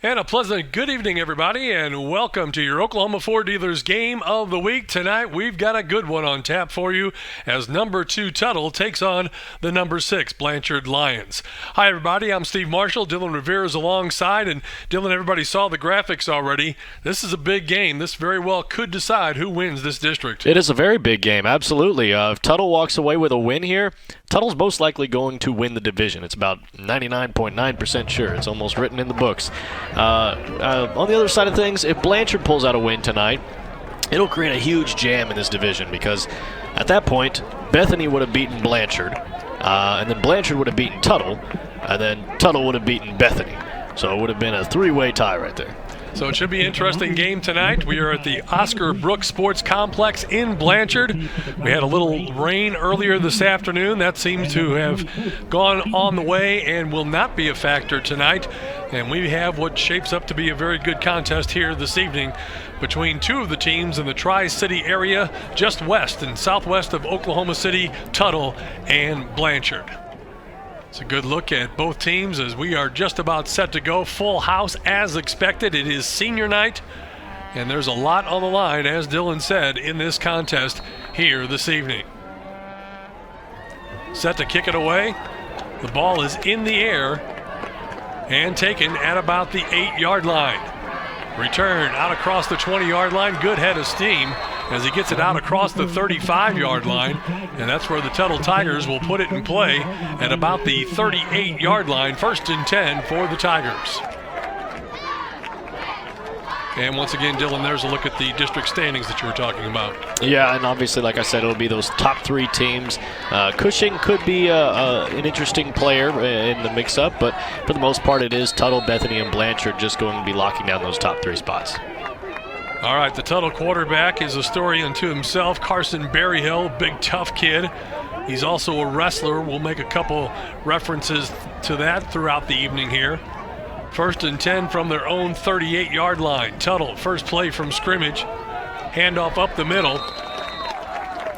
And a pleasant good evening, everybody, and welcome to your Oklahoma Ford Dealers Game of the Week. Tonight, we've got a good one on tap for you as number 2 Tuttle takes on the number 6 Blanchard Lions. Hi, everybody. I'm Steve Marshall. Dylan Rivera is alongside, and Dylan, everybody saw the graphics already. This is a big game. This very well could decide who wins this district. It is a very big game, absolutely. If Tuttle walks away with a win here, Tuttle's most likely going to win the division. It's about 99.9% sure. It's almost written in the books. On the other side of things, if Blanchard pulls out a win tonight, it'll create a huge jam in this division because at that point, Bethany would have beaten Blanchard, and then Blanchard would have beaten Tuttle, and then Tuttle would have beaten Bethany. So it would have been a three-way tie right there. So it should be an interesting game tonight. We are at the Oscar Brooks Sports Complex in Blanchard. We had a little rain earlier this afternoon. That seems to have gone on the way and will not be a factor tonight. And we have what shapes up to be a very good contest here this evening between two of the teams in the Tri-City area, just west and southwest of Oklahoma City, Tuttle and Blanchard. It's a good look at both teams as we are just about set to go. Full house as expected. It is senior night, and there's a lot on the line, as Dylan said, in this contest here this evening. Set to kick it away. The ball is in the air and taken at about the 8-yard line. Return out across the 20-yard line. Good head of steam as he gets it out across the 35-yard line, and that's where the Tuttle Tigers will put it in play at about the 38-yard line. 1st and 10 for the Tigers. And once again, Dylan, there's a look at the district standings that you were talking about. Yeah, and obviously, like I said, it'll be those top 3 teams. Cushing could be an interesting player in the mix-up, but for the most part, it is Tuttle, Bethany, and Blanchard just going to be locking down those top 3 spots. All right, the Tuttle quarterback is a story unto himself. Carson Berryhill, big tough kid. He's also a wrestler. We'll make a couple references to that throughout the evening here. 1st and 10 from their own 38-yard line. Tuttle, first play from scrimmage. Handoff up the middle.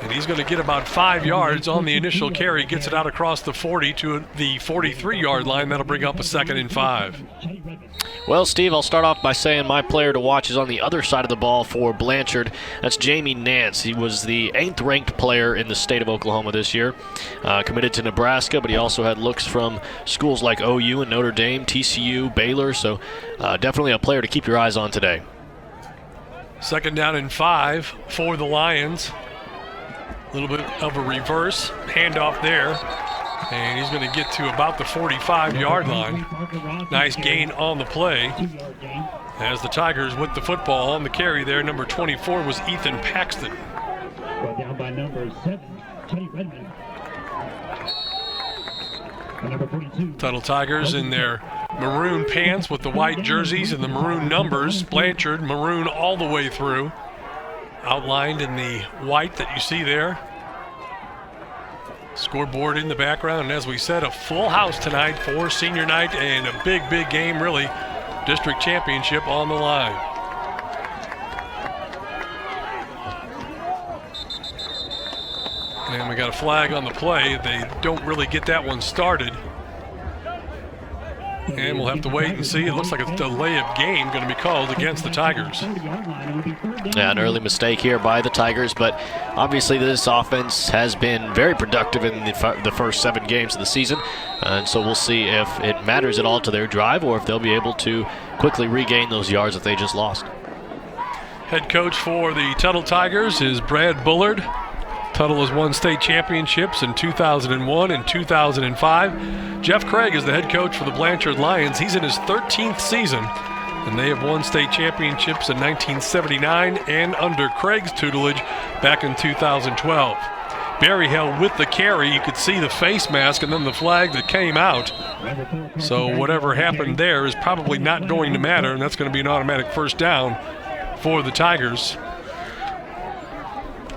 And he's going to get about 5 yards on the initial carry. Gets it out across the 40 to the 43-yard line. That'll bring up a 2nd and 5. Well, Steve, I'll start off by saying my player to watch is on the other side of the ball for Blanchard. That's Jamie Nance. He was the 8th-ranked player in the state of Oklahoma this year. Committed to Nebraska, but he also had looks from schools like OU and Notre Dame, TCU, Baylor. So definitely a player to keep your eyes on today. 2nd down and 5 for the Lions. A little bit of a reverse handoff there. And he's going to get to about the 45-yard line. Nice gain on the play. As the Tigers with the football on the carry there, number 24 was Ethan Paxton. Down by number 7, Kenny Redmond. Number 42. Tuttle Tigers in their maroon pants with the white jerseys and the maroon numbers. Blanchard maroon all the way through. Outlined in the white that you see there. Scoreboard in the background, and as we said, a full house tonight for senior night and a big, big game, really. District championship on the line. And we got a flag on the play. They don't really get that one started. And we'll have to wait and see. It looks like a delay of game going to be called against the Tigers. Yeah, an early mistake here by the Tigers, but obviously this offense has been very productive in the first 7 games of the season, and so we'll see if it matters at all to their drive or if they'll be able to quickly regain those yards that they just lost. Head coach for the Tuttle Tigers is Brad Bullard. Tuttle has won state championships in 2001 and 2005. Jeff Craig is the head coach for the Blanchard Lions. He's in his 13th season, and they have won state championships in 1979 and under Craig's tutelage back in 2012. Berryhill with the carry. You could see the face mask and then the flag that came out. So whatever happened there is probably not going to matter, and that's going to be an automatic 1st down for the Tigers.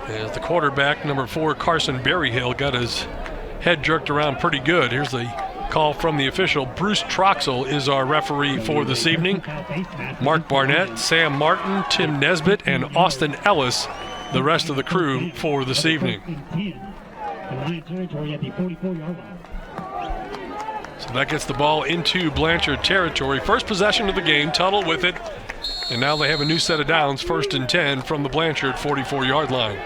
As the quarterback, number 4, Carson Berryhill, got his head jerked around pretty good. Here's the call from the official. Bruce Troxel is our referee for this evening. Mark Barnett, Sam Martin, Tim Nesbitt, and Austin Ellis, the rest of the crew for this evening. So that gets the ball into Blanchard territory. First possession of the game, Tuttle with it. And now they have a new set of downs, 1st and 10 from the Blanchard 44-yard line.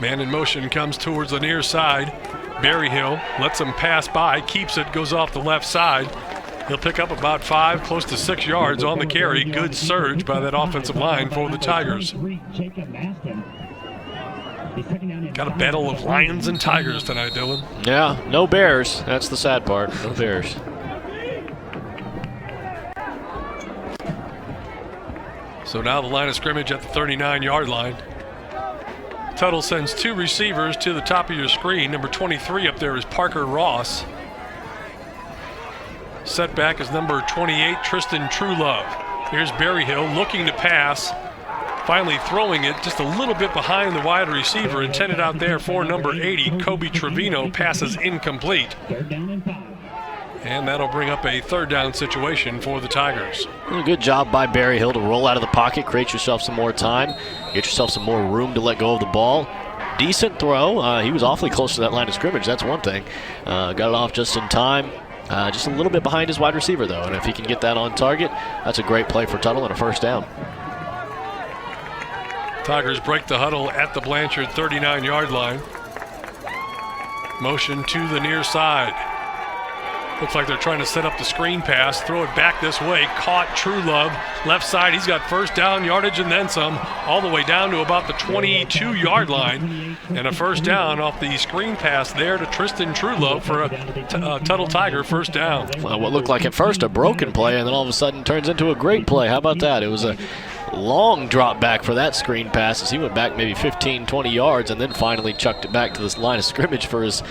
Man in motion comes towards the near side. Berryhill lets him pass by, keeps it, goes off the left side. He'll pick up about 5, close to 6 yards on the carry. Good surge by that offensive line for the Tigers. Got a battle of Lions and Tigers tonight, Dylan. Yeah, no Bears. That's the sad part. No Bears. So now the line of scrimmage at the 39-yard line. Tuttle sends 2 receivers to the top of your screen. Number 23 up there is Parker Ross. Setback is number 28, Tristan Truelove. Here's Berryhill looking to pass. Finally throwing it just a little bit behind the wide receiver. Intended out there for number 80, Kobe Trevino. Passes incomplete. And that'll bring up a 3rd down situation for the Tigers. A good job by Berryhill to roll out of the pocket, create yourself some more time, get yourself some more room to let go of the ball. Decent throw. He was awfully close to that line of scrimmage, that's one thing. Got it off just in time. Just a little bit behind his wide receiver, though. And if he can get that on target, that's a great play for Tuttle and a 1st down. Tigers break the huddle at the Blanchard 39-yard line. Motion to the near side. Looks like they're trying to set up the screen pass, throw it back this way. Caught Truelove, left side. He's got 1st down yardage and then some, all the way down to about the 22-yard line. And a 1st down off the screen pass there to Tristan Truelove for a Tuttle Tiger 1st down. Well, what looked like at first a broken play and then all of a sudden turns into a great play. How about that? It was a long drop back for that screen pass as he went back maybe 15, 20 yards and then finally chucked it back to this line of scrimmage for his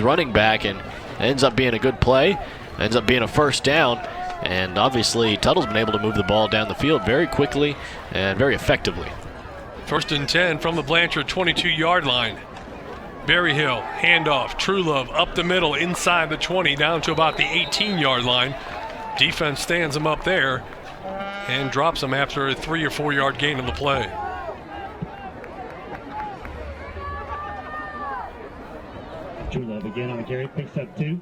running back, and ends up being a good play, ends up being a 1st down, and obviously Tuttle's been able to move the ball down the field very quickly and very effectively. 1st and 10 from the Blanchard 22-yard line. Berryhill, handoff, Truelove up the middle, inside the 20, down to about the 18-yard line. Defense stands him up there and drops him after a 3 or 4 yard gain of the play. Truelove again on the carry, picks up 2.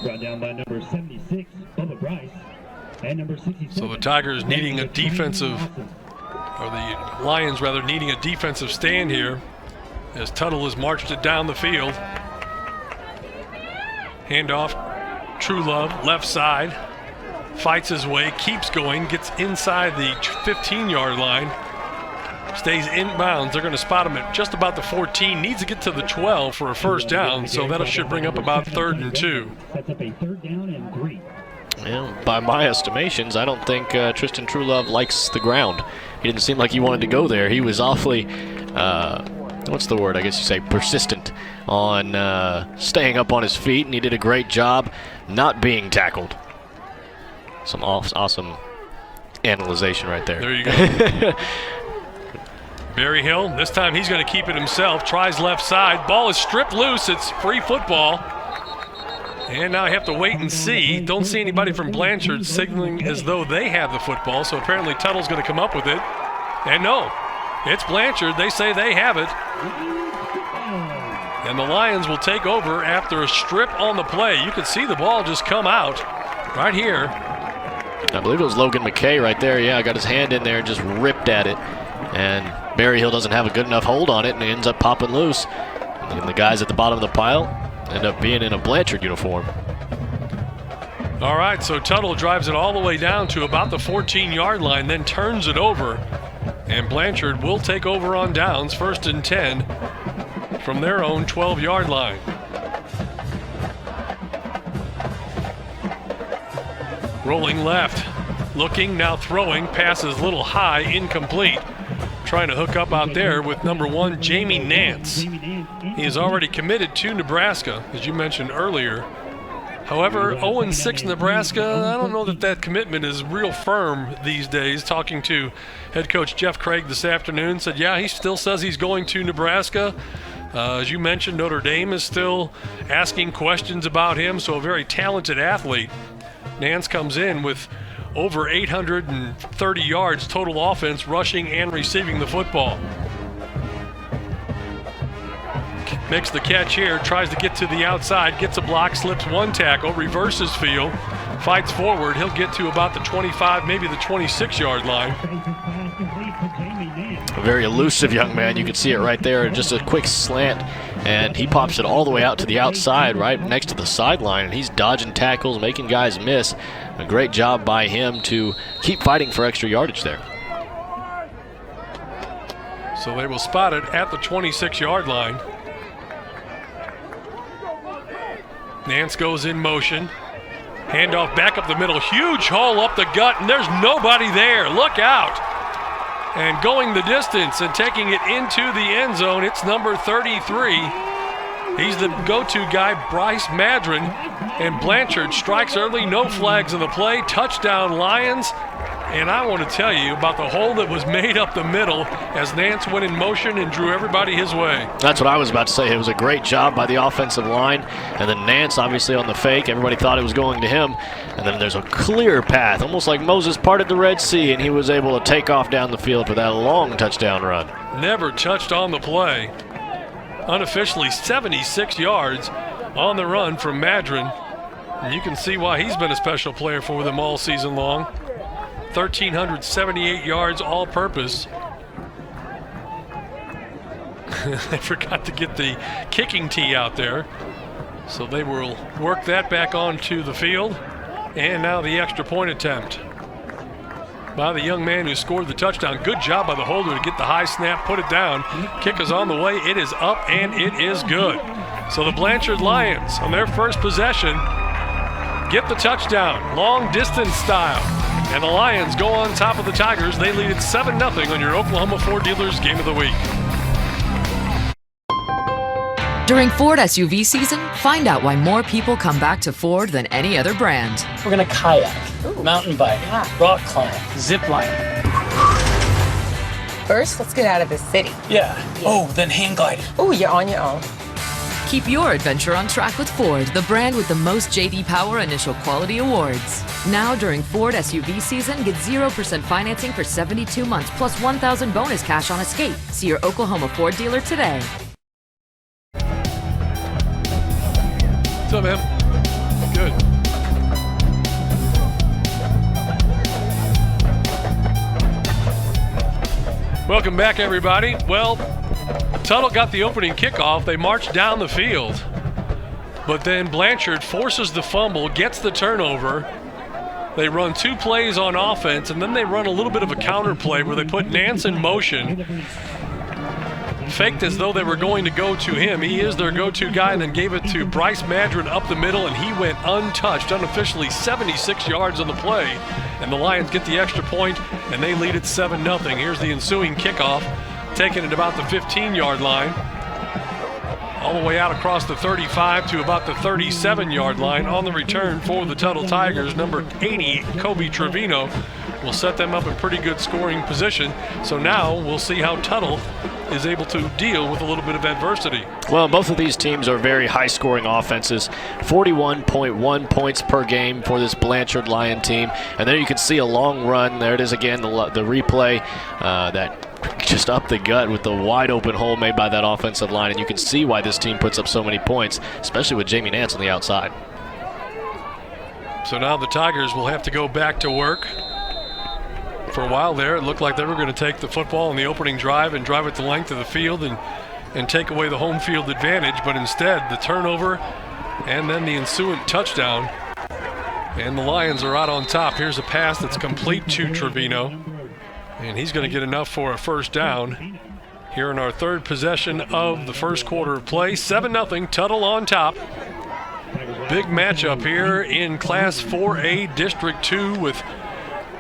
Brought down by number 76, Bubba Bryce, and number 67. So the Tigers needing a defensive, or the Lions rather, needing a defensive stand here as Tuttle has marched it down the field. Handoff, Truelove, left side, fights his way, keeps going, gets inside the 15-yard line. Stays inbounds. They're going to spot him at just about the 14. Needs to get to the 12 for a 1st down, so that should bring up about 3rd and 2. Sets up a 3rd down and 3. Well, by my estimations, I don't think Tristan Truelove likes the ground. He didn't seem like he wanted to go there. He was awfully, what's the word? I guess you say persistent on staying up on his feet, and he did a great job not being tackled. Some awesome analyzation right there. There you go. Berryhill, this time he's going to keep it himself, tries left side, ball is stripped loose, it's free football. And now I have to wait and see. Don't see anybody from Blanchard signaling as though they have the football, so apparently Tuttle's going to come up with it. And no, it's Blanchard, they say they have it. And the Lions will take over after a strip on the play. You can see the ball just come out right here. I believe it was Logan McKay right there. Yeah, got his hand in there and just ripped at it. And Berryhill doesn't have a good enough hold on it, and it ends up popping loose. And the guys at the bottom of the pile end up being in a Blanchard uniform. All right, so Tuttle drives it all the way down to about the 14-yard line, then turns it over. And Blanchard will take over on downs, 1st and 10 from their own 12-yard line. Rolling left, looking, now throwing, passes a little high, incomplete. Trying to hook up out there with number 1, Jamie Nance. He is already committed to Nebraska, as you mentioned earlier. However, 0-6 Nebraska, I don't know that commitment is real firm these days. Talking to head coach Jeff Craig this afternoon, said, yeah, he still says he's going to Nebraska. As you mentioned, Notre Dame is still asking questions about him, so a very talented athlete. Nance comes in with over 830 yards total offense, rushing and receiving the football. Makes the catch here, tries to get to the outside, gets a block, slips one tackle, reverses field, fights forward. He'll get to about the 25, maybe the 26-yard line. A very elusive young man. You can see it right there. Just a quick slant, and he pops it all the way out to the outside, right next to the sideline, and he's dodging tackles, making guys miss. A great job by him to keep fighting for extra yardage there. So they will spot it at the 26-yard line. Nance goes in motion. Handoff back up the middle. Huge hole up the gut, and there's nobody there. Look out. And going the distance and taking it into the end zone, it's number 33. He's the go-to guy, Bryce Madron. And Blanchard strikes early, no flags in the play. Touchdown, Lions. And I want to tell you about the hole that was made up the middle as Nance went in motion and drew everybody his way. That's what I was about to say. It was a great job by the offensive line. And then Nance obviously on the fake. Everybody thought it was going to him. And then there's a clear path, almost like Moses parted the Red Sea, and he was able to take off down the field for that long touchdown run. Never touched on the play. Unofficially 76 yards on the run from Madron. And you can see why he's been a special player for them all season long. 1,378 yards all-purpose. They forgot to get the kicking tee out there. So they will work that back onto the field. And now the extra point attempt by the young man who scored the touchdown. Good job by the holder to get the high snap, put it down. Kick is on the way. It is up, and it is good. So the Blanchard Lions, on their first possession, get the touchdown, long distance style. And the Lions go on top of the Tigers. They lead it 7-0 on your Oklahoma Ford Dealers Game of the Week. During Ford SUV season, find out why more people come back to Ford than any other brand. We're gonna kayak, mountain bike, rock climb, zip line. First, let's get out of the city. Yeah. Oh, then hang glide. Oh, you're on your own. Keep your adventure on track with Ford, the brand with the most J.D. Power Initial Quality Awards. Now during Ford SUV season, get 0% financing for 72 months plus $1,000 bonus cash on Escape. See your Oklahoma Ford dealer today. What's up, man? Good. Welcome back, everybody. Well, Tuttle got the opening kickoff. They marched down the field. But then Blanchard forces the fumble, gets the turnover. They run two plays on offense, and then they run a little bit of a counter play where they put Nance in motion. Faked as though they were going to go to him. He is their go-to guy, and then gave it to Bryce Madron up the middle, and he went untouched, unofficially 76 yards on the play. And the Lions get the extra point, and they lead it 7-0. Here's the ensuing kickoff, taken at about the 15-yard line, all the way out across the 35 to about the 37-yard line. On the return for the Tuttle Tigers, number 80, Kobe Trevino, will set them up in pretty good scoring position. So now we'll see how Tuttle is able to deal with a little bit of adversity. Well, both of these teams are very high-scoring offenses. 41.1 points per game for this Blanchard Lion team. And there you can see a long run. There it is again, the replay that just up the gut with the wide-open hole made by that offensive line. And you can see why this team puts up so many points, especially with Jamie Nance on the outside. So now the Tigers will have to go back to work. For a while there, it looked like they were going to take the football in the opening drive and drive it the length of the field and take away the home field advantage, but instead the turnover and then the ensuing touchdown, and the Lions are out on top. Here's a pass that's complete to Trevino, and he's going to get enough for a first down here in our third possession of the first quarter of play. 7-0, Tuttle on top. Big matchup here in Class 4A District 2 with,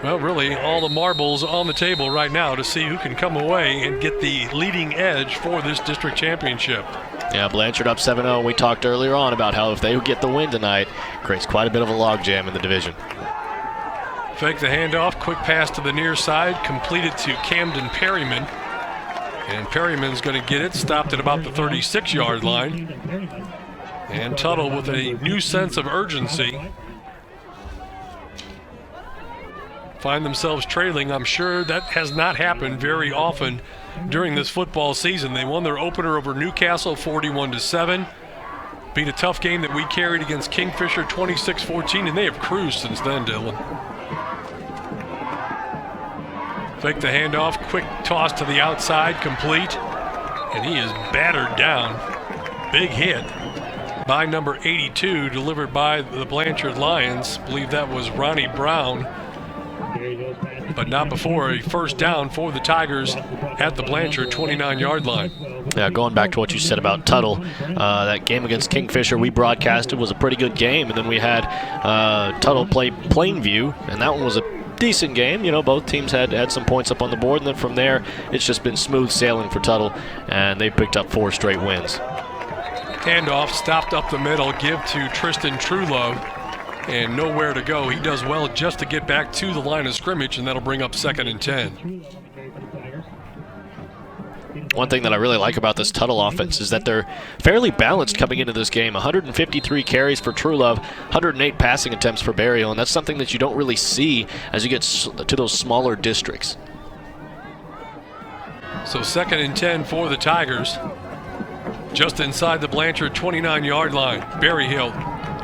well, really all the marbles on the table right now to see who can come away and get the leading edge for this district championship. Yeah, Blanchard up 7-0. We talked earlier on about how if they get the win tonight, creates quite a bit of a logjam in the division. Fake the handoff, quick pass to the near side, completed to Camden Perryman. And Perryman's going to get it, stopped at about the 36-yard line. And Tuttle with a new sense of urgency find themselves trailing. I'm sure that has not happened very often during this football season. They won their opener over Newcastle 41-7. Beat a tough game that we carried against Kingfisher 26-14, and they have cruised since then, Dylan. Fake the handoff, quick toss to the outside, complete, and he is battered down. Big hit by number 82, delivered by the Blanchard Lions. I believe that was Ronnie Brown, but not before a first down for the Tigers at the Blanchard 29-yard line. Yeah, going back to what you said about Tuttle, that game against Kingfisher we broadcasted was a pretty good game, and then we had Tuttle play Plainview, and that one was a decent game. You know, both teams had some points up on the board, and then from there it's just been smooth sailing for Tuttle, and they picked up 4 straight wins. Handoff stopped up the middle, give to Tristan Truelove, and nowhere to go. He does well just to get back to the line of scrimmage, and that'll bring up 2nd and 10. One thing that I really like about this Tuttle offense is that they're fairly balanced coming into this game. 153 carries for Truelove, 108 passing attempts for Berryhill, and that's something that you don't really see as you get to those smaller districts. So 2nd and 10 for the Tigers. Just inside the Blanchard 29-yard line. Berryhill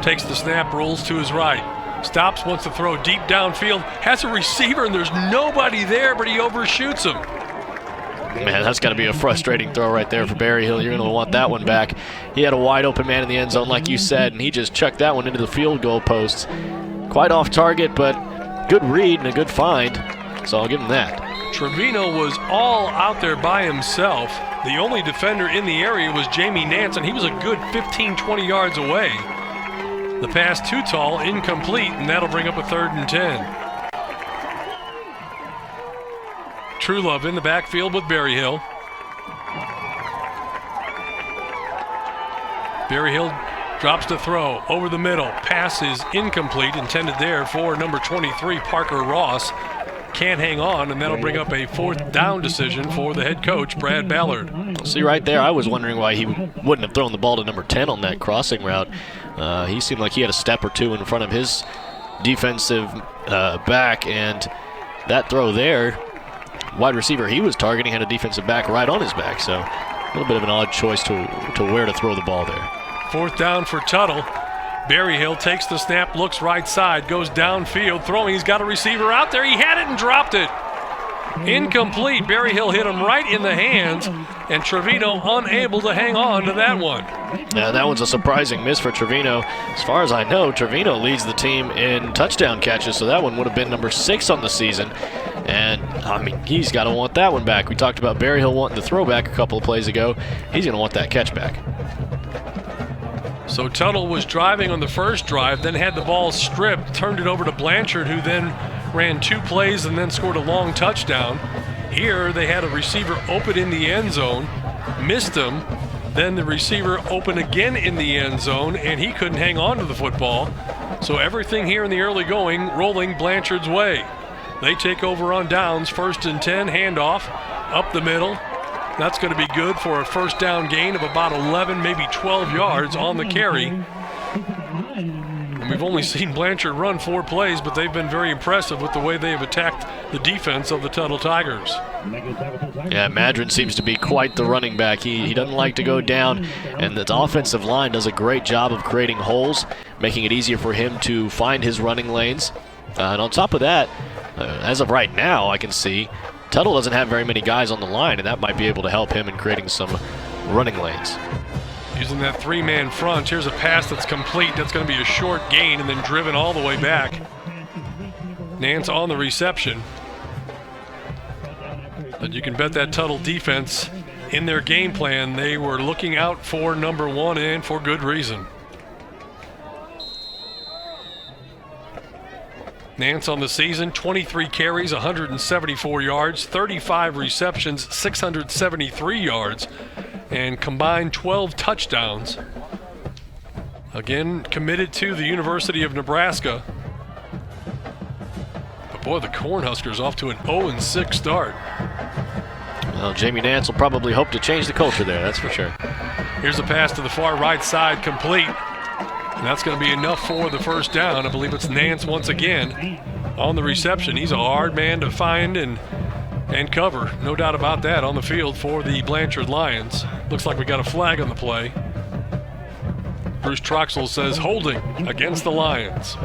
takes the snap, rolls to his right. Stops, wants to throw deep downfield. Has a receiver, and there's nobody there, but he overshoots him. Man, that's got to be a frustrating throw right there for Berryhill. You're going to want that one back. He had a wide open man in the end zone, like you said, and he just chucked that one into the field goal posts. Quite off target, but good read and a good find, so I'll give him that. Trevino was all out there by himself. The only defender in the area was Jamie Nance, and he was a good 15-20 yards away. The pass to Tuttle, incomplete, and that'll bring up a 3rd and 10. Truelove in the backfield with Berryhill. Berryhill drops to throw over the middle. Pass is incomplete, intended there for number 23, Parker Ross. Can't hang on, and that'll bring up a 4th down decision for the head coach, Brad Ballard. See, right there, I was wondering why he wouldn't have thrown the ball to number 10 on that crossing route. He seemed like he had a step or two in front of his defensive back, and that throw there, wide receiver he was targeting had a defensive back right on his back, so a little bit of an odd choice to where to throw the ball there. 4th down for Tuttle. Berryhill takes the snap, looks right side, goes downfield, throwing. He's got a receiver out there. He had it and dropped it. Incomplete. Berryhill hit him right in the hands, and Trevino unable to hang on to that one. Yeah, that one's a surprising miss for Trevino. As far as I know, Trevino leads the team in touchdown catches, so that one would have been number 6 on the season. And, I mean, he's got to want that one back. We talked about Berryhill wanting the throwback a couple of plays ago. He's going to want that catch back. So Tuttle was driving on the first drive, then had the ball stripped, turned it over to Blanchard, who then ran 2 plays and then scored a long touchdown. Here they had a receiver open in the end zone, missed him, then the receiver open again in the end zone, and he couldn't hang on to the football. So everything here in the early going rolling Blanchard's way. They take over on downs, 1st and 10, handoff, up the middle. That's going to be good for a 1st down gain of about 11, maybe 12 yards on the carry. And we've only seen Blanchard run 4 plays, but they've been very impressive with the way they have attacked the defense of the Tuttle Tigers. Yeah, Madron seems to be quite the running back. He doesn't like to go down, and the offensive line does a great job of creating holes, making it easier for him to find his running lanes. And on top of that, as of right now, I can see Tuttle doesn't have very many guys on the line, and that might be able to help him in creating some running lanes. Using that 3-man front, here's a pass that's complete. That's going to be a short gain and then driven all the way back. Nance on the reception. But you can bet that Tuttle defense, in their game plan, they were looking out for number 1 and for good reason. Nance on the season, 23 carries, 174 yards, 35 receptions, 673 yards, and combined 12 touchdowns. Again, committed to the University of Nebraska. But boy, the Cornhuskers off to an 0-6 start. Well, Jamie Nance will probably hope to change the culture there, that's for sure. Here's a pass to the far right side, complete. And that's going to be enough for the 1st down. I believe it's Nance once again. on the reception. He's a hard man to find and cover. No doubt about that on the field for the Blanchard Lions. Looks like we got a flag on the play. Bruce Troxel says holding against the Lions.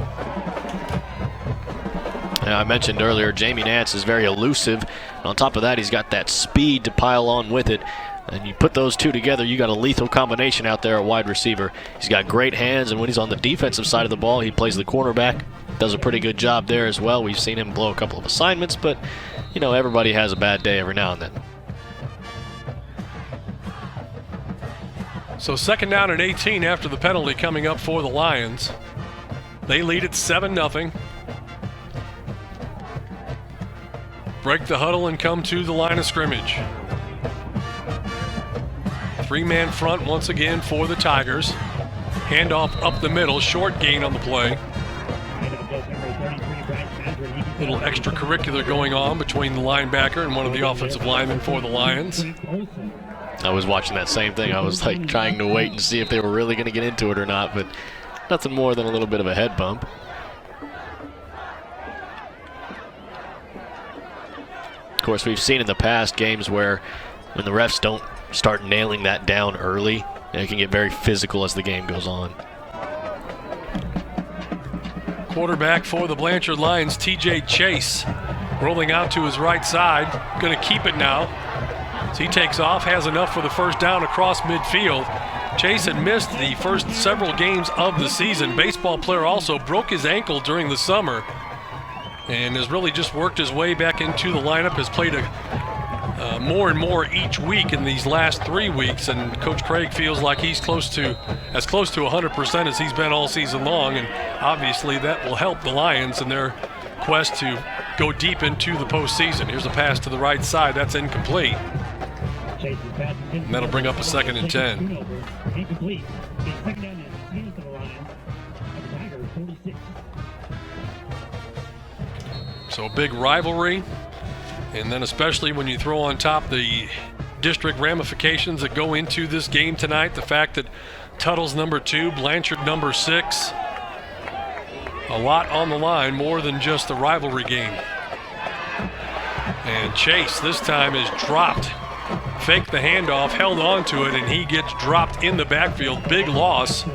I mentioned earlier, Jamie Nance is very elusive. And on top of that, he's got that speed to pile on with it. And you put those two together, you got a lethal combination out there at wide receiver. He's got great hands, and when he's on the defensive side of the ball, he plays the cornerback. Does a pretty good job there as well. We've seen him blow a couple of assignments, but, you know, everybody has a bad day every now and then. So 2nd down and 18 after the penalty coming up for the Lions. They lead at 7-0. Break the huddle and come to the line of scrimmage. 3-man front once again for the Tigers. Handoff up the middle, short gain on the play. Little extracurricular going on between the linebacker and one of the offensive linemen for the Lions. I was watching that same thing. I was like trying to wait and see if they were really going to get into it or not, but nothing more than a little bit of a head bump. Of course, we've seen in the past games where when the refs don't start nailing that down early, it can get very physical as the game goes on. Quarterback for the Blanchard Lions, TJ Chase, rolling out to his right side. Going to keep it now. So he takes off, has enough for the first down across midfield. Chase had missed the first several games of the season. Baseball player also broke his ankle during the summer and has really just worked his way back into the lineup, has played more and more each week in these last 3 weeks, and Coach Craig feels like he's as close to 100% as he's been all season long, and obviously that will help the Lions in their quest to go deep into the postseason. Here's a pass to the right side. That's incomplete. And that'll bring up a 2nd and 10. Incomplete. Second down and 10 for the Lions. Tigers 46. So a big rivalry, and then especially when you throw on top the district ramifications that go into this game tonight, the fact that Tuttle's number 2, Blanchard number 6, a lot on the line, more than just a rivalry game. And Chase this time is dropped. Faked the handoff, held on to it, and he gets dropped in the backfield. Big loss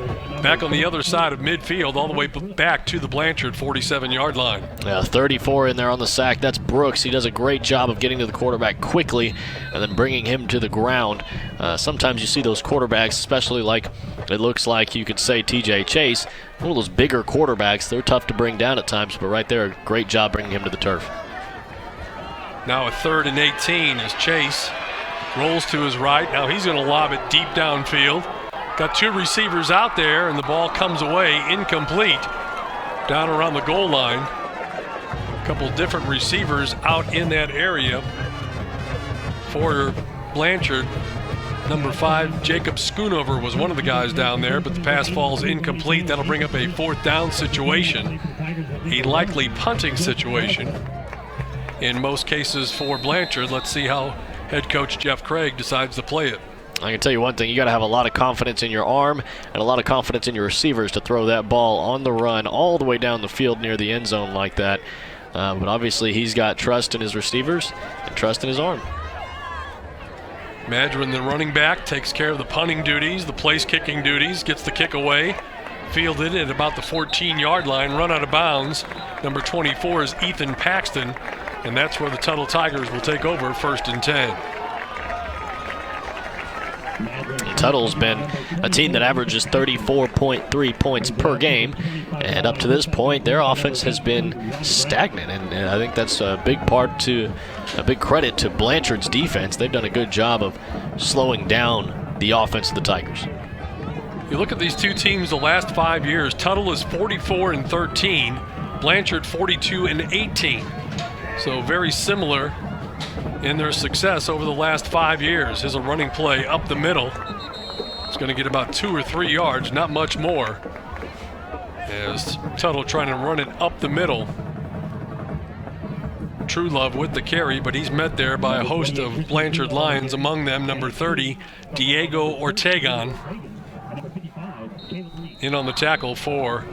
back on the other side of midfield, all the way back to the Blanchard 47-yard line. Yeah, 34 in there on the sack. That's Brooks. He does a great job of getting to the quarterback quickly and then bringing him to the ground. Sometimes you see those quarterbacks, especially like it looks like you could say TJ Chase, one of those bigger quarterbacks. They're tough to bring down at times, but right there, a great job bringing him to the turf. Now a 3rd and 18 as Chase rolls to his right. Now he's going to lob it deep downfield. Got 2 receivers out there, and the ball comes away incomplete down around the goal line. A couple different receivers out in that area for Blanchard. Number 5, Jacob Schoonover was one of the guys down there, but the pass falls incomplete. That'll bring up a 4th down situation, a likely punting situation in most cases for Blanchard. Let's see how head coach Jeff Craig decides to play it. I can tell you one thing, you got to have a lot of confidence in your arm and a lot of confidence in your receivers to throw that ball on the run all the way down the field near the end zone like that. But obviously he's got trust in his receivers and trust in his arm. Madron, the running back, takes care of the punting duties, the place kicking duties, gets the kick away, fielded at about the 14-yard line, run out of bounds. Number 24 is Ethan Paxton, and that's where the Tuttle Tigers will take over 1st and 10. Tuttle's been a team that averages 34.3 points per game, and up to this point their offense has been stagnant, and I think that's a big credit to Blanchard's defense. They've done a good job of slowing down the offense of the Tigers. You look at these two teams the last 5 years, Tuttle is 44-13, Blanchard 42-18. So very similar in their success over the last 5 years. Here's a running play up the middle. It's going to get about 2 or 3 yards, not much more. As Tuttle trying to run it up the middle. True Love with the carry, but he's met there by a host of Blanchard Lions, among them number 30, Diego Ortegon. In on the tackle for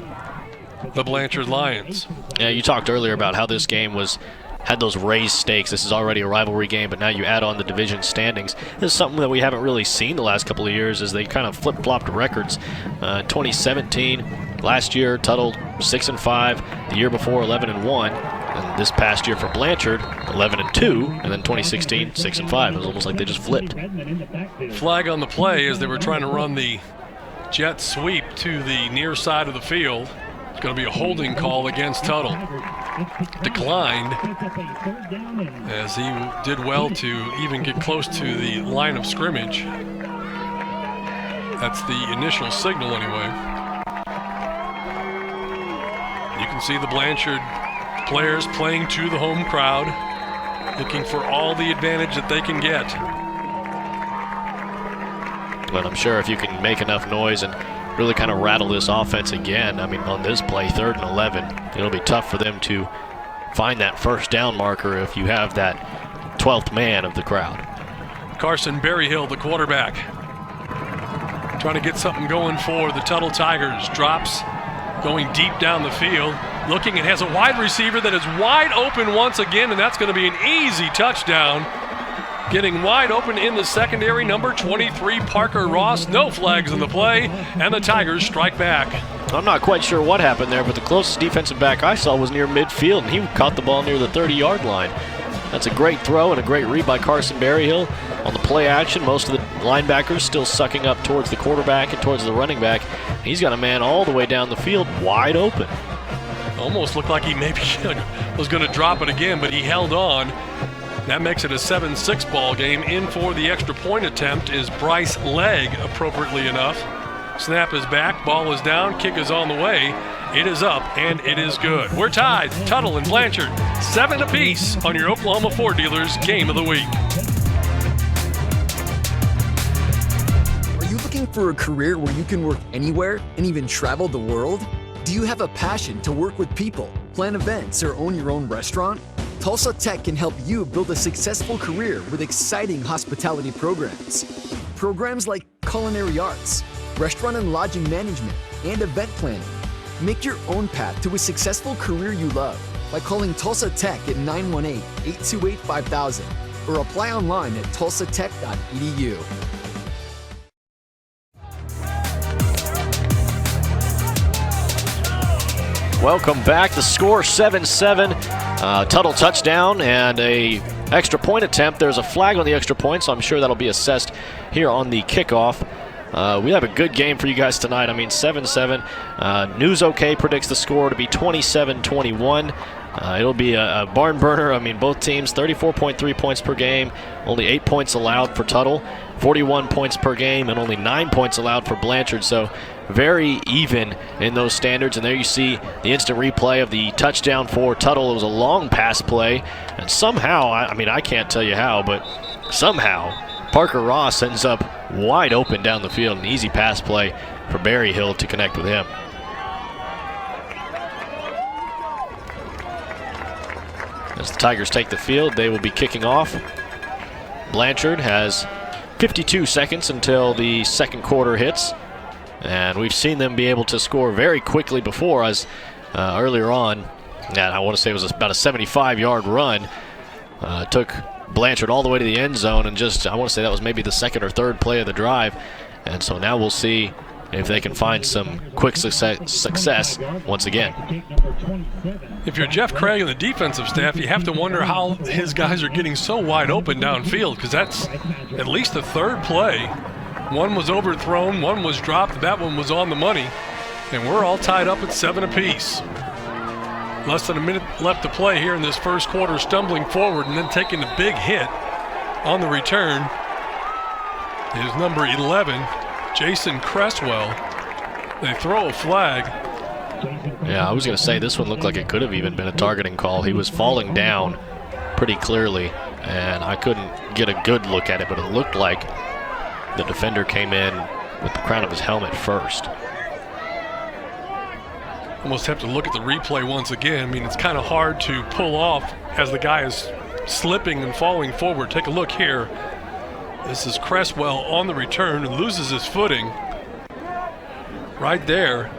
the Blanchard Lions. Yeah, you talked earlier about how this game had those raised stakes. This is already a rivalry game, but now you add on the division standings. This is something that we haven't really seen the last couple of years as they kind of flip-flopped records. 2017, last year, Tuttle 6-5. The year before, 11-1. And this past year for Blanchard, 11-2. And then 2016, 6-5. It was almost like they just flipped. Flag on the play as they were trying to run the jet sweep to the near side of the field. It's going to be a holding call against Tuttle. Declined as he did well to even get close to the line of scrimmage. That's the initial signal anyway. You can see the Blanchard players playing to the home crowd, looking for all the advantage that they can get. But I'm sure if you can make enough noise and really kind of rattle this offense again, I mean, on this play, 3rd and 11, it'll be tough for them to find that first down marker if you have that 12th man of the crowd. Carson Berryhill, the quarterback, trying to get something going for the Tuttle Tigers. Drops, going deep down the field, looking and has a wide receiver that is wide open once again, and that's going to be an easy touchdown. Getting wide open in the secondary, number 23, Parker Ross. No flags in the play, and the Tigers strike back. I'm not quite sure what happened there, but the closest defensive back I saw was near midfield, and he caught the ball near the 30-yard line. That's a great throw and a great read by Carson Berryhill. On the play action, most of the linebackers still sucking up towards the quarterback and towards the running back. He's got a man all the way down the field, wide open. Almost looked like he maybe was going to drop it again, but he held on. That makes it a 7-6 ball game. In for the extra point attempt is Bryce Legg, appropriately enough. Snap is back, ball is down, kick is on the way. It is up, and it is good. We're tied, Tuttle and Blanchard, 7 apiece on your Oklahoma Ford Dealers Game of the Week. Are you looking for a career where you can work anywhere and even travel the world? Do you have a passion to work with people, plan events, or own your own restaurant? Tulsa Tech can help you build a successful career with exciting hospitality programs. Programs like culinary arts, restaurant and lodging management, and event planning. Make your own path to a successful career you love by calling Tulsa Tech at 918-828-5000 or apply online at tulsatech.edu. Welcome back. The score 7-7. Tuttle touchdown and a extra point attempt. There's a flag on the extra point, so I'm sure that'll be assessed here on the kickoff. We have a good game for you guys tonight. I mean, 7-7. News OK predicts the score to be 27-21. It'll be a barn burner. I mean, both teams, 34.3 points per game, only 8 points allowed for Tuttle, 41 points per game, and only 9 points allowed for Blanchard. So very even in those standards. And there you see the instant replay of the touchdown for Tuttle. It was a long pass play, and somehow, I mean, I can't tell you how, but somehow Parker Ross ends up wide open down the field. An easy pass play for Berryhill to connect with him. As the Tigers take the field, they will be kicking off. Blanchard has 52 seconds until the second quarter hits. And we've seen them be able to score very quickly before, as earlier on, and I want to say it was about a 75-yard run. Took Blanchard all the way to the end zone, and I want to say that was maybe the second or third play of the drive. And so now we'll see if they can find some quick success once again. If you're Jeff Craig and the defensive staff, you have to wonder how his guys are getting so wide open downfield, because that's at least the third play. One was overthrown, one was dropped, that one was on the money, and we're all tied up at 7 apiece. Less than a minute left to play here in this first quarter, stumbling forward and then taking a big hit on the return is number 11, Jason Cresswell. They throw a flag. Yeah, I was going to say this one looked like it could have even been a targeting call. He was falling down pretty clearly, and I couldn't get a good look at it, but it looked like the defender came in with the crown of his helmet first. Almost have to look at the replay once again. I mean, it's kind of hard to pull off as the guy is slipping and falling forward. Take a look here. This is Cresswell on the return and loses his footing right there.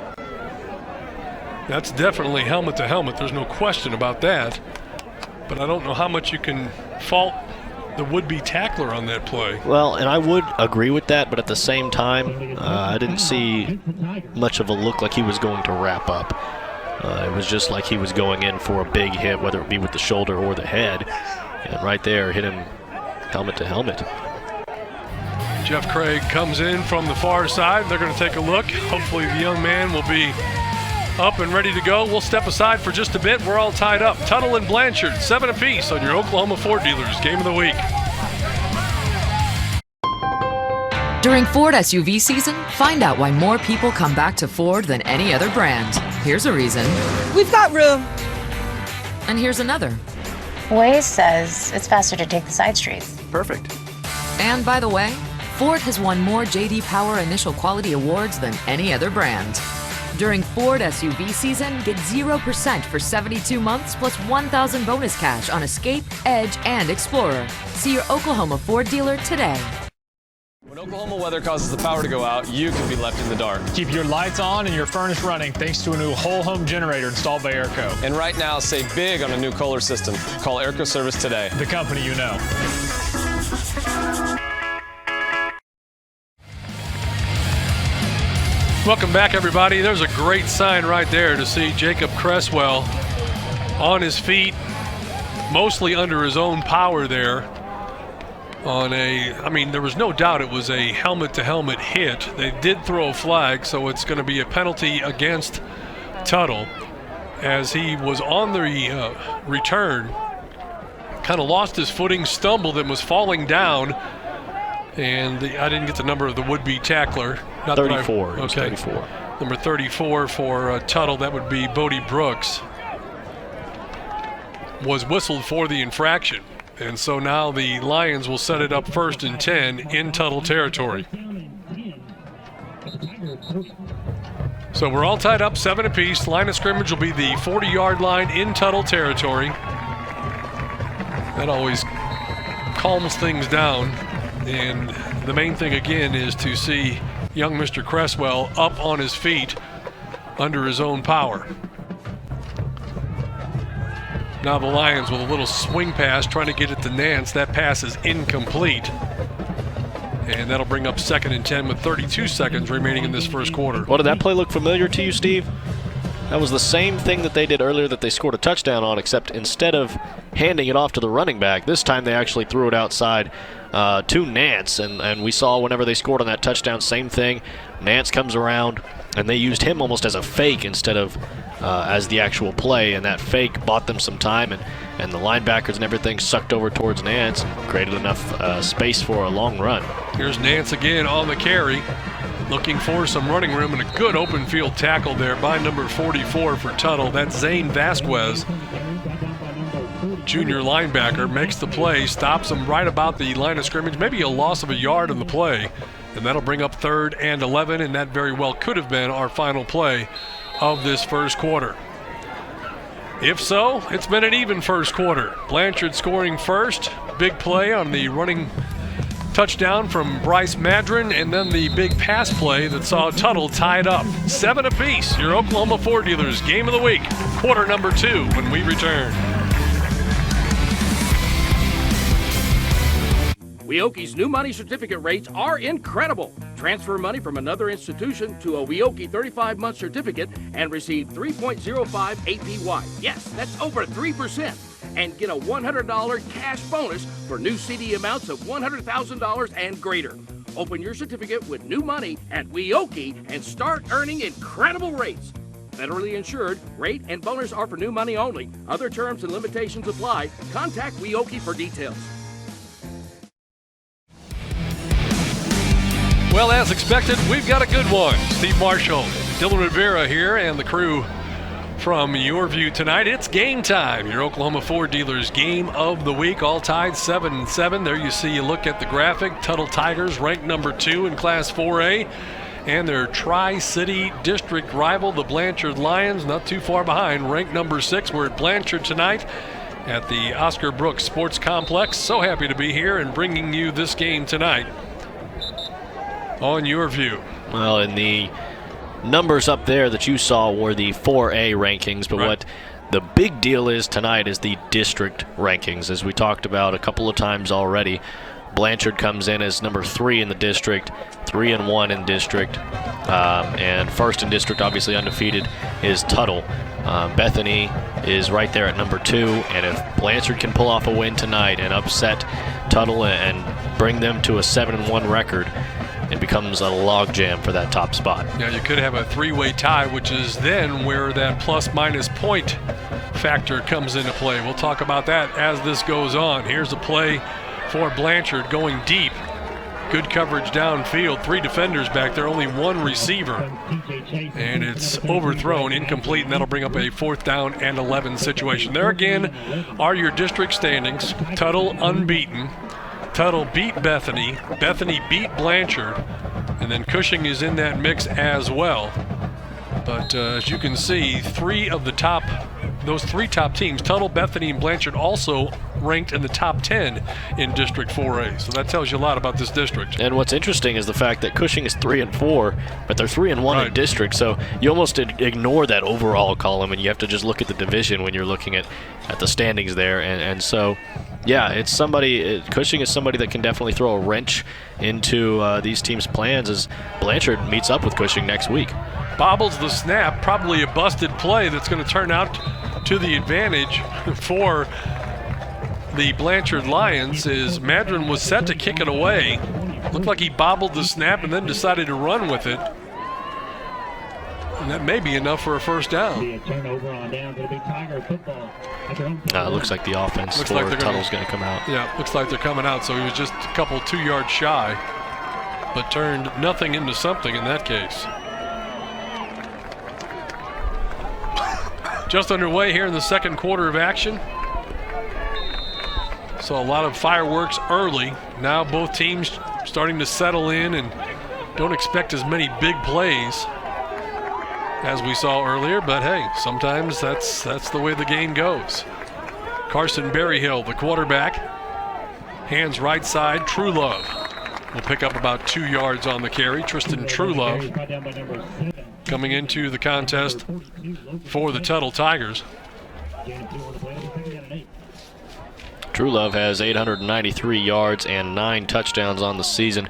That's definitely helmet to helmet. There's no question about that. But I don't know how much you can fault the would-be tackler on that play. Well, and I would agree with that, but at the same time, I didn't see much of a look like he was going to wrap up. It was just like he was going in for a big hit, whether it be with the shoulder or the head. And right there, hit him helmet to helmet. Jeff Craig comes in from the far side. They're going to take a look. Hopefully the young man will be up and ready to go. We'll step aside for just a bit. We're all tied up. Tuttle and Blanchard, 7 apiece on your Oklahoma Ford Dealers Game of the Week. During Ford SUV season, find out why more people come back to Ford than any other brand. Here's a reason. We've got room. And here's another. Waze says it's faster to take the side streets. Perfect. And by the way, Ford has won more J.D. Power Initial Quality Awards than any other brand. During Ford SUV season, get 0% for 72 months plus $1,000 bonus cash on Escape, Edge, and Explorer. See your Oklahoma Ford dealer today. When Oklahoma weather causes the power to go out, you can be left in the dark. Keep your lights on and your furnace running thanks to a new whole home generator installed by Airco. And right now, save big on a new Kohler system. Call Airco Service today. The company you know. Welcome back, everybody. There's a great sign right there to see Jacob Cresswell on his feet, mostly under his own power there. There was no doubt it was a helmet-to-helmet hit. They did throw a flag, so it's going to be a penalty against Tuttle as he was on the return, kind of lost his footing, stumbled, and was falling down. And I didn't get the number of the would-be tackler. 34. Okay. 34. Number 34 for Tuttle, that would be Bodie Brooks, was whistled for the infraction. And so now the Lions will set it up 1st and 10 in Tuttle territory. So we're all tied up 7 apiece. Line of scrimmage will be the 40-yard line in Tuttle territory. That always calms things down. And the main thing again is to see young Mr. Cresswell up on his feet under his own power. Now the Lions with a little swing pass trying to get it to Nance. That pass is incomplete. And that'll bring up 2nd and 10 with 32 seconds remaining in this first quarter. Well, did that play look familiar to you, Steve? That was the same thing that they did earlier that they scored a touchdown on, except instead of handing it off to the running back, this time they actually threw it outside to Nance. And we saw whenever they scored on that touchdown, same thing. Nance comes around, and they used him almost as a fake instead of as the actual play. And that fake bought them some time, and the linebackers and everything sucked over towards Nance and created enough space for a long run. Here's Nance again on the carry, looking for some running room, and a good open field tackle there by number 44 for Tuttle. That's Zane Vasquez, junior linebacker, makes the play, stops him right about the line of scrimmage, maybe a loss of a yard on the play, and that'll bring up 3rd and 11, and that very well could have been our final play of this first quarter. If so, it's been an even first quarter. Blanchard scoring first, big play on the running touchdown from Bryce Madron, and then the big pass play that saw Tuttle tied up. 7 apiece, your Oklahoma Ford Dealers Game of the Week, quarter number 2 when we return. Weoki's new money certificate rates are incredible. Transfer money from another institution to a Weoki 35-month certificate and receive 3.05 APY. Yes, that's over 3%. And get a $100 cash bonus for new CD amounts of $100,000 and greater. Open your certificate with new money at Weoki and start earning incredible rates. Federally insured, rate and bonus are for new money only. Other terms and limitations apply. Contact Weoki for details. Well, as expected, we've got a good one. Steve Marshall, Dylan Rivera here, and the crew from YurView tonight. It's game time. Your Oklahoma Ford Dealers Game of the Week, all tied 7-7. There you see, you look at the graphic. Tuttle Tigers ranked number 2 in Class 4A, and their Tri-City District rival, the Blanchard Lions, not too far behind, ranked number 6. We're at Blanchard tonight at the Oscar Brooks Sports Complex. So happy to be here and bringing you this game tonight on YurView. Well, in the numbers up there that you saw were the 4A rankings, but what the big deal is tonight is the district rankings. As we talked about a couple of times already, Blanchard comes in as number 3 in the district, 3-1 in district, and first in district, obviously undefeated, is Tuttle. Bethany is right there at number 2, and if Blanchard can pull off a win tonight and upset Tuttle and bring them to a 7-1 record, it becomes a logjam for that top spot. Yeah, you could have a 3-way tie, which is then where that plus-minus point factor comes into play. We'll talk about that as this goes on. Here's a play for Blanchard going deep. Good coverage downfield. 3 defenders back there, only 1 receiver. And it's overthrown, incomplete, and that'll bring up a 4th down and 11 situation. There again are your district standings. Tuttle unbeaten. Tuttle beat Bethany. Bethany beat Blanchard. And then Cushing is in that mix as well. But as you can see, those 3 top teams, Tuttle, Bethany, and Blanchard, also ranked in the top 10 in District 4A. So that tells you a lot about this district. And what's interesting is the fact that Cushing is 3-4, but they're 3-1 in district. So you almost ignore that overall column, and you have to just look at the division when you're looking at the standings there. And so, yeah, it's somebody. Cushing is somebody that can definitely throw a wrench into these teams' plans as Blanchard meets up with Cushing next week. Bobbles the snap, probably a busted play that's going to turn out to the advantage for the Blanchard Lions. As Madron was set to kick it away. Looked like he bobbled the snap and then decided to run with it. And that may be enough for a first down. It looks like the offense for Tuttle's going to come out. Yeah, looks like they're coming out. So he was just a couple 2 yards shy, but turned nothing into something in that case. Just underway here in the second quarter of action. So a lot of fireworks early. Now both teams starting to settle in and don't expect as many big plays as we saw earlier, but hey, sometimes that's the way the game goes. Carson Berryhill, the quarterback, hands right side. Truelove will pick up about 2 yards on the carry. Tristan Truelove coming into the contest for the Tuttle Tigers. Truelove has 893 yards and 9 touchdowns on the season.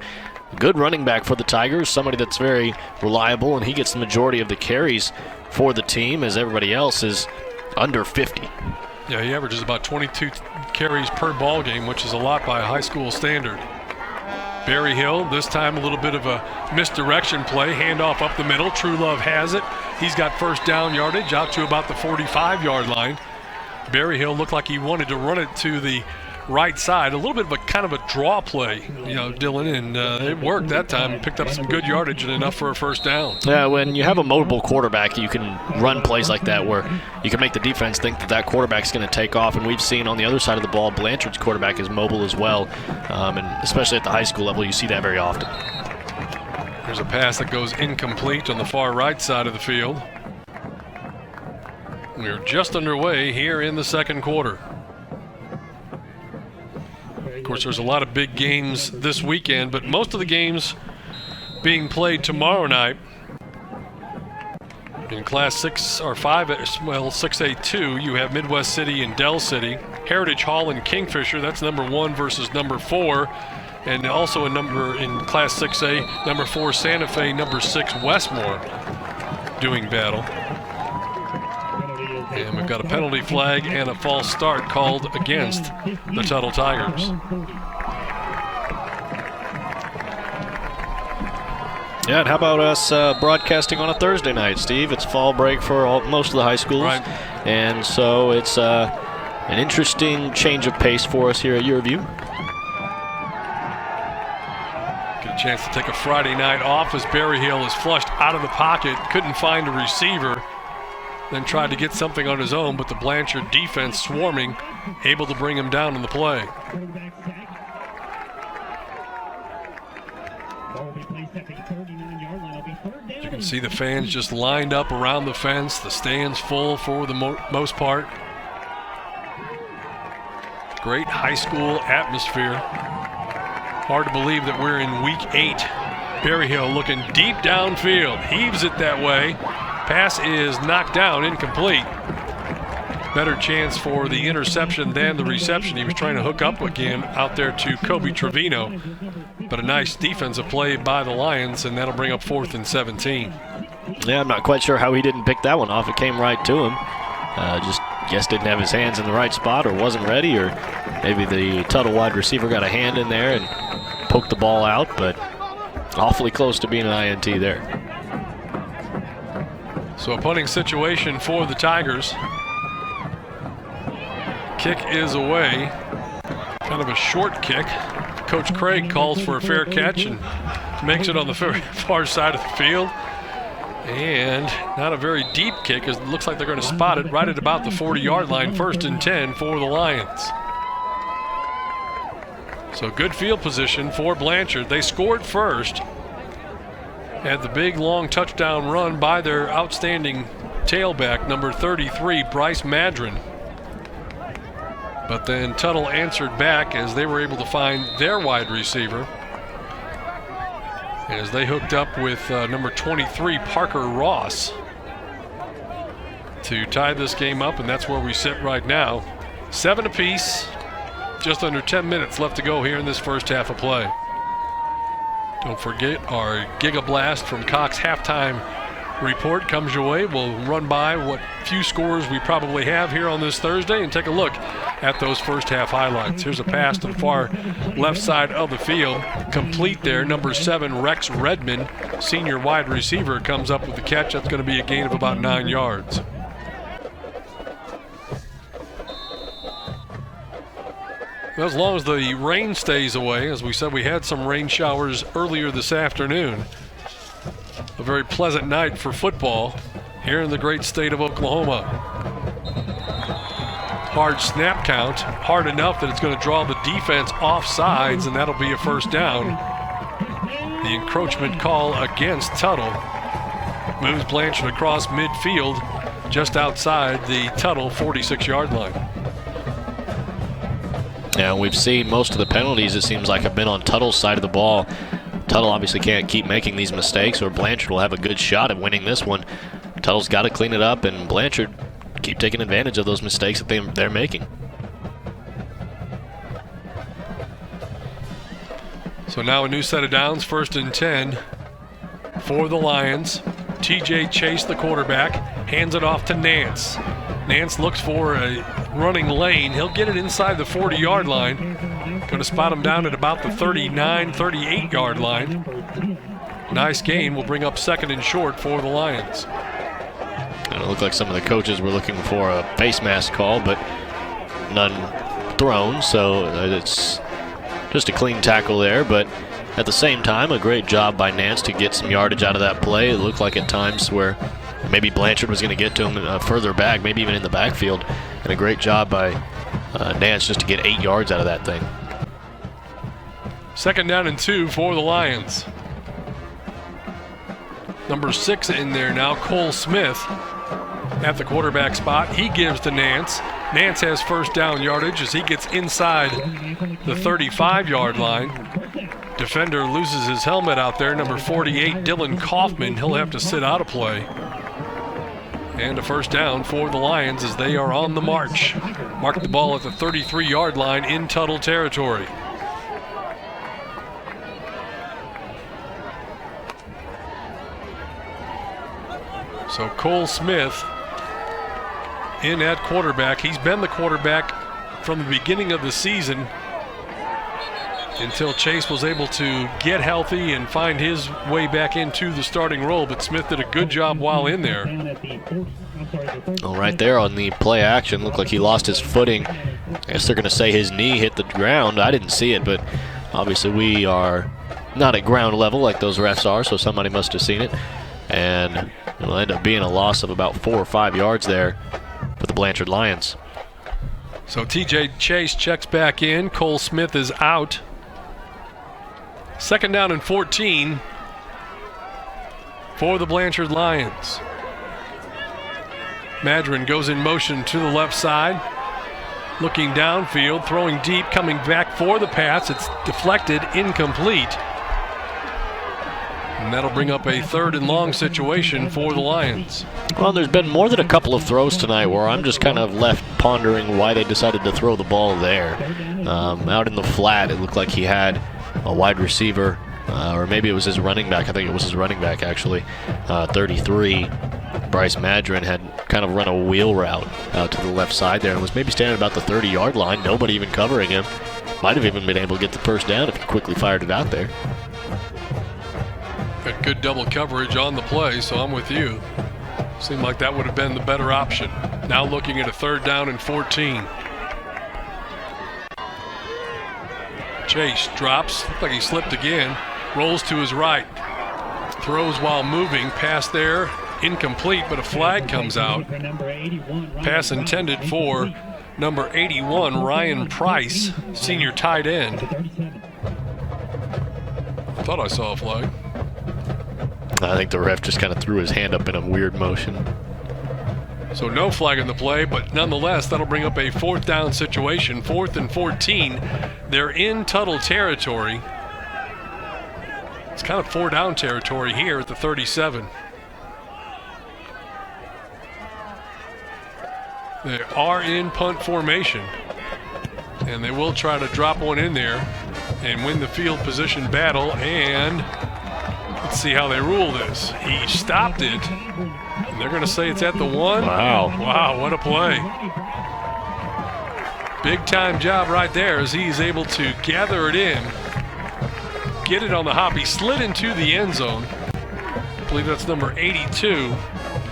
Good running back for the Tigers, somebody that's very reliable, and he gets the majority of the carries for the team as everybody else is under 50. Yeah, he averages about 22 carries per ball game, which is a lot by a high school standard. Berryhill, this time a little bit of a misdirection play, handoff up the middle. Truelove has it. He's got first down yardage out to about the 45-yard line. Berryhill looked like he wanted to run it to the right side. A little bit of a kind of a draw play, Dylan, and it worked that time. Picked up some good yardage and enough for a first down. Yeah, when you have a mobile quarterback, you can run plays like that where you can make the defense think that quarterback's going to take off. And we've seen on the other side of the ball, Blanchard's quarterback is mobile as well. And especially at the high school level, you see that very often. There's a pass that goes incomplete on the far right side of the field. We're just underway here in the second quarter. Of course, there's a lot of big games this weekend, but most of the games being played tomorrow night in Class 6 or 6A2, you have Midwest City and Dell City, Heritage Hall and Kingfisher. That's number 1 versus number 4, and also a number in Class 6A, number 4 Santa Fe, number 6 Westmore doing battle. And we've got a penalty flag and a false start called against the Tuttle Tigers. Yeah, and how about us broadcasting on a Thursday night, Steve? It's fall break for most of the high schools. Right. And so it's an interesting change of pace for us here at YurView. Get a chance to take a Friday night off as Berryhill is flushed out of the pocket. Couldn't find a receiver. Then tried to get something on his own, but the Blanchard defense swarming, able to bring him down in the play. You can see the fans just lined up around the fence, the stands full for the most part. Great high school atmosphere. Hard to believe that we're in week 8 Berryhill looking deep downfield, heaves it that way. Pass is knocked down, incomplete. Better chance for the interception than the reception. He was trying to hook up again out there to Kobe Trevino. But a nice defensive play by the Lions, and that'll bring up 4th and 17. Yeah, I'm not quite sure how he didn't pick that one off. It came right to him. Just guess didn't have his hands in the right spot or wasn't ready, or maybe the Tuttle wide receiver got a hand in there and poked the ball out, but awfully close to being an INT there. So a punting situation for the Tigers. Kick is away. Kind of a short kick. Coach Craig calls for a fair catch and makes it on the very far side of the field. And not a very deep kick, as it looks like they're going to spot it right at about the 40-yard line. 1st and 10 for the Lions. So good field position for Blanchard. They scored first. Had the big long touchdown run by their outstanding tailback, number 33, Bryce Madron. But then Tuttle answered back as they were able to find their wide receiver, as they hooked up with number 23, Parker Ross, to tie this game up, and that's where we sit right now. 7 apiece, just under 10 minutes left to go here in this first half of play. Don't forget our Giga Blast from Cox halftime report comes your way. We'll run by what few scores we probably have here on this Thursday and take a look at those first half highlights. Here's a pass to the far left side of the field. Complete there. Number 7, Rex Redmond, senior wide receiver, comes up with the catch. That's going to be a gain of about 9 yards. As long as the rain stays away, as we said, we had some rain showers earlier this afternoon. A very pleasant night for football here in the great state of Oklahoma. Hard snap count, hard enough that it's going to draw the defense off sides, and that'll be a first down. The encroachment call against Tuttle moves Blanchard across midfield just outside the Tuttle 46-yard line. Yeah, we've seen most of the penalties, it seems like, have been on Tuttle's side of the ball. Tuttle obviously can't keep making these mistakes, or Blanchard will have a good shot at winning this one. Tuttle's got to clean it up, and Blanchard keep taking advantage of those mistakes that they're making. So now a new set of downs, 1st and 10 for the Lions. TJ Chase, the quarterback, hands it off to Nance. Nance looks for a running lane. He'll get it inside the 40-yard line. Going to spot him down at about the 39, 38-yard line. Nice gain. Will bring up 2nd and short for the Lions. And it looked like some of the coaches were looking for a face mask call, but none thrown, so it's just a clean tackle there. But at the same time, a great job by Nance to get some yardage out of that play. It looked like at times where maybe Blanchard was going to get to him further back, maybe even in the backfield. And a great job by Nance just to get 8 yards out of that thing. 2nd down and 2 for the Lions. Number 6 in there now, Cole Smith at the quarterback spot. He gives to Nance. Nance has first down yardage as he gets inside the 35-yard line. Defender loses his helmet out there. Number 48, Dylan Kaufman. He'll have to sit out of play. And a first down for the Lions as they are on the march. Mark the ball at the 33-yard line in Tuttle territory. So Cole Smith in at quarterback. He's been the quarterback from the beginning of the season until Chase was able to get healthy and find his way back into the starting role. But Smith did a good job while in there. Well, right there on the play action, looked like he lost his footing. I guess they're going to say his knee hit the ground. I didn't see it, but obviously we are not at ground level like those refs are, so somebody must have seen it. And it'll end up being a loss of about 4 or 5 yards there for the Blanchard Lions. So TJ Chase checks back in. Cole Smith is out. 2nd down and 14 for the Blanchard Lions. Madron goes in motion to the left side, looking downfield, throwing deep, coming back for the pass. It's deflected, incomplete. And that'll bring up a 3rd and long situation for the Lions. Well, there's been more than a couple of throws tonight where I'm just kind of left pondering why they decided to throw the ball there. Out in the flat, it looked like he had a wide receiver, or maybe it was his running back. I think it was his running back, actually. 33, Bryce Madron, had kind of run a wheel route out to the left side there and was maybe standing about the 30-yard line, nobody even covering him. Might have even been able to get the first down if he quickly fired it out there. Got good double coverage on the play, so I'm with you. Seemed like that would have been the better option. Now looking at a 3rd down and 14. Chase drops, looked like he slipped again, rolls to his right. Throws while moving, pass there, incomplete, but a flag comes out. Pass intended for number 81, Ryan Price, senior tight end. I thought I saw a flag. I think the ref just kind of threw his hand up in a weird motion. So no flag in the play, but nonetheless, that'll bring up a 4th down situation, 4th and 14. They're in Tuttle territory. It's kind of 4-down territory here at the 37. They are in punt formation, and they will try to drop one in there and win the field position battle, and let's see how they rule this. He stopped it, and they're going to say it's at the 1. Wow, what a play. Big time job right there as he's able to gather it in, get it on the hop. He slid into the end zone. I believe that's number 82,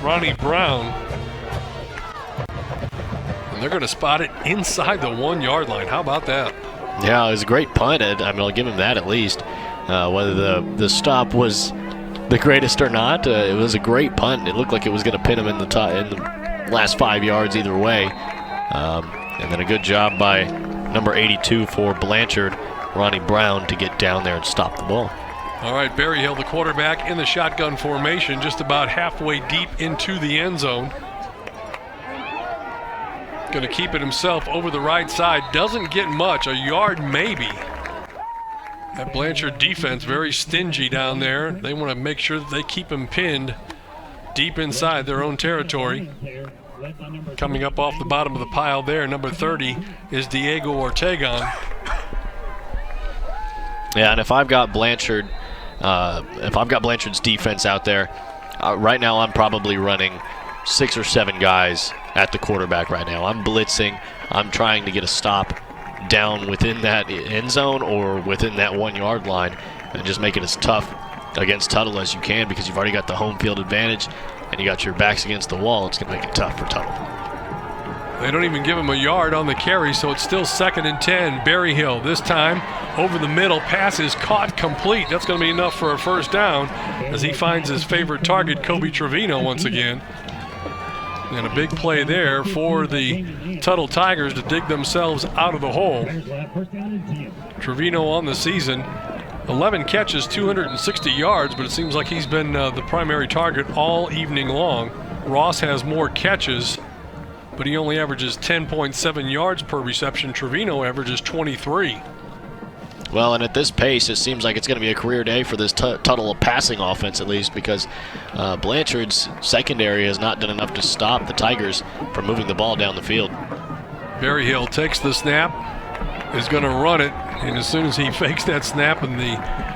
Ronnie Brown. And they're going to spot it inside the 1-yard line. How about that? Yeah, it was a great punt. I mean, I'll give him that at least. Whether the stop was the greatest or not, it was a great punt. It looked like it was going to pin him in the last 5 yards either way. And then a good job by number 82 for Blanchard, Ronnie Brown, to get down there and stop the ball. All right, Berryhill, the quarterback, in the shotgun formation, just about halfway deep into the end zone. Going to keep it himself over the right side. Doesn't get much, a yard maybe. That Blanchard defense very stingy down there. They want to make sure that they keep him pinned deep inside their own territory. Coming up off the bottom of the pile there, number 30 is Diego Ortegon. Yeah, and if I've got Blanchard's defense out there, right now I'm probably running 6 or 7 guys at the quarterback right now. I'm blitzing. I'm trying to get a stop down within that end zone or within that 1-yard line and just make it as tough against Tuttle as you can, because you've already got the home field advantage and you got your backs against the wall. It's going to make it tough for Tuttle. They don't even give him a yard on the carry, so it's still 2nd and 10. Berryhill this time over the middle. Pass is caught complete. That's going to be enough for a 1st down as he finds his favorite target, Kobe Trevino, once again. And a big play there for the Tuttle Tigers to dig themselves out of the hole. Trevino on the season, 11 catches, 260 yards, but it seems like he's been the primary target all evening long. Ross has more catches, but he only averages 10.7 yards per reception. Trevino averages 23. Well, and at this pace, it seems like it's going to be a career day for this Tuttle passing offense, at least, because Blanchard's secondary has not done enough to stop the Tigers from moving the ball down the field. Berryhill takes the snap, is going to run it, and as soon as he fakes that snap and the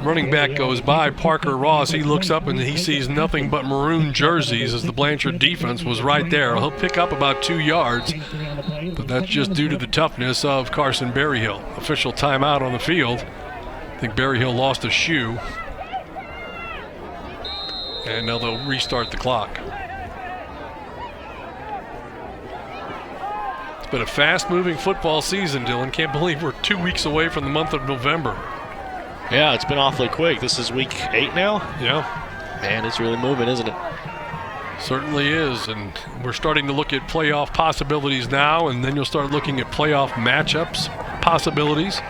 running back goes by, Parker Ross, he looks up and he sees nothing but maroon jerseys as the Blanchard defense was right there. He'll pick up about 2 yards, but that's just due to the toughness of Carson Berryhill. Official timeout on the field. I think Berryhill lost a shoe. And now they'll restart the clock. It's been a fast-moving football season, Dylan. Can't believe we're 2 weeks away from the month of November. Yeah, it's been awfully quick. This is week 8 now? Yeah. Man, it's really moving, isn't it? Certainly is, and we're starting to look at playoff possibilities now, and then you'll start looking at playoff matchups possibilities.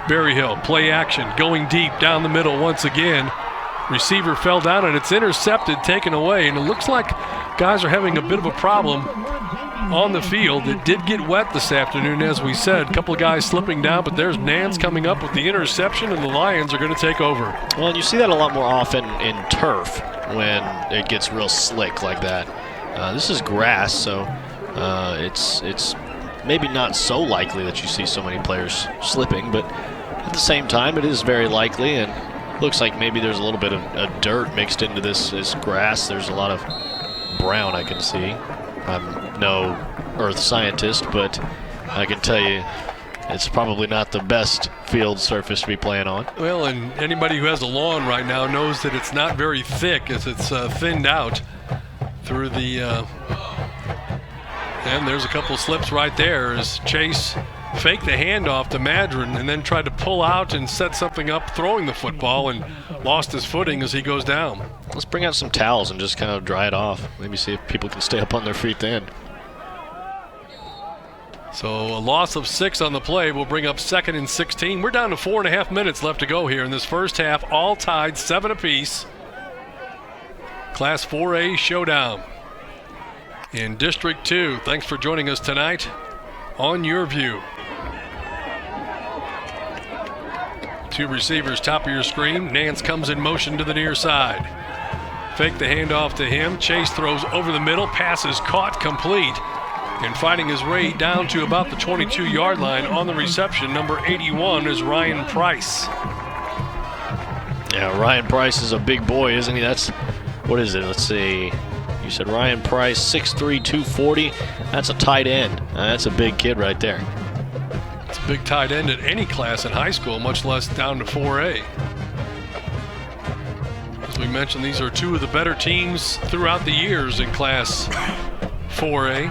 Berryhill, play action, going deep down the middle once again. Receiver fell down, and it's intercepted, taken away, and it looks like guys are having a bit of a problem on the field. It did get wet this afternoon, as we said. A couple of guys slipping down, but there's Nance coming up with the interception, and the Lions are going to take over. Well, and you see that a lot more often in turf when it gets real slick like that. This is grass, so it's maybe not so likely that you see so many players slipping, but at the same time, it is very likely, and looks like maybe there's a little bit of dirt mixed into this grass. There's a lot of brown I can see. I'm no earth scientist, but I can tell you it's probably not the best field surface to be playing on. Well, and anybody who has a lawn right now knows that it's not very thick as it's thinned out through the and there's a couple slips right there as Chase faked the handoff to Madron and then tried to pull out and set something up throwing the football and lost his footing as he goes down. Let's bring out some towels and just kind of dry it off. Maybe see if people can stay up on their feet then. So a loss of 6 on the play will bring up 2nd and 16. We're down to 4.5 minutes left to go here in this first half. All tied 7 apiece. Class 4A showdown in District 2. Thanks for joining us tonight on YurView. 2 receivers top of your screen. Nance comes in motion to the near side. Fake the handoff to him. Chase throws over the middle. Pass is caught complete. And fighting his way down to about the 22-yard line on the reception, number 81 is Ryan Price. Yeah, Ryan Price is a big boy, isn't he? That's, what is it? Let's see. You said Ryan Price, 6'3", 240. That's a tight end. That's a big kid right there. It's a big tight end at any class in high school, much less down to 4A. As we mentioned, these are 2 of the better teams throughout the years in Class 4A.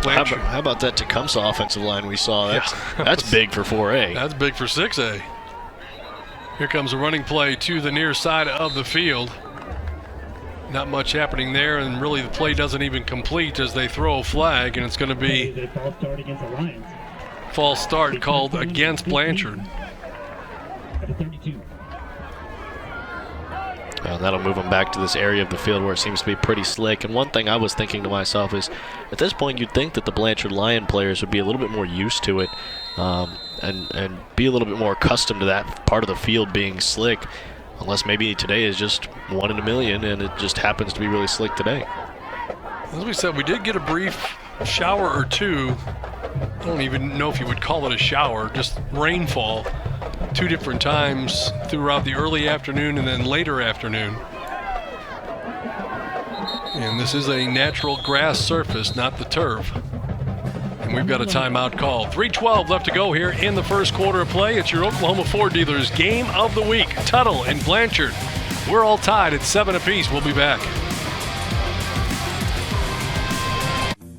How about that Tecumseh offensive line we saw? That's big for 4A. That's big for 6A. Here comes a running play to the near side of the field. Not much happening there, and really the play doesn't even complete as they throw a flag, and it's going to be false start called against Blanchard. That'll move them back to this area of the field where it seems to be pretty slick. And one thing I was thinking to myself is, at this point, you'd think that the Blanchard Lion players would be a little bit more used to it and be a little bit more accustomed to that part of the field being slick, unless maybe today is just 1 in a million and it just happens to be really slick today. As we said, we did get a brief shower or 2. I don't even know if you would call it a shower, just rainfall 2 different times throughout the early afternoon and then later afternoon. And this is a natural grass surface, not the turf. And we've got a timeout call. 3:12 left to go here in the first quarter of play. It's your Oklahoma Ford dealers game of the week. Tuttle and Blanchard. We're all tied at 7 apiece. We'll be back.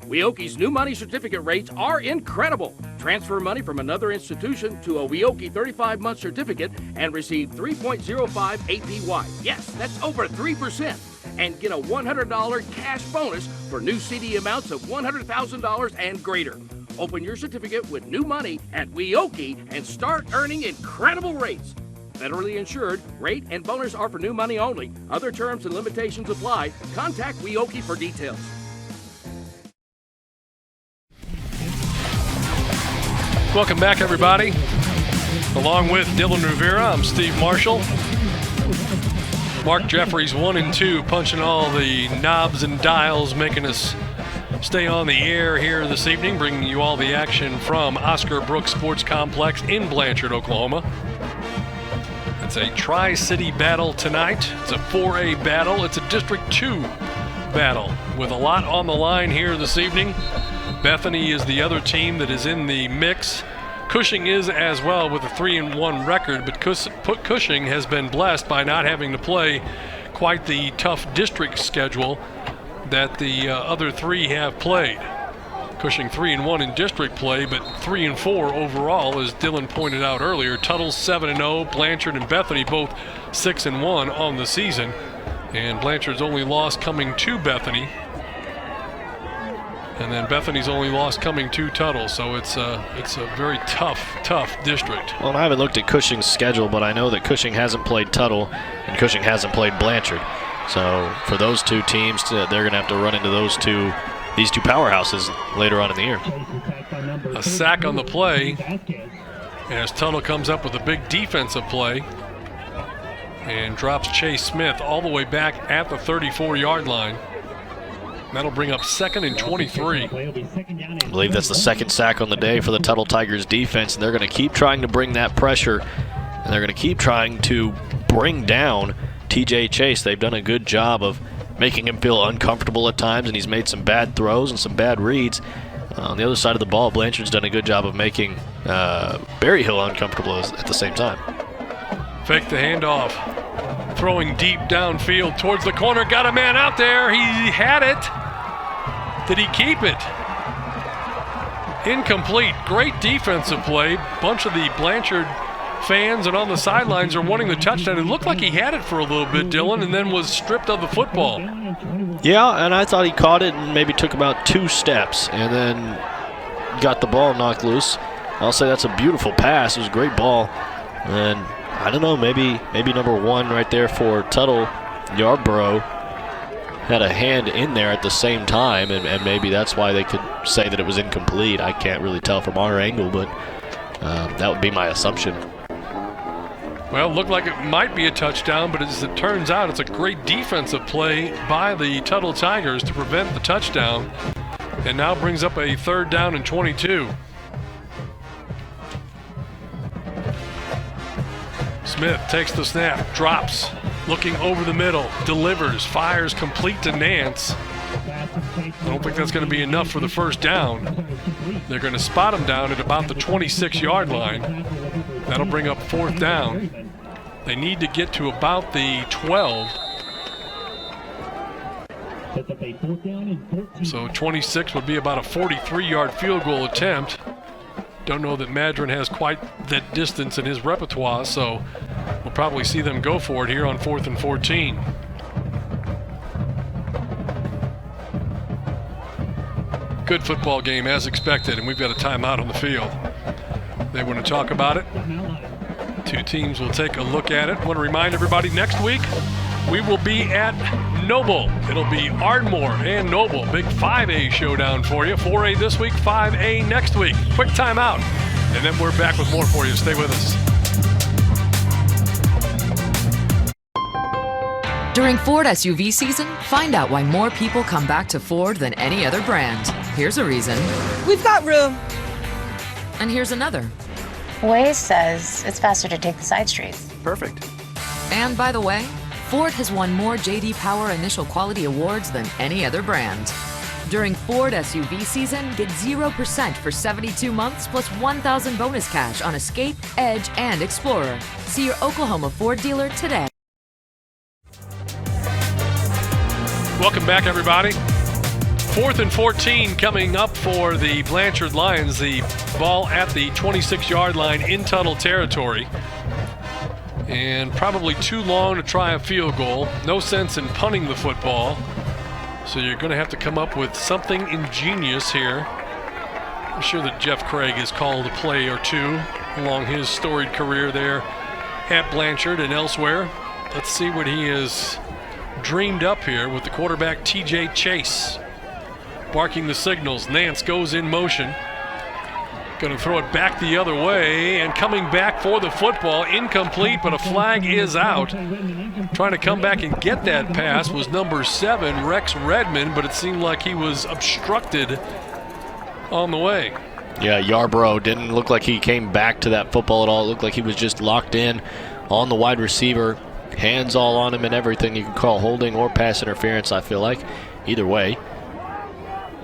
Weoki's new money certificate rates are incredible. Transfer money from another institution to a Weoki 35-month certificate and receive 3.05 APY. Yes, that's over 3%. And get a $100 cash bonus for new CD amounts of $100,000 and greater. Open your certificate with new money at Weoki and start earning incredible rates. Federally insured, rate and bonus are for new money only. Other terms and limitations apply. Contact Weoki for details. Welcome back, everybody. Along with Dylan Rivera, I'm Steve Marshall. Mark Jeffries, 1 and 2, punching all the knobs and dials, making us stay on the air here this evening, bringing you all the action from Oscar Brooks Sports Complex in Blanchard, Oklahoma. It's a Tri-City battle tonight. It's a 4A battle. It's a District 2 battle with a lot on the line here this evening. Bethany is the other team that is in the mix. Cushing is as well with a 3-1 record, but Cushing has been blessed by not having to play quite the tough district schedule that the other 3 have played. Cushing 3-1 in district play, but 3-4 overall, as Dylan pointed out earlier. Tuttle's 7-0, Blanchard and Bethany both 6-1 on the season, and Blanchard's only loss coming to Bethany. And then Bethany's only loss coming to Tuttle, so it's a very tough district. Well, I haven't looked at Cushing's schedule, but I know that Cushing hasn't played Tuttle and Cushing hasn't played Blanchard. So for those 2 teams, they're going to have to run into those 2 these two powerhouses later on in the year. A sack on the play as Tuttle comes up with a big defensive play and drops Chase Smith all the way back at the 34-yard line. That'll bring up 2nd and 23. I believe that's the second sack on the day for the Tuttle Tigers defense, and they're going to keep trying to bring that pressure, and they're going to keep trying to bring down TJ Chase. They've done a good job of making him feel uncomfortable at times, and he's made some bad throws and some bad reads. On the other side of the ball, Blanchard's done a good job of making Berryhill uncomfortable at the same time. Fake the handoff. Throwing deep downfield towards the corner. Got a man out there. He had it. Did he keep it? Incomplete. Great defensive play. Bunch of the Blanchard fans and on the sidelines are wanting the touchdown. It looked like he had it for a little bit, Dylan, and then was stripped of the football. Yeah, and I thought he caught it and maybe took about 2 steps and then got the ball knocked loose. I'll say that's a beautiful pass. It was a great ball. And I don't know, maybe number 1 right there for Tuttle, Yarborough, had a hand in there at the same time, and maybe that's why they could say that it was incomplete. I can't really tell from our angle, but that would be my assumption. Well, it looked like it might be a touchdown, but as it turns out, it's a great defensive play by the Tuttle Tigers to prevent the touchdown, and now brings up a 3rd down and 22. Smith takes the snap, drops, looking over the middle, delivers, fires complete to Nance. I don't think that's going to be enough for the 1st down. They're going to spot him down at about the 26-yard line. That'll bring up 4th down. They need to get to about the 12. So 26 would be about a 43-yard field goal attempt. Don't know that Madron has quite that distance in his repertoire, so we'll probably see them go for it here on 4th and 14. Good football game as expected, and we've got a timeout on the field. They want to talk about it. 2 teams will take a look at it. I want to remind everybody, next week we will be at Noble. It'll be Ardmore and Noble. Big 5A showdown for you. 4A this week, 5A next week. Quick timeout, and then we're back with more for you. Stay with us. During Ford SUV season, find out why more people come back to Ford than any other brand. Here's a reason. We've got room. And here's another. Waze says it's faster to take the side streets. Perfect. And by the way, Ford has won more J.D. Power Initial Quality Awards than any other brand. During Ford SUV season, get 0% for 72 months plus $1,000 bonus cash on Escape, Edge, and Explorer. See your Oklahoma Ford dealer today. Welcome back, everybody. 4th and 14 coming up for the Blanchard Lions. The ball at the 26-yard line in Tuttle territory. And probably too long to try a field goal. No sense in punting the football. So you're going to have to come up with something ingenious here. I'm sure that Jeff Craig has called a play or 2 along his storied career there at Blanchard and elsewhere. Let's see what he has dreamed up here with the quarterback TJ Chase. Barking the signals. Nance goes in motion. Going to throw it back the other way, and coming back for the football. Incomplete, but a flag is out. Trying to come back and get that pass was number 7, Rex Redmond, but it seemed like he was obstructed on the way. Yeah, Yarborough didn't look like he came back to that football at all. It looked like he was just locked in on the wide receiver. Hands all on him and everything you can call holding or pass interference, I feel like. Either way.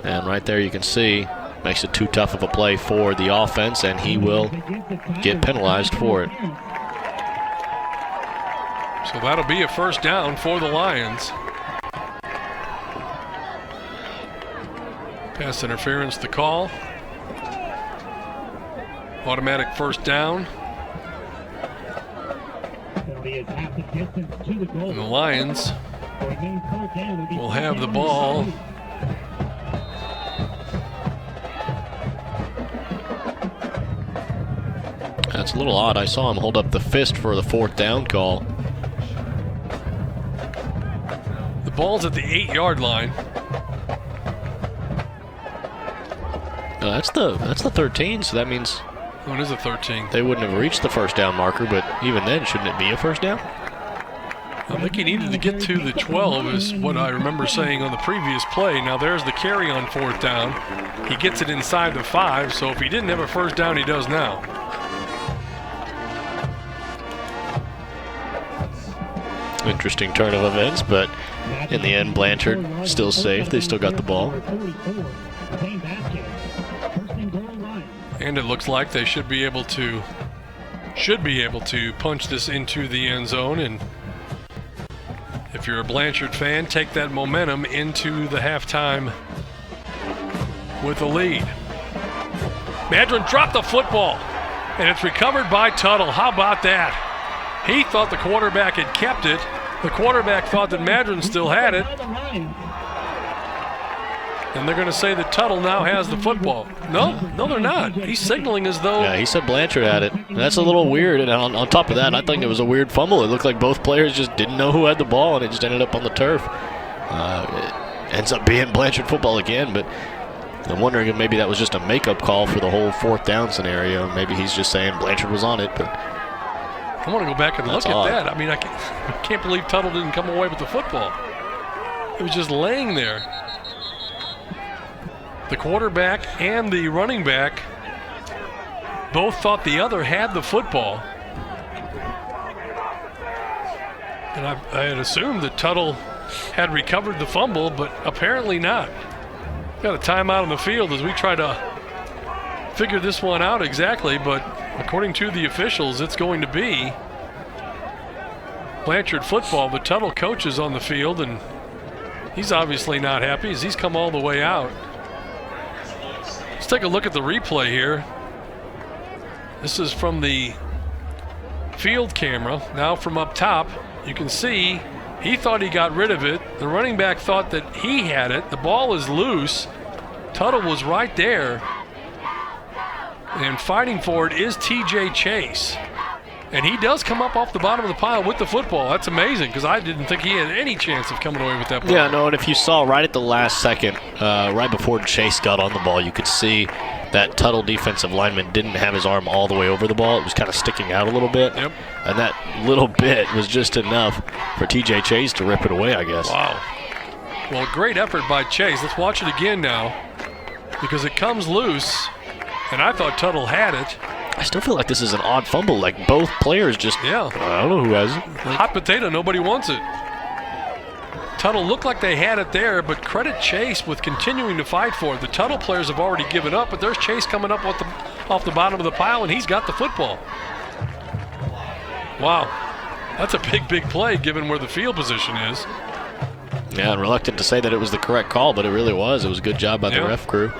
And right there you can see, makes it too tough of a play for the offense, and he will get penalized for it. So that'll be a 1st down for the Lions. Pass interference to call. Automatic 1st down. And the Lions will have the ball That's a little odd. I saw him hold up the fist for the 4th down call. The ball's at the 8-yard line. No, that's the 13, so that means It is a 13. they wouldn't have reached the first down marker, but even then, shouldn't it be a first down? I think he needed to get to the 12 is what I remember saying on the previous play. Now there's the carry on 4th down. He gets it inside the 5, so if he didn't have a first down, he does now. Interesting turn of events, but in the end, Blanchard still safe. They still got the ball. And it looks like they should be able to punch this into the end zone. And if you're a Blanchard fan, take that momentum into the halftime with a lead. Madron dropped the football, and it's recovered by Tuttle. How about that? He thought the quarterback had kept it. The quarterback thought that Madron still had it. And they're going to say that Tuttle now has the football. No, they're not. He's signaling as though... Yeah, he said Blanchard had it. That's a little weird. And on top of that, I think it was a weird fumble. It looked like both players just didn't know who had the ball, and it just ended up on the turf. It ends up being Blanchard football again, but I'm wondering if maybe that was just a makeup call for the whole 4th down scenario. Maybe he's just saying Blanchard was on it, but... I want to go back and look at that. I mean, I can't believe Tuttle didn't come away with the football. It was just laying there. The quarterback and the running back both thought the other had the football. And I had assumed that Tuttle had recovered the fumble, but apparently not. Got a timeout on the field as we try to figure this one out exactly, but according to the officials, it's going to be Blanchard football. The Tuttle coach is on the field, and he's obviously not happy as he's come all the way out. Let's take a look at the replay here. This is from the field camera. Now from up top, you can see he thought he got rid of it. The running back thought that he had it. The ball is loose. Tuttle was right there. And fighting for it is TJ Chase. And he does come up off the bottom of the pile with the football. That's amazing, because I didn't think he had any chance of coming away with that ball. Yeah, no, and if you saw right at the last second, right before Chase got on the ball, you could see that Tuttle defensive lineman didn't have his arm all the way over the ball. It was kind of sticking out a little bit. Yep. And that little bit was just enough for TJ Chase to rip it away, I guess. Wow. Well, great effort by Chase. Let's watch it again now, because it comes loose, and I thought Tuttle had it. I still feel like this is an odd fumble. Like both players just, I don't know who has it. Hot potato, nobody wants it. Tuttle looked like they had it there, but credit Chase with continuing to fight for it. The Tuttle players have already given up, but there's Chase coming up off the bottom of the pile, and he's got the football. Wow. That's a big play given where the field position is. Yeah, I'm reluctant to say that it was the correct call, but it really was. It was a good job by the ref crew.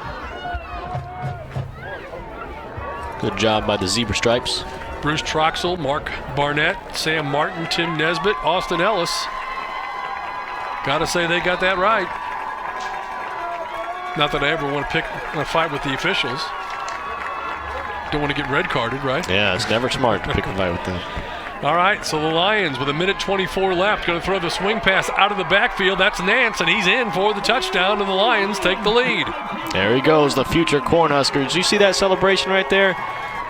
Good job by the Zebra Stripes. Bruce Troxell, Mark Barnett, Sam Martin, Tim Nesbitt, Austin Ellis. Got to say they got that right. Not that I ever want to fight with the officials. Don't want to get red carded, right? Yeah, it's never smart to pick a fight with them. All right, so the Lions with 1:24 left, going to throw the swing pass out of the backfield. That's Nance, and he's in for the touchdown, and the Lions take the lead. There he goes, the future Cornhusker. Did you see that celebration right there?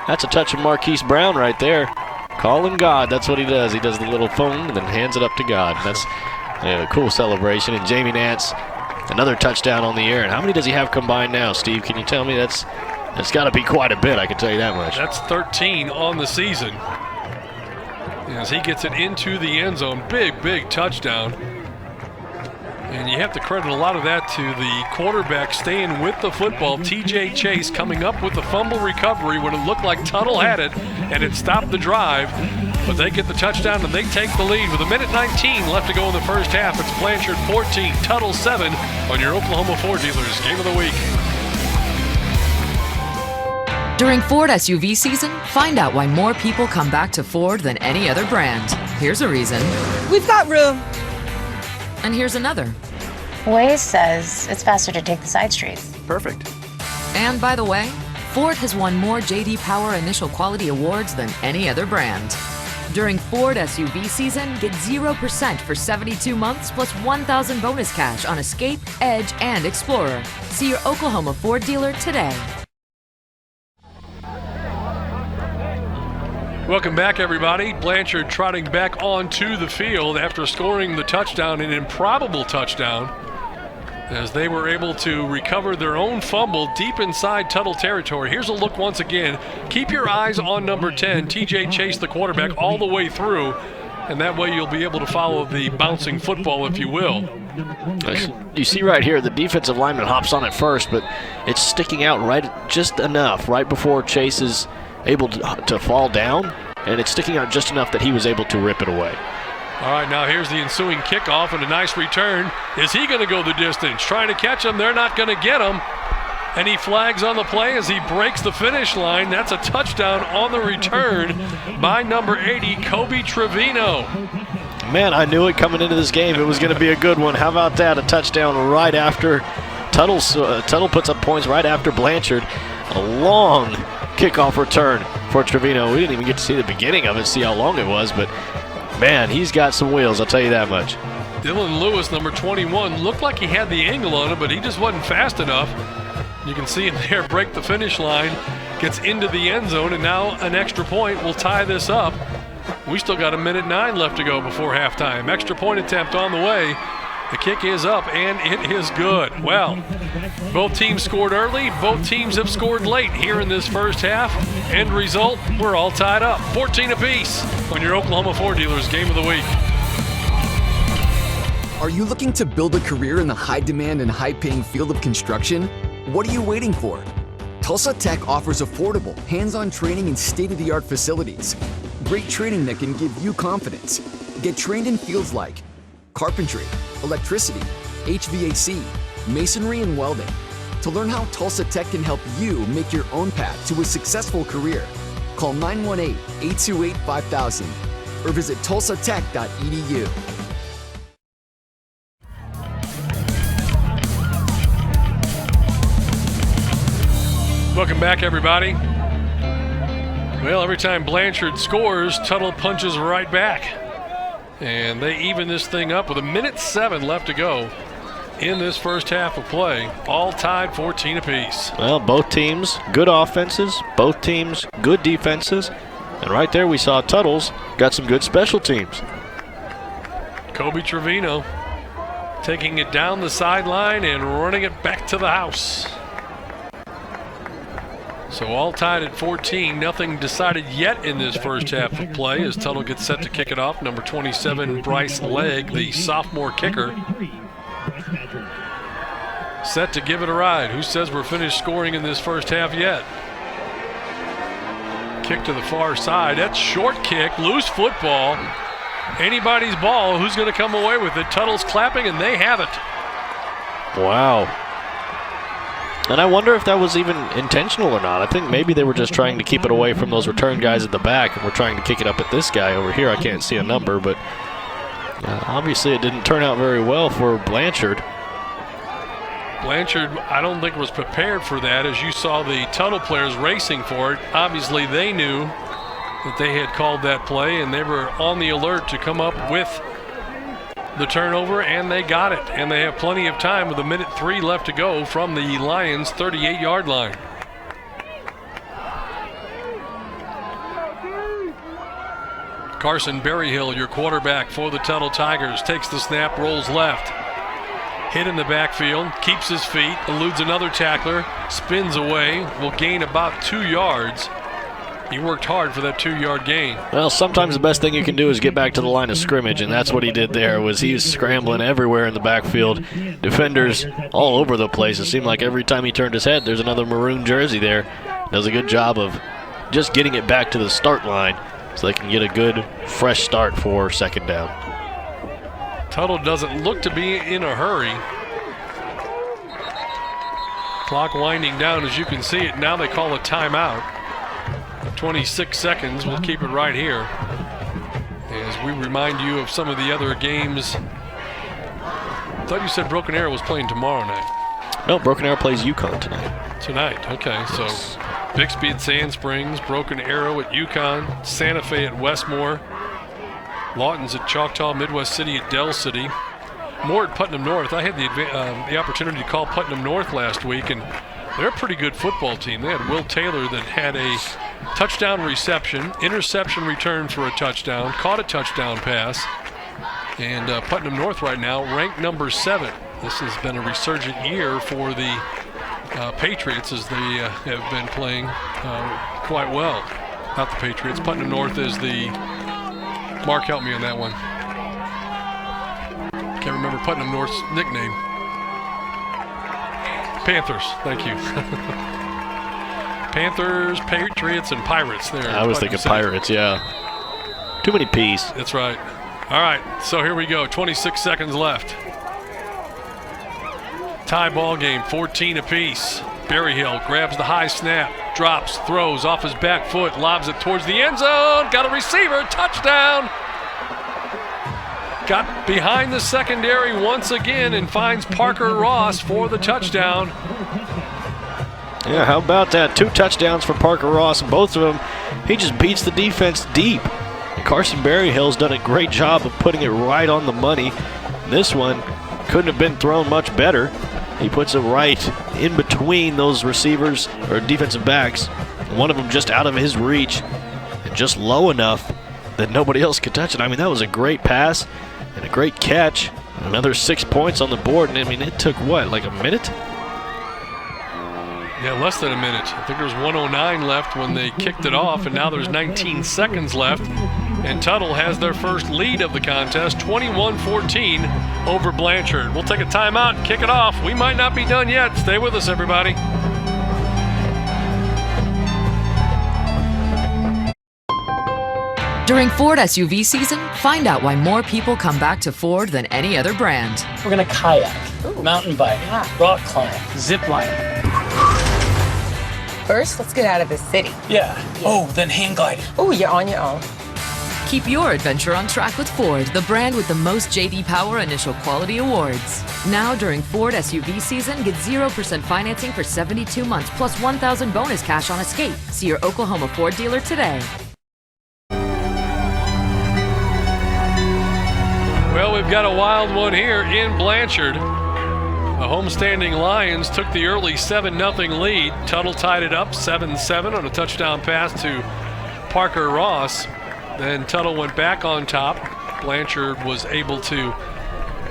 That's a touch of Marquise Brown right there. Calling God, that's what he does. He does the little phone and then hands it up to God. That's a cool celebration. And Jamie Nance, another touchdown on the air. And how many does he have combined now, Steve? Can you tell me? That's got to be quite a bit, I can tell you that much. That's 13 on the season. As he gets it into the end zone, big touchdown. And you have to credit a lot of that to the quarterback staying with the football. TJ Chase coming up with the fumble recovery when it looked like Tuttle had it, and it stopped the drive. But they get the touchdown, and they take the lead. With 1:19 left to go in the first half, it's Blanchard 14, Tuttle 7 on your Oklahoma Ford Dealers Game of the Week. During Ford SUV season, find out why more people come back to Ford than any other brand. Here's a reason. We've got room. And here's another. Waze says it's faster to take the side streets. Perfect. And by the way, Ford has won more J.D. Power Initial Quality Awards than any other brand. During Ford SUV season, get 0% for 72 months plus $1,000 bonus cash on Escape, Edge, and Explorer. See your Oklahoma Ford dealer today. Welcome back, everybody. Blanchard trotting back onto the field after scoring the touchdown, an improbable touchdown, as they were able to recover their own fumble deep inside Tuttle territory. Here's a look once again. Keep your eyes on number 10, TJ Chase, the quarterback, all the way through, and that way you'll be able to follow the bouncing football, if you will. You see right here, the defensive lineman hops on it first, but it's sticking out just enough right before Chase is able to fall down, and it's sticking out just enough that he was able to rip it away. All right, now here's the ensuing kickoff and a nice return. Is he going to go the distance? Trying to catch him. They're not going to get him. And he flags on the play as he breaks the finish line. That's a touchdown on the return by number 80, Kobe Trevino. Man, I knew it coming into this game. It was going to be a good one. How about that? A touchdown right after Tuttle puts up points right after Blanchard. A long kickoff return for Trevino. We didn't even get to see the beginning of it, see how long it was, but man, he's got some wheels, I'll tell you that much. Dylan Lewis, number 21, looked like he had the angle on it, but he just wasn't fast enough. You can see him there break the finish line, gets into the end zone, and now an extra point will tie this up. We still got 1:09 left to go before halftime. Extra point attempt on the way. The kick is up, and it is good. Well, both teams scored early. Both teams have scored late here in this first half. End result, we're all tied up. 14 apiece on your Oklahoma Ford Dealers Game of the Week. Are you looking to build a career in the high-demand and high-paying field of construction? What are you waiting for? Tulsa Tech offers affordable, hands-on training and state-of-the-art facilities. Great training that can give you confidence. Get trained in fields like carpentry, electricity, HVAC, masonry, and welding. To learn how Tulsa Tech can help you make your own path to a successful career, call 918-828-5000 or visit tulsatech.edu. Welcome back, everybody. Well, every time Blanchard scores, Tuttle punches right back. And they even this thing up with 1:07 left to go in this first half of play. All tied 14 apiece. Well, both teams good offenses, both teams good defenses. And right there we saw Tuttle's got some good special teams. Kobe Trevino taking it down the sideline and running it back to the house. So all tied at 14. Nothing decided yet in this first half of play as Tuttle gets set to kick it off. Number 27, Bryce Legg, the sophomore kicker, set to give it a ride. Who says we're finished scoring in this first half yet? Kick to the far side. That's short kick, loose football. Anybody's ball. Who's going to come away with it? Tuttle's clapping, and they have it. Wow. And I wonder if that was even intentional or not. I think maybe they were just trying to keep it away from those return guys at the back, and we're trying to kick it up at this guy over here. I can't see a number, but obviously it didn't turn out very well for Blanchard. Blanchard, I don't think, was prepared for that, as you saw the Tuttle players racing for it. Obviously they knew that they had called that play, and they were on the alert to come up with the turnover, and they got it. And they have plenty of time with 1:03 left to go from the Lions' 38-yard line. Carson Berryhill, your quarterback for the Tuttle Tigers, takes the snap, rolls left. Hit in the backfield, keeps his feet, eludes another tackler, spins away, will gain about 2 yards. He worked hard for that 2-yard gain. Well, sometimes the best thing you can do is get back to the line of scrimmage, and that's what he did there. He was scrambling everywhere in the backfield. Defenders all over the place. It seemed like every time he turned his head, there's another maroon jersey there. Does a good job of just getting it back to the start line so they can get a good, fresh start for second down. Tuttle doesn't look to be in a hurry. Clock winding down, as you can see it. Now they call a timeout. 26 seconds. We'll keep it right here as we remind you of some of the other games. I thought you said Broken Arrow was playing tomorrow night. No, Broken Arrow plays UConn tonight. Tonight, okay. So Bixby at Sand Springs, Broken Arrow at UConn, Santa Fe at Westmore, Lawton's at Choctaw, Midwest City at Dell City, Moore at Putnam North. I had the opportunity to call Putnam North last week, and they're a pretty good football team. They had Will Taylor that had a touchdown reception, interception return for a touchdown, caught a touchdown pass. And Putnam North right now ranked number 7. This has been a resurgent year for the Patriots as they have been playing quite well. Not the Patriots. Putnam North is the... Mark, help me on that one. Can't remember Putnam North's nickname. Panthers. Thank you. Panthers, Patriots, and Pirates. There. I was thinking Pirates, yeah. Too many P's. That's right. All right, so here we go. 26 seconds left. Tie ball game, 14 apiece. Berryhill grabs the high snap, drops, throws off his back foot, lobs it towards the end zone. Got a receiver, touchdown. Got behind the secondary once again and finds Parker Ross for the touchdown. Yeah, how about that? 2 touchdowns for Parker Ross, and both of them, he just beats the defense deep. And Carson Berryhill's done a great job of putting it right on the money. This one couldn't have been thrown much better. He puts it right in between those receivers or defensive backs. One of them just out of his reach and just low enough that nobody else could touch it. I mean, that was a great pass and a great catch. Another 6 points on the board. And I mean, it took what, like a minute? Yeah, less than a minute. I think there was 1:09 left when they kicked it off, and now there's 19 seconds left. And Tuttle has their first lead of the contest, 21-14 over Blanchard. We'll take a timeout and kick it off. We might not be done yet. Stay with us, everybody. During Ford SUV season, find out why more people come back to Ford than any other brand. We're going to kayak, mountain bike, rock climb, zip line. First, let's get out of the city. Yeah. Oh, then hang gliding. Oh, you're on your own. Keep your adventure on track with Ford, the brand with the most J.D. Power initial quality awards. Now during Ford SUV season, get 0% financing for 72 months plus $1,000 bonus cash on Escape. See your Oklahoma Ford dealer today. Well, we've got a wild one here in Blanchard. The homestanding Lions took the early 7-0 lead. Tuttle tied it up 7-7 on a touchdown pass to Parker Ross. Then Tuttle went back on top. Blanchard was able to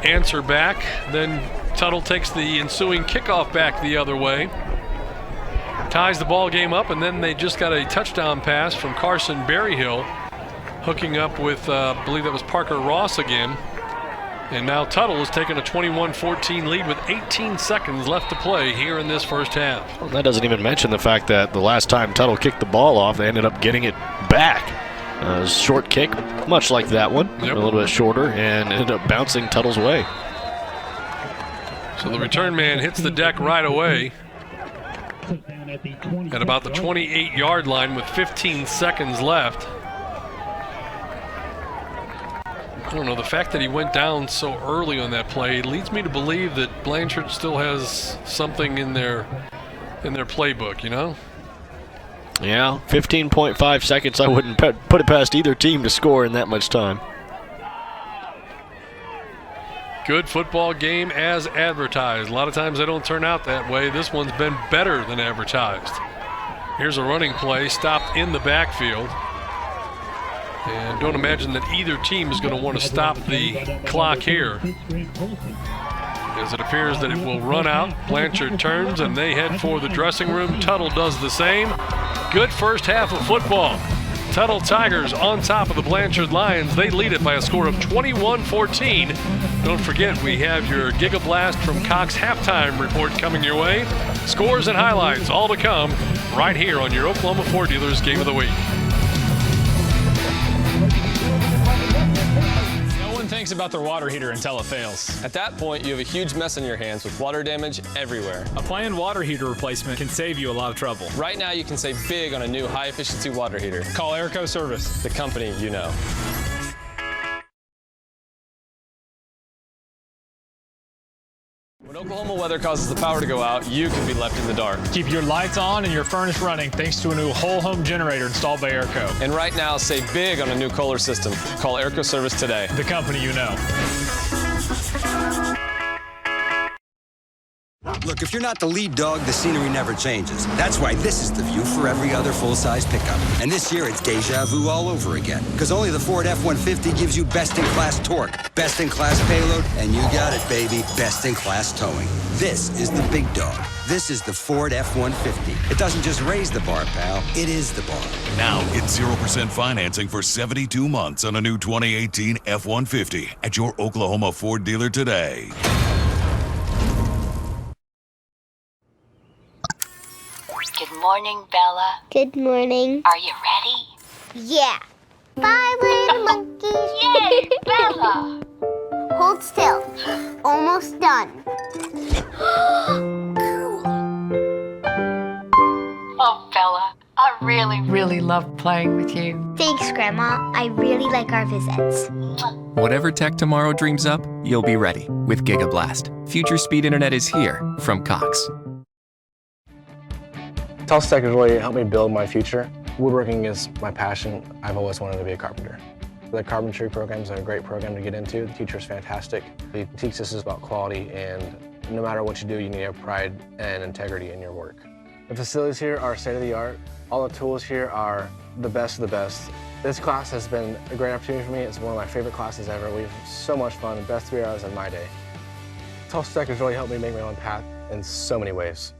answer back. Then Tuttle takes the ensuing kickoff back the other way. Ties the ball game up, and then they just got a touchdown pass from Carson Berryhill, hooking up with, I believe that was Parker Ross again. And now Tuttle has taken a 21-14 lead with 18 seconds left to play here in this first half. Well, that doesn't even mention the fact that the last time Tuttle kicked the ball off, they ended up getting it back. Short kick, much like that one, a little bit shorter, and ended up bouncing Tuttle's way. So the return man hits the deck right away at about the 28-yard line with 15 seconds left. I don't know, the fact that he went down so early on that play leads me to believe that Blanchard still has something in their playbook, you know? Yeah, 15.5 seconds. I wouldn't put it past either team to score in that much time. Good football game as advertised. A lot of times they don't turn out that way. This one's been better than advertised. Here's a running play, stopped in the backfield. And don't imagine that either team is going to want to stop the clock here, as it appears that it will run out. Blanchard turns and they head for the dressing room. Tuttle does the same. Good first half of football. Tuttle Tigers on top of the Blanchard Lions. They lead it by a score of 21-14. Don't forget, we have your Giga Blast from Cox halftime report coming your way. Scores and highlights all to come right here on your Oklahoma Ford Dealers Game of the Week. Thinks about their water heater until it fails. At that point, you have a huge mess on your hands with water damage everywhere. A planned water heater replacement can save you a lot of trouble. Right now, you can save big on a new high-efficiency water heater. Call Airco Service, the company you know. When Oklahoma weather causes the power to go out, you can be left in the dark. Keep your lights on and your furnace running thanks to a new whole home generator installed by Airco. And right now, save big on a new Kohler system. Call Airco Service today. The company you know. Look, if you're not the lead dog, the scenery never changes. That's why this is the view for every other full-size pickup. And this year, it's deja vu all over again. Because only the Ford F-150 gives you best-in-class torque, best-in-class payload, and you got it, baby, best-in-class towing. This is the big dog. This is the Ford F-150. It doesn't just raise the bar, pal. It is the bar. Now get 0% financing for 72 months on a new 2018 F-150 at your Oklahoma Ford dealer today. Good morning, Bella. Good morning. Are you ready? Yeah. 5 little monkeys. Yay, Bella! Hold still. Almost done. Oh, Bella, I really love playing with you. Thanks, Grandma. I really like our visits. Whatever tech tomorrow dreams up, you'll be ready with GigaBlast. Future speed internet is here from Cox. Tulsa Tech has really helped me build my future. Woodworking is my passion. I've always wanted to be a carpenter. The carpentry program is a great program to get into. The teacher is fantastic. He teaches us about quality, and no matter what you do, you need to have pride and integrity in your work. The facilities here are state-of-the-art. All the tools here are the best of the best. This class has been a great opportunity for me. It's one of my favorite classes ever. We've so much fun, the best 3 hours of my day. Tulsa Tech has really helped me make my own path in so many ways.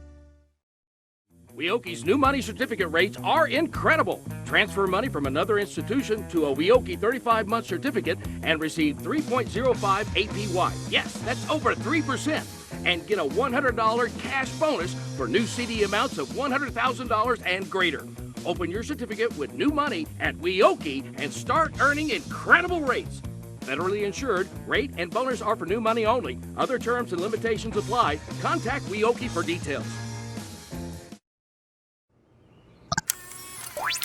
Weoki's new money certificate rates are incredible. Transfer money from another institution to a Weoki 35-month certificate and receive 3.05 APY. Yes, that's over 3%. And get a $100 cash bonus for new CD amounts of $100,000 and greater. Open your certificate with new money at Weoki and start earning incredible rates. Federally insured, rate and bonus are for new money only. Other terms and limitations apply. Contact Weoki for details.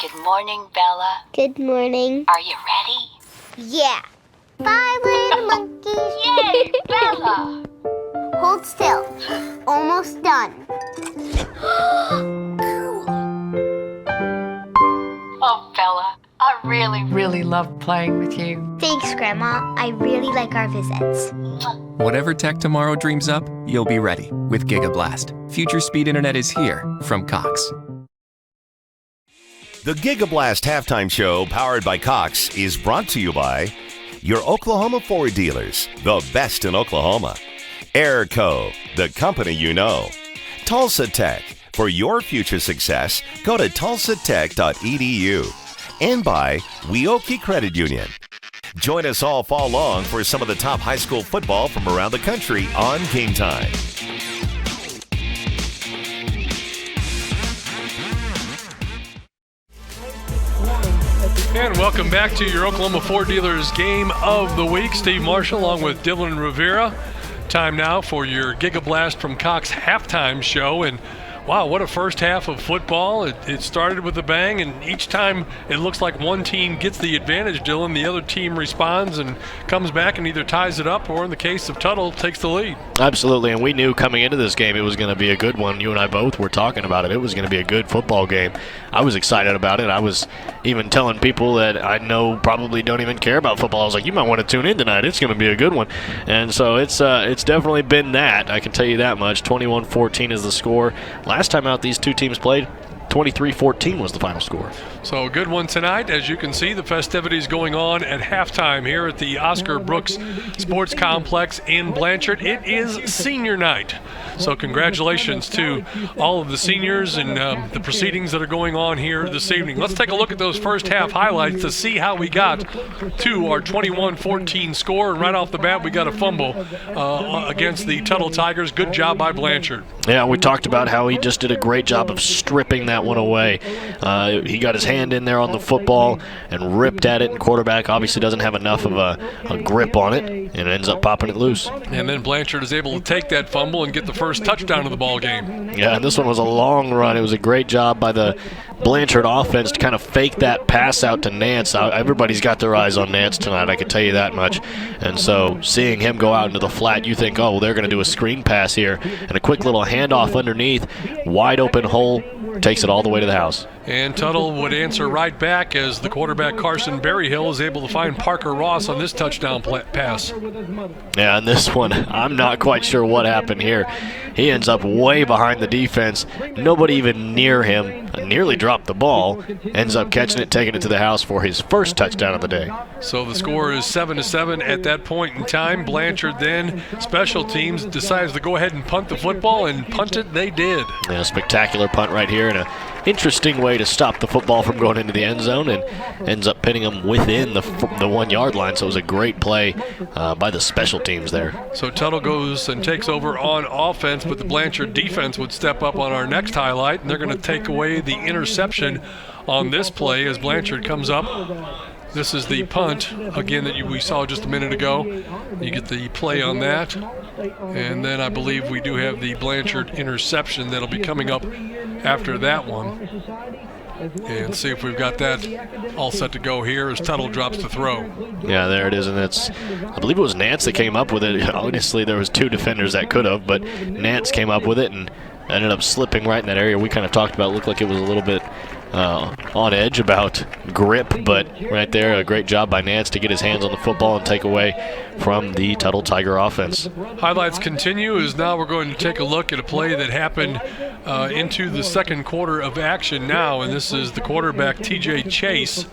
Good morning, Bella. Good morning. Are you ready? Yeah. 5 little monkeys. Yay, Bella! Hold still. Almost done. Oh, Bella, I really love playing with you. Thanks, Grandma. I really like our visits. Whatever tech tomorrow dreams up, you'll be ready with GigaBlast. Future speed internet is here from Cox. The GigaBlast halftime show, powered by Cox, is brought to you by your Oklahoma Ford dealers, the best in Oklahoma. Airco, the company you know. Tulsa Tech, for your future success, go to tulsatech.edu. And by Weoki Credit Union. Join us all fall long for some of the top high school football from around the country on Game Time. And welcome back to your Oklahoma Ford Dealers Game of the Week. Steve Marshall along with Dylan Rivera. Time now for your GigaBlast from Cox halftime show. And wow, what a first half of football. It started with a bang, and each time it looks like one team gets the advantage, Dylan, the other team responds and comes back and either ties it up or, in the case of Tuttle, takes the lead. Absolutely, and we knew coming into this game it was going to be a good one. You and I both were talking about it. It was going to be a good football game. I was excited about it. I was even telling people that I know probably don't even care about football. I was like, you might want to tune in tonight. It's going to be a good one. And so it's definitely been that. I can tell you that much. 21-14 is the score. Last time out these two teams played, 23-14 was the final score. So a good one tonight. As you can see, the festivities going on at halftime here at the Oscar Brooks Sports Complex in Blanchard. It is senior night. So congratulations to all of the seniors and the proceedings that are going on here this evening. Let's take a look at those first half highlights to see how we got to our 21-14 score. And right off the bat, we got a fumble against the Tuttle Tigers. Good job by Blanchard. Yeah, we talked about how he just did a great job of stripping that one away. He got his hand in there on the football and ripped at it, and quarterback obviously doesn't have enough of a grip on it, and it ends up popping it loose. And then Blanchard is able to take that fumble and get the first touchdown of the ball game. Yeah, and this one was a long run. It was a great job by the Blanchard offense to kind of fake that pass out to Nance. Everybody's got their eyes on Nance tonight, I can tell you that much. And so seeing him go out into the flat, you think, oh, well, they're going to do a screen pass here, and a quick little handoff underneath, wide open hole, takes it all the way to the house. And Tuttle would answer right back as the quarterback Carson Berryhill is able to find Parker Ross on this touchdown pass. Yeah, and this one, I'm not quite sure what happened here. He ends up way behind the defense. Nobody even near him. Nearly dropped the ball. Ends up catching it, taking it to the house for his first touchdown of the day. So the score is 7-7 at that point in time. Blanchard then, special teams, decides to go ahead and punt the football, and punt it they did. Yeah, spectacular punt right here, and an interesting way to stop the football from going into the end zone, and ends up pinning them within the 1 yard line. So it was a great play by the special teams there. So Tuttle goes and takes over on offense, but the Blanchard defense would step up on our next highlight, and they're going to take away the interception on this play as Blanchard comes up. This is the punt, again, that we saw just a minute ago. You get the play on that. And then I believe we do have the Blanchard interception that'll be coming up after that one. And see if we've got that all set to go here as Tuttle drops the throw. Yeah, there it is, and it's, I believe it was Nance that came up with it. Obviously, there was 2 defenders that could have, but Nance came up with it and ended up slipping right in that area we kind of talked about. It looked like it was a little bit on edge about grip, but right there, a great job by Nance to get his hands on the football and take away from the Tuttle Tiger offense. Highlights continue as now we're going to take a look at a play that happened into the second quarter of action now, and this is the quarterback TJ Chase,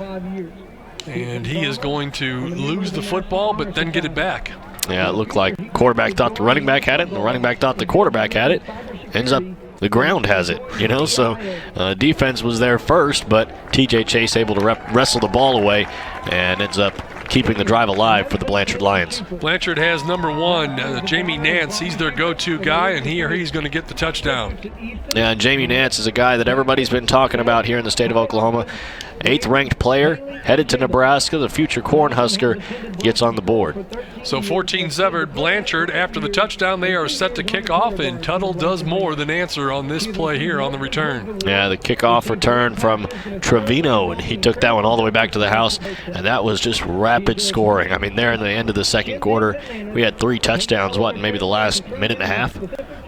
and he is going to lose the football but then get it back. Yeah, it looked like quarterback thought the running back had it, and the running back thought the quarterback had it. Ends up the ground has it, so defense was there first, but TJ Chase able to wrestle the ball away and ends up keeping the drive alive for the Blanchard Lions. Blanchard has number 1, Jamie Nance. He's their go-to guy, and he's going to get the touchdown. Yeah, and Jamie Nance is a guy that everybody's been talking about here in the state of Oklahoma. 8th-ranked player, headed to Nebraska. The future Cornhusker gets on the board. So 14-7 Blanchard. After the touchdown, they are set to kick off, and Tuttle does more than answer on this play here on the return. Yeah, the kickoff return from Trevino, and he took that one all the way back to the house, and that was just rapid scoring. I mean, there in the end of the second quarter, we had 3 touchdowns, in maybe the last minute and a half?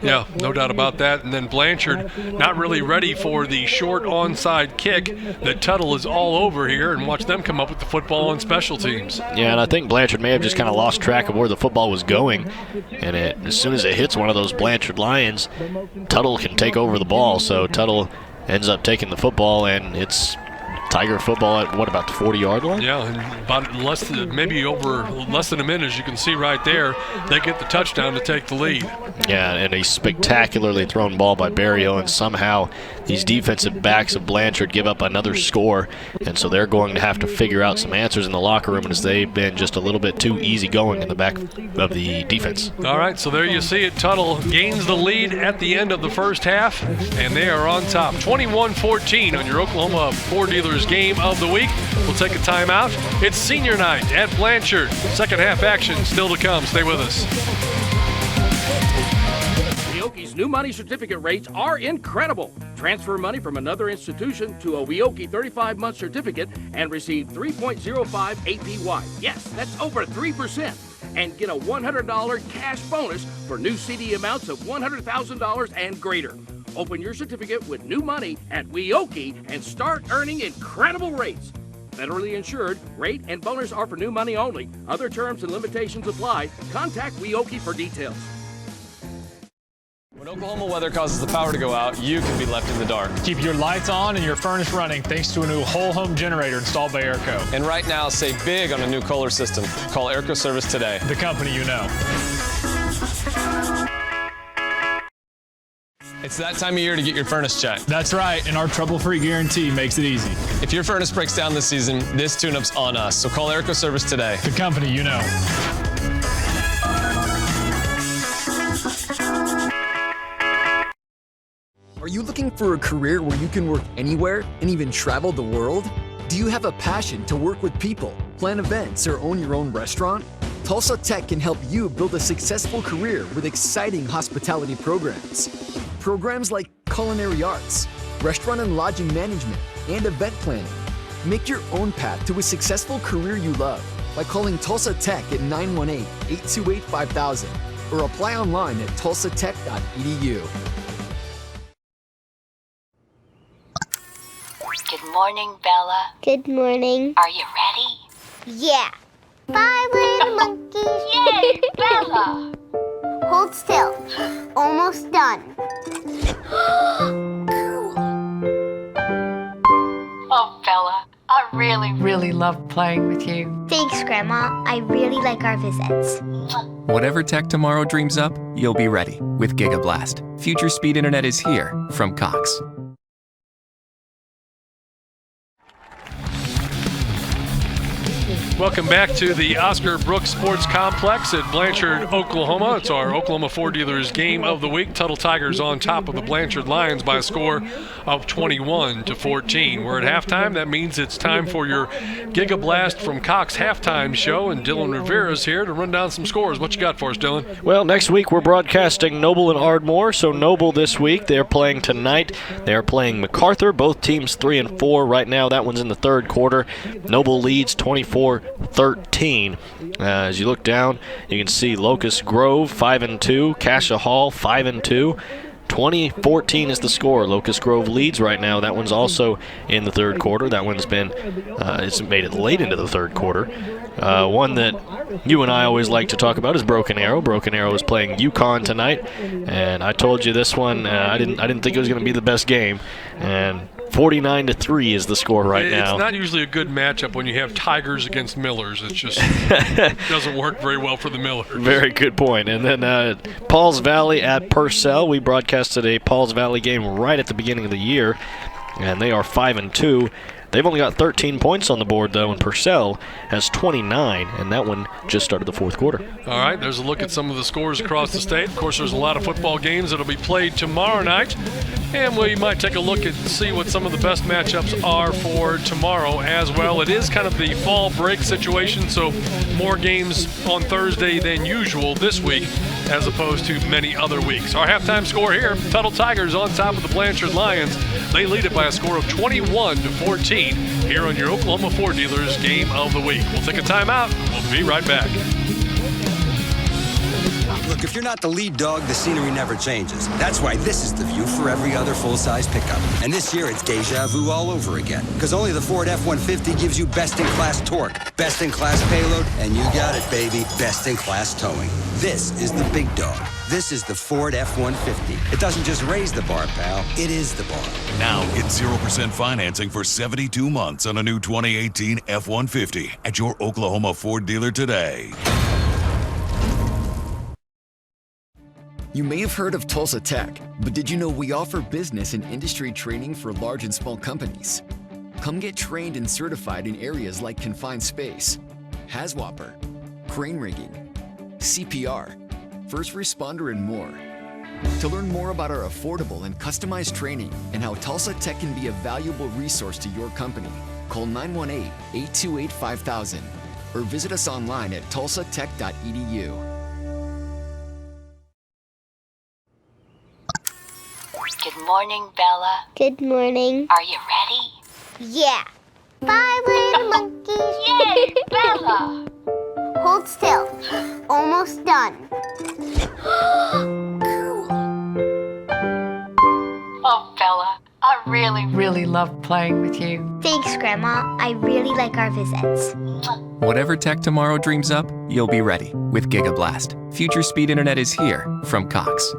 Yeah, no doubt about that. And then Blanchard not really ready for the short onside kick that Tuttle is all over here, and watch them come up with the football on special teams. Yeah, and I think Blanchard may have just kind of lost track of where the football was going, and as soon as it hits one of those Blanchard Lions, Tuttle can take over the ball. So Tuttle ends up taking the football, and it's Tiger football at about the 40-yard line? Yeah, and about less than a minute, as you can see right there, they get the touchdown to take the lead. Yeah, and a spectacularly thrown ball by Berrio, and somehow these defensive backs of Blanchard give up another score, and so they're going to have to figure out some answers in the locker room as they've been just a little bit too easy going in the back of the defense. All right, so there you see it. Tuttle gains the lead at the end of the first half, and they are on top. 21-14 on your Oklahoma Ford Dealers game of the week. We'll take a timeout. It's senior night at Blanchard. Second half action still to come. Stay with us. Weoki's new money certificate rates are incredible. Transfer money from another institution to a Weoki 35-month certificate and receive 3.05 APY. Yes, that's over 3%. And get a $100 cash bonus for new CD amounts of $100,000 and greater. Open your certificate with new money at Weoki and start earning incredible rates. Federally insured, rate and bonus are for new money only. Other terms and limitations apply. Contact Weoki for details. When Oklahoma weather causes the power to go out, you can be left in the dark. Keep your lights on and your furnace running thanks to a new whole home generator installed by Airco. And right now, save big on a new Kohler system. Call Airco Service today. The company you know. It's that time of year to get your furnace checked. That's right, and our trouble-free guarantee makes it easy. If your furnace breaks down this season, this tune-up's on us. So call Airco Service today. The company you know. Are you looking for a career where you can work anywhere and even travel the world? Do you have a passion to work with people, plan events, or own your own restaurant? Tulsa Tech can help you build a successful career with exciting hospitality programs. Programs like culinary arts, restaurant and lodging management, and event planning. Make your own path to a successful career you love by calling Tulsa Tech at 918-828-5000 or apply online at tulsatech.edu. Good morning, Bella. Good morning. Are you ready? Yeah. 5 little monkeys. Yay, Bella! Hold still. Almost done. Oh, Bella, I really love playing with you. Thanks, Grandma. I really like our visits. Whatever tech tomorrow dreams up, you'll be ready with GigaBlast. Future speed internet is here from Cox. Welcome back to the Oscar Brooks Sports Complex at Blanchard, Oklahoma. It's our Oklahoma Ford Dealers game of the week. Tuttle Tigers on top of the Blanchard Lions by a score of 21-14. We're at halftime. That means it's time for your GigaBlast from Cox halftime show, and Dylan Rivera's here to run down some scores. What you got for us, Dylan? Well, next week we're broadcasting Noble and Ardmore. So Noble this week, they're playing tonight. They're playing MacArthur. Both teams 3-4 right now. That one's in the third quarter. Noble leads 24-13. As you look down, you can see Locust Grove 5-2, Cassia Hall 5-2. 20-14 is the score. Locust Grove leads right now. That one's also in the third quarter. That one's been, it's made it late into the third quarter. One that you and I always like to talk about is Broken Arrow. Broken Arrow is playing UConn tonight, and I told you this one. I didn't think it was going to be the best game, and 49-3 is the score right now. It's not usually a good matchup when you have Tigers against Millers. It just doesn't work very well for the Millers. Very good point. And then Pauls Valley at Purcell. We broadcasted a Pauls Valley game right at the beginning of the year, and they are 5-2. They've only got 13 points on the board, though, and Purcell has 29, and that one just started the fourth quarter. All right, there's a look at some of the scores across the state. Of course, there's a lot of football games that will be played tomorrow night, and we might take a look and see what some of the best matchups are for tomorrow as well. It is kind of the fall break situation, so more games on Thursday than usual this week as opposed to many other weeks. Our halftime score here, Tuttle Tigers on top of the Blanchard Lions. They lead it by a score of 21-14 here on your Oklahoma Ford Dealers Game of the Week. We'll take a timeout. We'll be right back. Look, if you're not the lead dog, the scenery never changes. That's why this is the view for every other full-size pickup. And this year, it's deja vu all over again. Because only the Ford F-150 gives you best-in-class torque, best-in-class payload, and you got it, baby, best-in-class towing. This is the big dog. This is the Ford F-150. It doesn't just raise the bar, pal. It is the bar. Now get 0% financing for 72 months on a new 2018 F-150 at your Oklahoma Ford dealer today. You may have heard of Tulsa Tech, but did you know we offer business and industry training for large and small companies? Come get trained and certified in areas like confined space, HAZWOPER, crane rigging, CPR, first responder, and more. To learn more about our affordable and customized training and how Tulsa Tech can be a valuable resource to your company, call 918-828-5000 or visit us online at tulsatech.edu. Good morning, Bella. Good morning. Are you ready? Yeah. 5 little monkeys. Yay, Bella! Hold still. Almost done. Oh, Bella, I really love playing with you. Thanks, Grandma. I really like our visits. Whatever tech tomorrow dreams up, you'll be ready with GigaBlast. Future speed internet is here from Cox.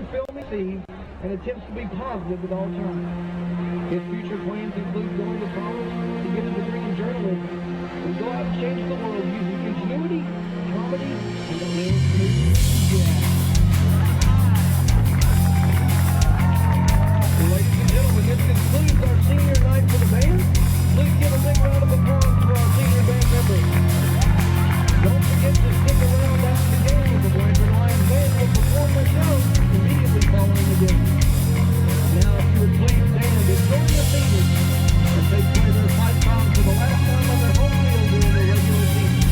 every film received and attempts to be positive at all times. His future plans include going to college to get a degree in journalism and go out and change the world using ingenuity, comedy, and a little smooth jazz. Ladies and gentlemen, this concludes our senior night for the band. Please give a big round of applause for our senior band members. Don't forget to stick around after the game as the Blanchard Lions band will perform their show immediately following the game. Now, if you would please stand and join the seniors as they play their fight song for the last time on their home field during the regular season.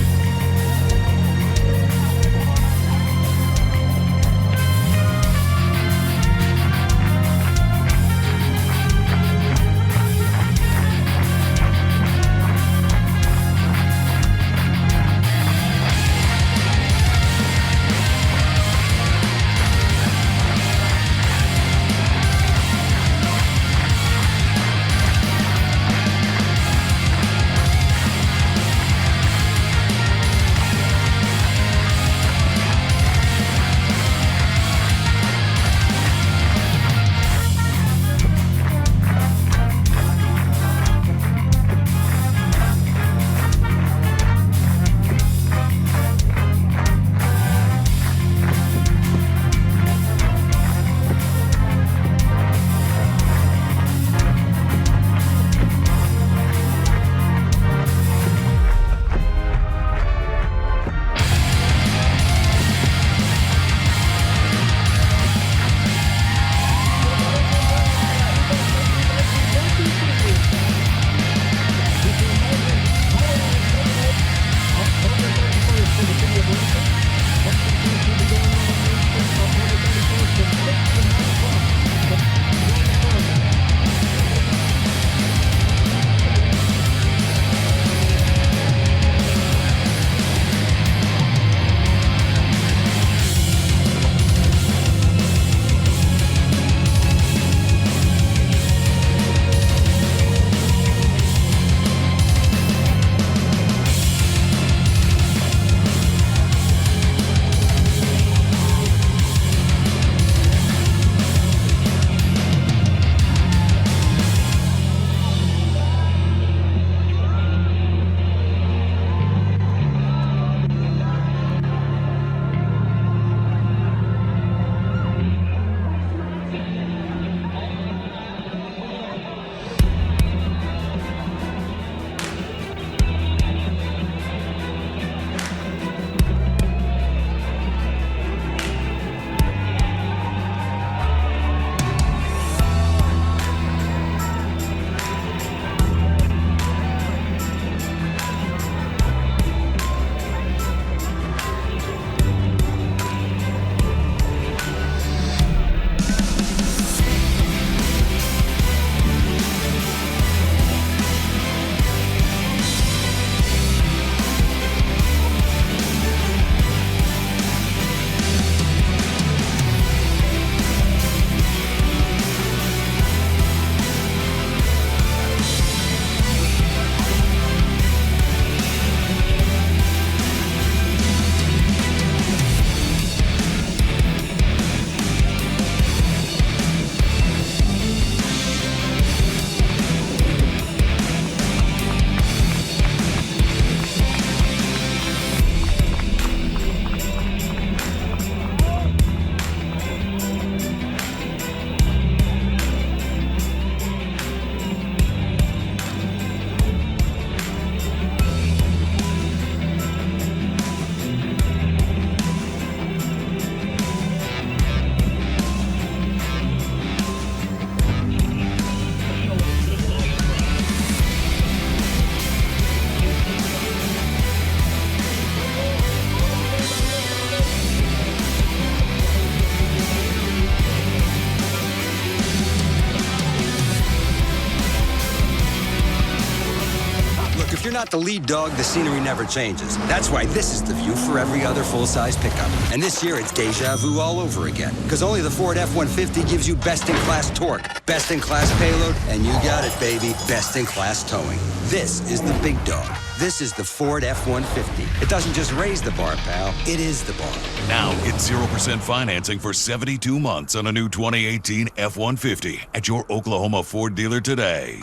not the lead dog, the scenery never changes. That's why this is the view for every other full-size pickup. And this year, it's deja vu all over again. Because only the Ford F-150 gives you best-in-class torque, best-in-class payload, and you got it, baby, best-in-class towing. This is the big dog. This is the Ford F-150. It doesn't just raise the bar, pal. It is the bar. Now get 0% financing for 72 months on a new 2018 F-150 at your Oklahoma Ford dealer today.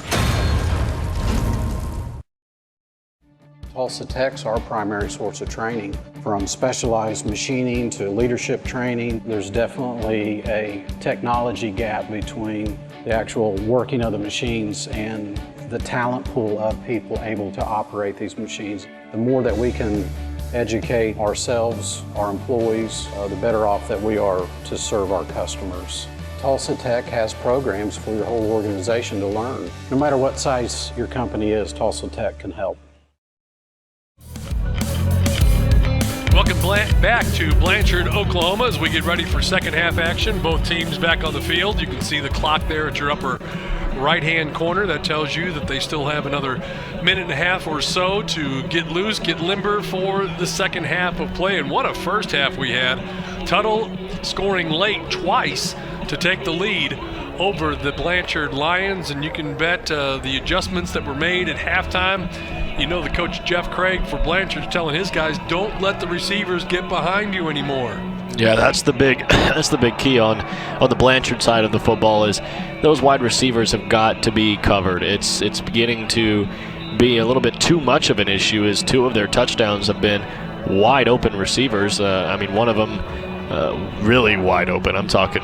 Tulsa Tech's our primary source of training. From specialized machining to leadership training, there's definitely a technology gap between the actual working of the machines and the talent pool of people able to operate these machines. The more that we can educate ourselves, our employees, the better off that we are to serve our customers. Tulsa Tech has programs for your whole organization to learn. No matter what size your company is, Tulsa Tech can help. Welcome back to Blanchard, Oklahoma, as we get ready for second half action. Both teams back on the field. You can see the clock there at your upper right-hand corner. That tells you that they still have another minute and a half or so to get loose, get limber for the second half of play. And what a first half we had. Tuttle scoring late twice to take the lead over the Blanchard Lions, and you can bet the adjustments that were made at halftime. You know, the coach Jeff Craig for Blanchard's telling his guys, don't let the receivers get behind you anymore. Yeah, that's the big key on the Blanchard side of the football is those wide receivers have got to be covered. It's beginning to be a little bit too much of an issue as two of their touchdowns have been wide open receivers. I mean, one of them really wide open. I'm talking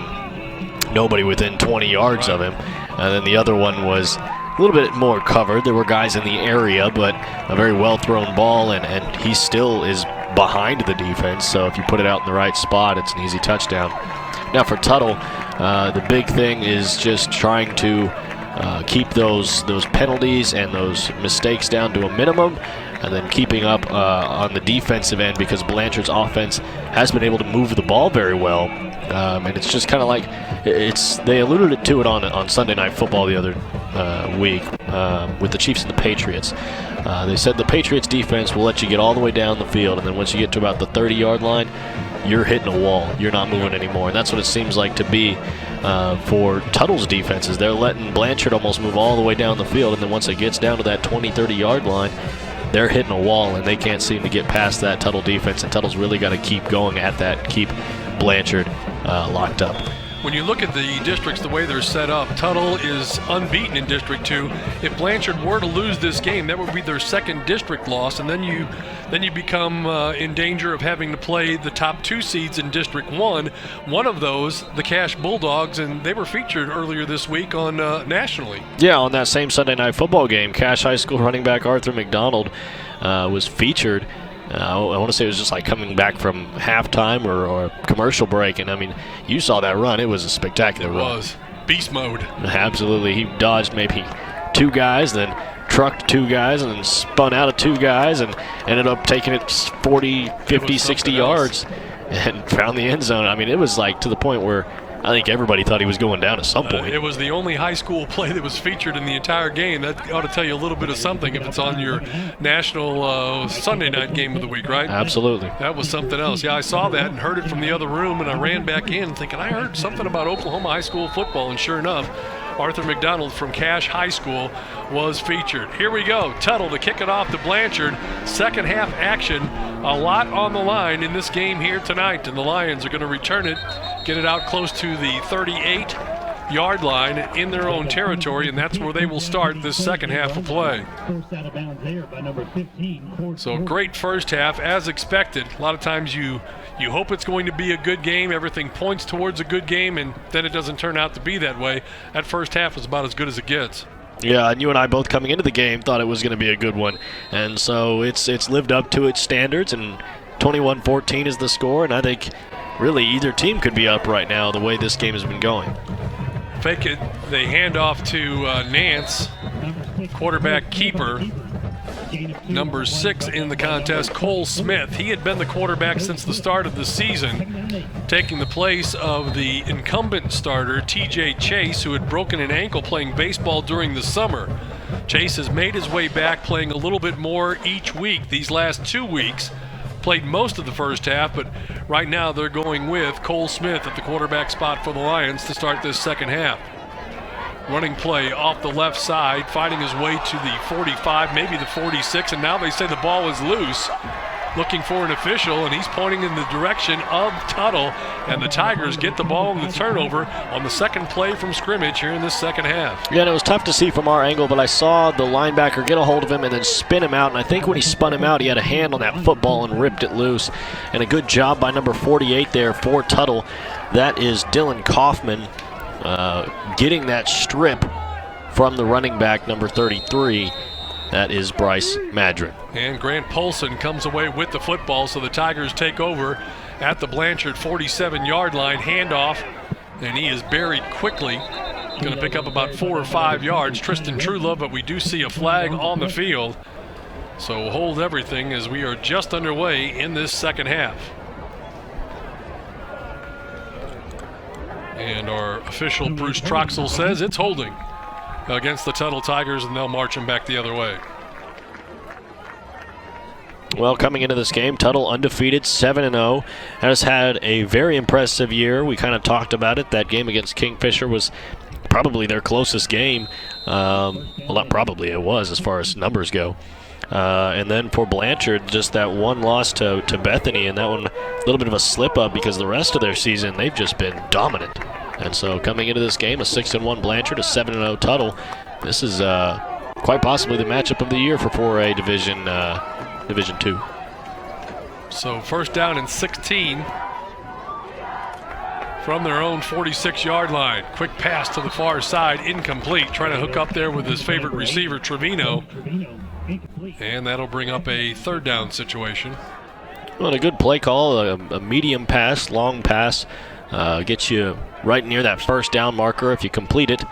nobody within 20 yards of him. And then the other one was a little bit more covered. There were guys in the area, but a very well-thrown ball, and he still is behind the defense. So if you put it out in the right spot, it's an easy touchdown. Now for Tuttle, the big thing is just trying to keep those penalties and those mistakes down to a minimum, and then keeping up on the defensive end, because Blanchard's offense has been able to move the ball very well. And it's just kind of like they alluded to it on Sunday Night Football the other week with the Chiefs and the Patriots. They said the Patriots defense will let you get all the way down the field, and then once you get to about the 30-yard line, you're hitting a wall. You're not moving anymore. And that's what it seems like to be for Tuttle's defenses. They're letting Blanchard almost move all the way down the field, and then once it gets down to that 20, 30-yard line, they're hitting a wall, and they can't seem to get past that Tuttle defense. And Tuttle's really got to keep going at that, keep Blanchard locked up. When you look at the districts the way they're set up, Tuttle is unbeaten in District 2. If Blanchard were to lose this game, that would be their second district loss, and then you become in danger of having to play the top two seeds in District 1. One of those, the Cache Bulldogs, and they were featured earlier this week on nationally. Yeah, on that same Sunday Night Football game, Cache High School running back Arthur McDonald was featured. I want to say it was just like coming back from halftime or a commercial break, and I mean, you saw that run. It was a spectacular run. It was. Beast mode. Absolutely. He dodged maybe two guys, then trucked two guys, and then spun out of two guys and ended up taking it 40, 50, 60 yards and found the end zone. I mean, it was like to the point where I think everybody thought he was going down at some point. It was the only high school play that was featured in the entire game. That ought to tell you a little bit of something if it's on your national Sunday night game of the week, right? Absolutely. That was something else. Yeah, I saw that and heard it from the other room, and I ran back in thinking I heard something about Oklahoma high school football, and sure enough, Arthur McDonald from Cache High School was featured. Here we go. Tuttle to kick it off to Blanchard. Second half action. A lot on the line in this game here tonight, and the Lions are going to return it, get it out close to the 38-yard line in their own territory, and that's where they will start this second half of play. So great first half, as expected. A lot of times you hope it's going to be a good game. Everything points towards a good game, and then it doesn't turn out to be that way. That first half was about as good as it gets. Yeah, and you and I both coming into the game thought it was going to be a good one. And so it's lived up to its standards, and 21-14 is the score, and I think really either team could be up right now the way this game has been going. Fake it, they hand off to Nance, quarterback keeper. Number 6 in the contest, Cole Smith. He had been the quarterback since the start of the season, taking the place of the incumbent starter, TJ Chase, who had broken an ankle playing baseball during the summer. Chase has made his way back, playing a little bit more each week. These last 2 weeks, played most of the first half, but right now they're going with Cole Smith at the quarterback spot for the Lions to start this second half. Running play off the left side, finding his way to the 45, maybe the 46, and now they say the ball is loose. Looking for an official, and he's pointing in the direction of Tuttle, and the Tigers get the ball in the turnover on the second play from scrimmage here in this second half. Yeah, and it was tough to see from our angle, but I saw the linebacker get a hold of him and then spin him out, and I think when he spun him out, he had a hand on that football and ripped it loose. And a good job by number 48 there for Tuttle. That is Dylan Kaufman getting that strip from the running back, number 33. That is Bryce Madron. And Grant Polson comes away with the football, so the Tigers take over at the Blanchard 47-yard line. Handoff, and he is buried quickly. Going to pick up about 4 or 5 yards. Tristan Trulove, but we do see a flag on the field. So hold everything as we are just underway in this second half. And our official, Bruce Troxel, says it's holding against the Tuttle Tigers, and they'll march him back the other way. Well, coming into this game, Tuttle undefeated, 7-0, has had a very impressive year. We kind of talked about it. That game against Kingfisher was probably their closest game. Well, not probably, it was as far as numbers go. And then for Blanchard, just that one loss to Bethany, and that one a little bit of a slip-up because the rest of their season, they've just been dominant. And so coming into this game, a 6-1 Blanchard, a 7-0 Tuttle. This is quite possibly the matchup of the year for 4A Division 2. So first down and 16 from their own 46-yard line. Quick pass to the far side, incomplete. Trying to hook up there with his favorite receiver, Trevino. And that'll bring up a third down situation. Well, a good play call, a medium pass, long pass. Gets you right near that first down marker if you complete it.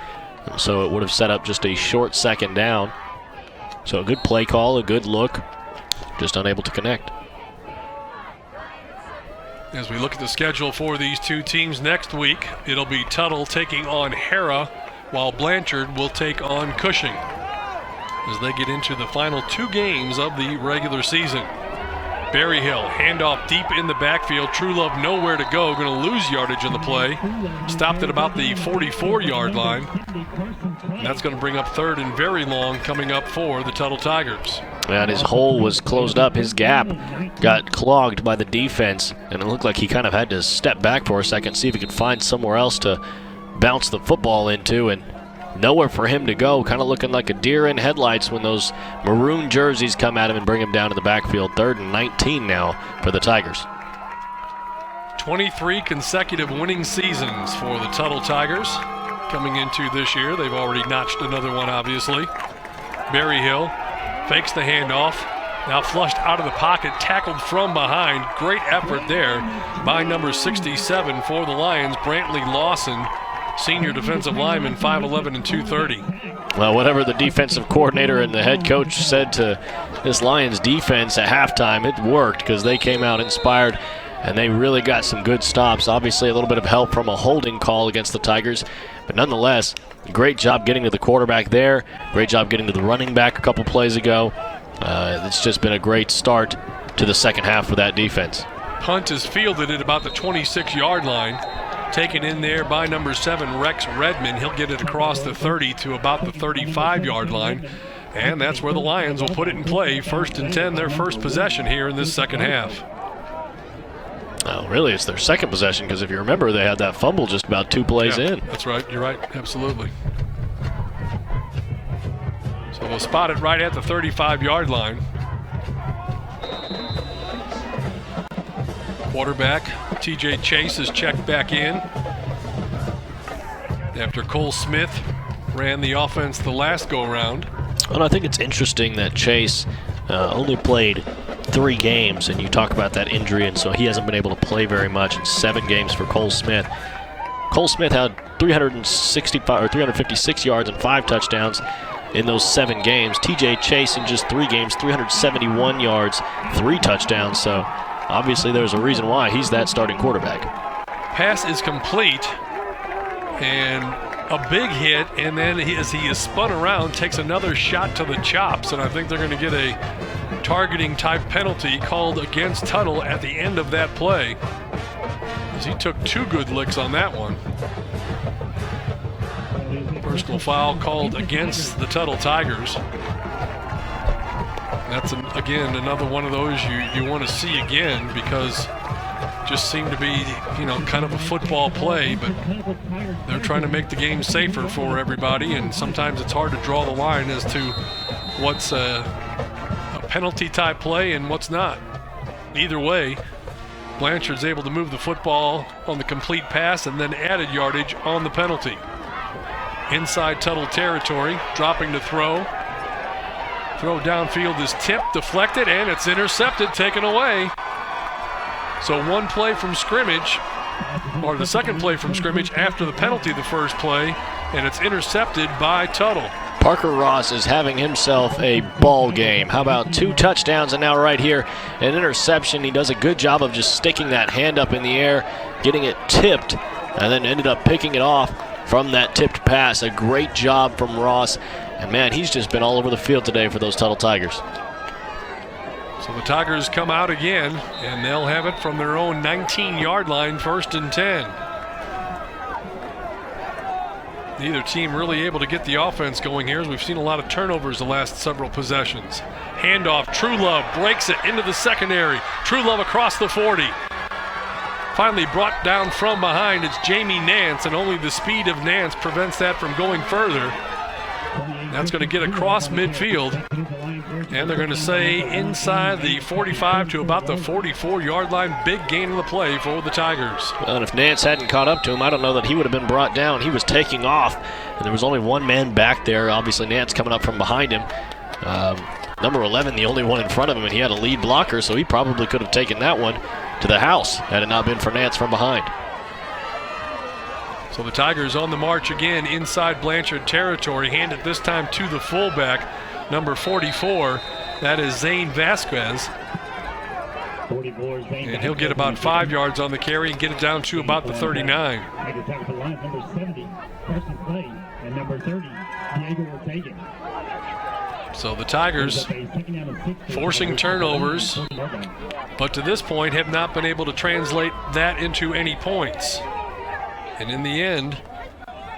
And so it would have set up just a short second down. So a good play call, a good look, just unable to connect. As we look at the schedule for these two teams next week, it'll be Tuttle taking on Hera, while Blanchard will take on Cushing as they get into the final 2 games of the regular season. Berryhill, handoff deep in the backfield. Trulove nowhere to go, going to lose yardage on the play. Stopped at about the 44-yard line. And that's going to bring up third and very long coming up for the Tuttle Tigers. And his hole was closed up. His gap got clogged by the defense, and it looked like he kind of had to step back for a second, see if he could find somewhere else to bounce the football into, and nowhere for him to go, kind of looking like a deer in headlights when those maroon jerseys come at him and bring him down to the backfield. 3rd and 19 now for the Tigers. 23 consecutive winning seasons for the Tuttle Tigers coming into this year. They've already notched another one, obviously. Berryhill fakes the handoff. Now flushed out of the pocket, tackled from behind. Great effort there by number 67 for the Lions, Brantley Lawson. Senior defensive lineman, 5'11" and 230. Well, whatever the defensive coordinator and the head coach said to this Lions defense at halftime, it worked because they came out inspired and they really got some good stops. Obviously, a little bit of help from a holding call against the Tigers, but nonetheless, great job getting to the quarterback there. Great job getting to the running back a couple plays ago. It's just been a great start to the second half for that defense. Punt is fielded at about the 26-yard line. Taken in there by number 7, Rex Redmond. He'll get it across the 30 to about the 35-yard line. And that's where the Lions will put it in play. 1st and 10, their first possession here in this second half. Well, really, it's their second possession because if you remember, they had that fumble just about 2 plays in. That's right. You're right. Absolutely. So they'll spot it right at the 35-yard line. Quarterback TJ Chase is checked back in after Cole Smith ran the offense the last go-around. And I think it's interesting that Chase only played 3 games, and you talk about that injury, and so he hasn't been able to play very much in 7 games for Cole Smith. Cole Smith had 356 yards and 5 touchdowns in those 7 games. TJ Chase in just 3 games, 371 yards, 3 touchdowns. So obviously there's a reason why he's that starting quarterback. Pass is complete, and a big hit, and then as he is spun around, takes another shot to the chops, and I think they're going to get a targeting type penalty called against Tuttle at the end of that play, as he took 2 good licks on that one. Personal foul called against the Tuttle Tigers. That's, again, another one of those you want to see again, because just seemed to be, kind of a football play, but they're trying to make the game safer for everybody, and sometimes it's hard to draw the line as to what's a penalty type play and what's not. Either way, Blanchard's able to move the football on the complete pass and then added yardage on the penalty. Inside Tuttle territory, dropping to throw. Throw downfield is tipped, deflected, and it's intercepted, taken away. So one play from scrimmage, or the second play from scrimmage after the penalty, the first play, and it's intercepted by Tuttle. Parker Ross is having himself a ball game. How about 2 touchdowns, and now right here, an interception. He does a good job of just sticking that hand up in the air, getting it tipped, and then ended up picking it off from that tipped pass. A great job from Ross. And man, he's just been all over the field today for those Tuttle Tigers. So the Tigers come out again, and they'll have it from their own 19-yard line, 1st and 10. Neither team really able to get the offense going here, as we've seen a lot of turnovers the last several possessions. Handoff, Truelove breaks it into the secondary. Truelove across the 40. Finally brought down from behind, it's Jamie Nance, and only the speed of Nance prevents that from going further. That's going to get across midfield, and they're going to say inside the 45 to about the 44-yard line. Big gain of the play for the Tigers. Well, and if Nance hadn't caught up to him, I don't know that he would have been brought down. He was taking off, and there was only one man back there. Obviously, Nance coming up from behind him. Number 11, the only one in front of him, and he had a lead blocker, so he probably could have taken that one to the house had it not been for Nance from behind. So the Tigers on the march again inside Blanchard territory. Hand it this time to the fullback, number 44. That is Zane Vasquez. And he'll get about 5 yards on the carry and get it down to about the 39. Number 70, Carson Clay, and number 30, Diego Ortega. So the Tigers forcing turnovers, but to this point have not been able to translate that into any points. And in the end,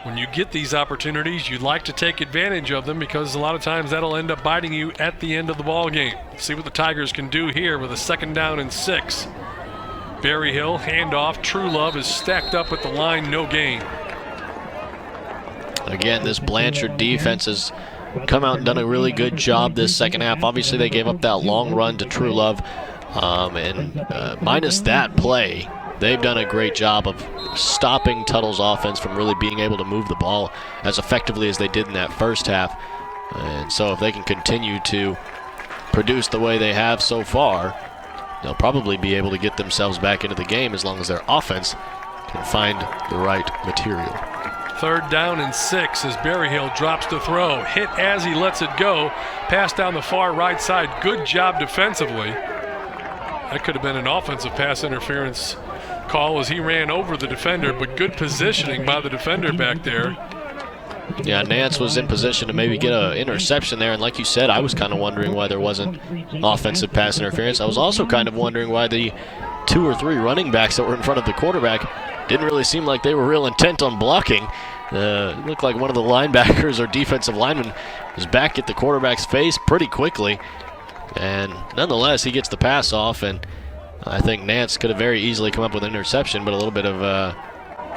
when you get these opportunities, you'd like to take advantage of them, because a lot of times that'll end up biting you at the end of the ball game. See what the Tigers can do here with a 2nd down and 6. Berryhill, handoff. Truelove is stacked up at the line, no gain. Again, this Blanchard defense has come out and done a really good job this second half. Obviously, they gave up that long run to Truelove, and minus that play, they've done a great job of stopping Tuttle's offense from really being able to move the ball as effectively as they did in that first half. And so if they can continue to produce the way they have so far, they'll probably be able to get themselves back into the game as long as their offense can find the right material. 3rd down and 6 as Berryhill drops to throw. Hit as he lets it go. Pass down the far right side. Good job defensively. That could have been an offensive pass interference call as he ran over the defender, but good positioning by the defender back there. Yeah, Nance was in position to maybe get an interception there, and like you said, I was kind of wondering why there wasn't offensive pass interference. I was also kind of wondering why the 2 or 3 running backs that were in front of the quarterback didn't really seem like they were real intent on blocking. It looked like one of the linebackers or defensive linemen was back at the quarterback's face pretty quickly, and nonetheless, he gets the pass off, and I think Nance could have very easily come up with an interception, but a little bit of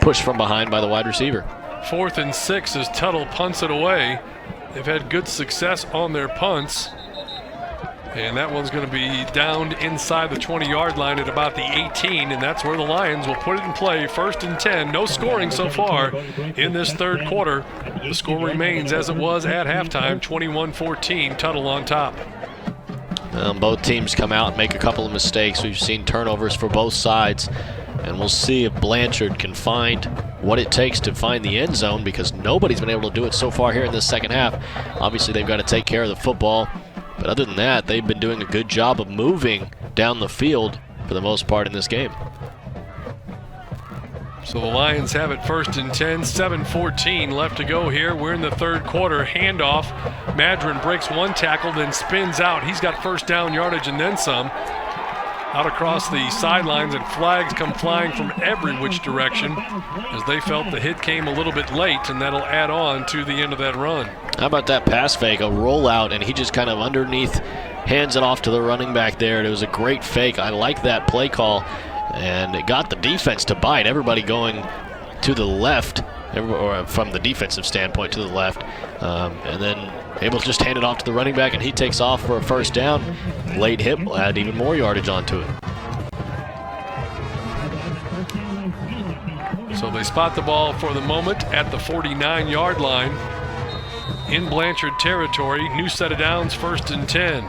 push from behind by the wide receiver. 4th and 6 as Tuttle punts it away. They've had good success on their punts. And that one's going to be downed inside the 20-yard line at about the 18, and that's where the Lions will put it in play. 1st and 10. No scoring so far in this 3rd quarter. The score remains as it was at halftime, 21-14, Tuttle on top. Both teams come out and make a couple of mistakes. We've seen turnovers for both sides, and we'll see if Blanchard can find what it takes to find the end zone, because nobody's been able to do it so far here in this second half. Obviously, they've got to take care of the football, but other than that, they've been doing a good job of moving down the field for the most part in this game. So the Lions have it 1st and 10, 7:14 left to go here. We're in the third quarter. Handoff. Madron breaks one tackle, then spins out. He's got first down yardage and then some. Out across the sidelines, and flags come flying from every which direction as they felt the hit came a little bit late, and that'll add on to the end of that run. How about that pass fake, a rollout, and he just kind of underneath hands it off to the running back there. It was a great fake. I like that play call, and it got the defense to bite. Everybody going to the left, or from the defensive standpoint to the left, and then able to just hand it off to the running back, and he takes off for a first down. Late hit will add even more yardage onto it. So they spot the ball for the moment at the 49-yard line in Blanchard territory. New set of downs, 1st and 10.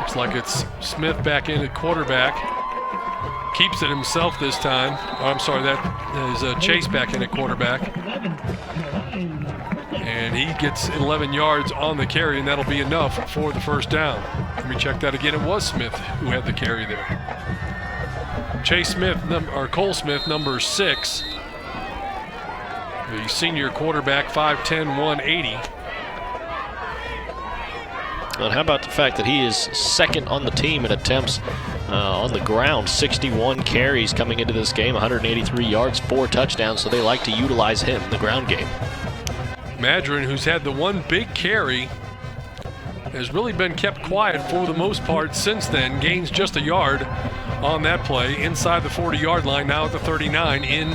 Looks like it's Smith back in at quarterback. Keeps it himself this time. Oh, I'm sorry, that is Chase back in at quarterback. And he gets 11 yards on the carry, and that'll be enough for the first down. Let me check that again. It was Smith who had the carry there. Chase Smith, or Cole Smith, number 6. The senior quarterback, 5'10", 180. And how about the fact that he is second on the team in attempts on the ground? 61 carries coming into this game, 183 yards, 4 touchdowns, so they like to utilize him in the ground game. Madron, who's had the one big carry, has really been kept quiet for the most part since then. Gains just a yard on that play inside the 40-yard line, now at the 39 in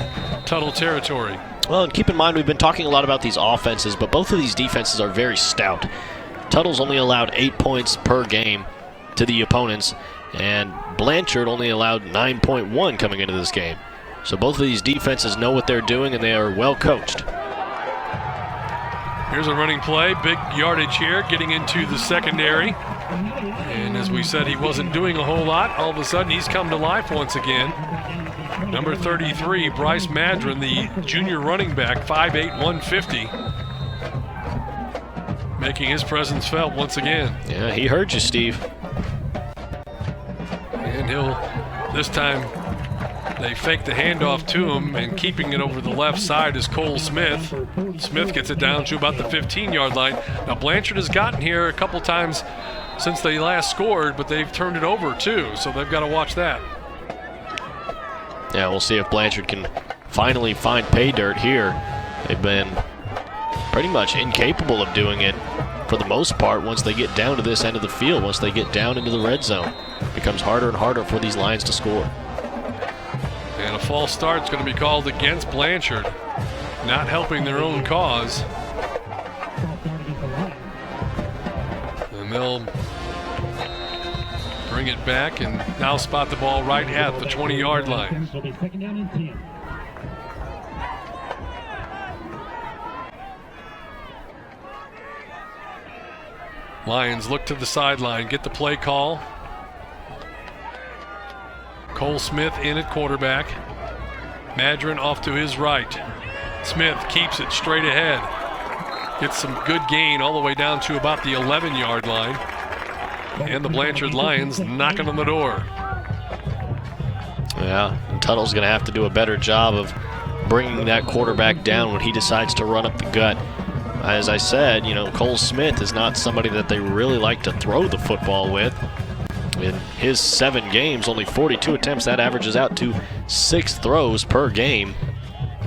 Tuttle territory. Well, and keep in mind, we've been talking a lot about these offenses, but both of these defenses are very stout. Tuttle's only allowed 8 points per game to the opponents, and Blanchard only allowed 9.1 coming into this game. So both of these defenses know what they're doing, and they are well coached. Here's a running play, big yardage here, getting into the secondary. And as we said, he wasn't doing a whole lot. All of a sudden, he's come to life once again. Number 33, Bryce Madron, the junior running back, 5'8", 150. Making his presence felt once again. Yeah, he heard you, Steve. And he'll, this time, they fake the handoff to him, and keeping it over the left side is Cole Smith. Smith gets it down to about the 15-yard line. Now, Blanchard has gotten here a couple times since they last scored, but they've turned it over too, so they've got to watch that. Yeah, we'll see if Blanchard can finally find pay dirt here. They've been pretty much incapable of doing it for the most part once they get down to this end of the field. Once they get down into the red zone, it becomes harder and harder for these Lions to score. And a false start is going to be called against Blanchard, not helping their own cause. And they'll bring it back and now spot the ball right at the 20-yard line. Lions look to the sideline, get the play call. Cole Smith in at quarterback. Madron off to his right. Smith keeps it straight ahead. Gets some good gain all the way down to about the 11-yard line. And the Blanchard Lions knocking on the door. Yeah, and Tuttle's going to have to do a better job of bringing that quarterback down when he decides to run up the gut. As I said, you know, Cole Smith is not somebody that they really like to throw the football with. In his 7 games, only 42 attempts. That averages out to 6 throws per game.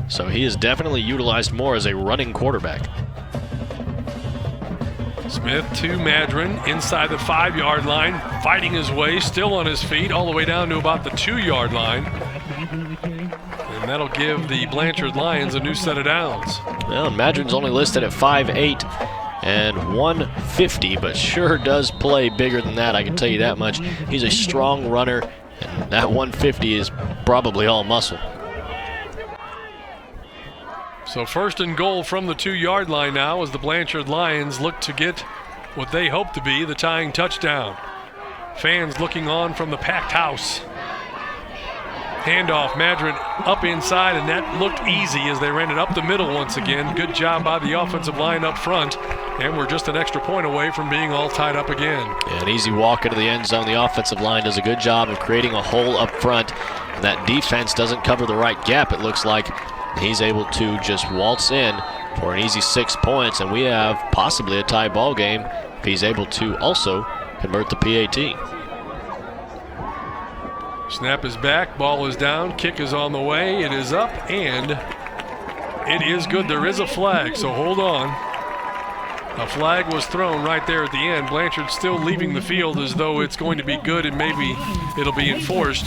So he is definitely utilized more as a running quarterback. Smith to Madron inside the 5-yard line, fighting his way, still on his feet, all the way down to about the 2-yard line. And that'll give the Blanchard Lions a new set of downs. Well, Madron's only listed at 5'8" and 150, but sure does play bigger than that, I can tell you that much. He's a strong runner, and that 150 is probably all muscle. So 1st and goal from the 2-yard line now as the Blanchard Lions look to get what they hope to be the tying touchdown. Fans looking on from the packed house. Handoff, Madron up inside, and that looked easy as they ran it up the middle once again. Good job by the offensive line up front. And we're just an extra point away from being all tied up again. An easy walk into the end zone. The offensive line does a good job of creating a hole up front. And that defense doesn't cover the right gap, it looks like. He's able to just waltz in for an easy 6 points, and we have possibly a tie ball game if he's able to also convert the PAT. Snap is back, ball is down, kick is on the way, it is up, and it is good. There is a flag, so hold on. A flag was thrown right there at the end. Blanchard still leaving the field as though it's going to be good, and maybe it'll be enforced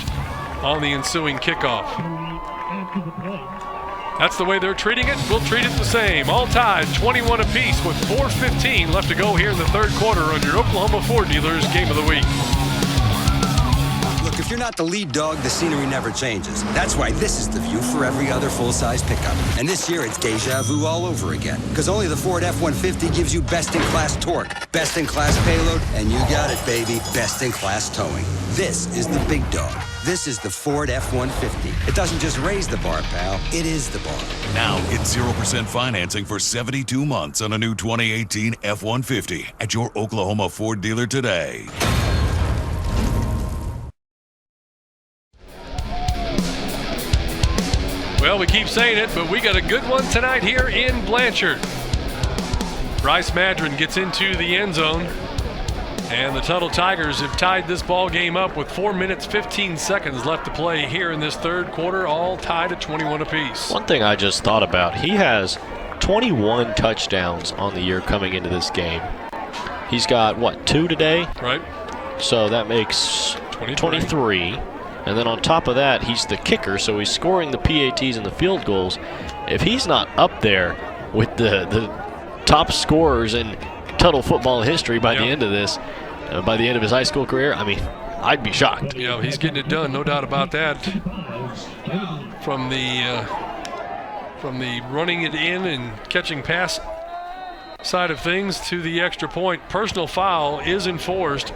on the ensuing kickoff. That's the way they're treating it. We'll treat it the same. All tied, 21 apiece with 4:15 left to go here in the third quarter on your Oklahoma Ford Dealers Game of the Week. Look, if you're not the lead dog, the scenery never changes. That's why this is the view for every other full-size pickup. And this year, it's deja vu all over again. Because only the Ford F-150 gives you best-in-class torque, best-in-class payload, and you got it, baby, best-in-class towing. This is the big dog. This is the Ford F-150. It doesn't just raise the bar, pal. It is the bar. Now get 0% financing for 72 months on a new 2018 F-150 at your Oklahoma Ford dealer today. Well, we keep saying it, but we got a good one tonight here in Blanchard. Bryce Madron gets into the end zone, and the Tuttle Tigers have tied this ball game up with 4 minutes, 15 seconds left to play here in this third quarter, all tied at 21 apiece. One thing I just thought about, he has 21 touchdowns on the year coming into this game. He's got, what, 2 today? Right. So that makes 23. And then on top of that, he's the kicker, so he's scoring the PATs and the field goals. If he's not up there with the top scorers in Tuttle football history by the end of this, by the end of his high school career, I mean, I'd be shocked. Yeah, he's getting it done, no doubt about that. From the running it in and catching pass side of things to the extra point, personal foul is enforced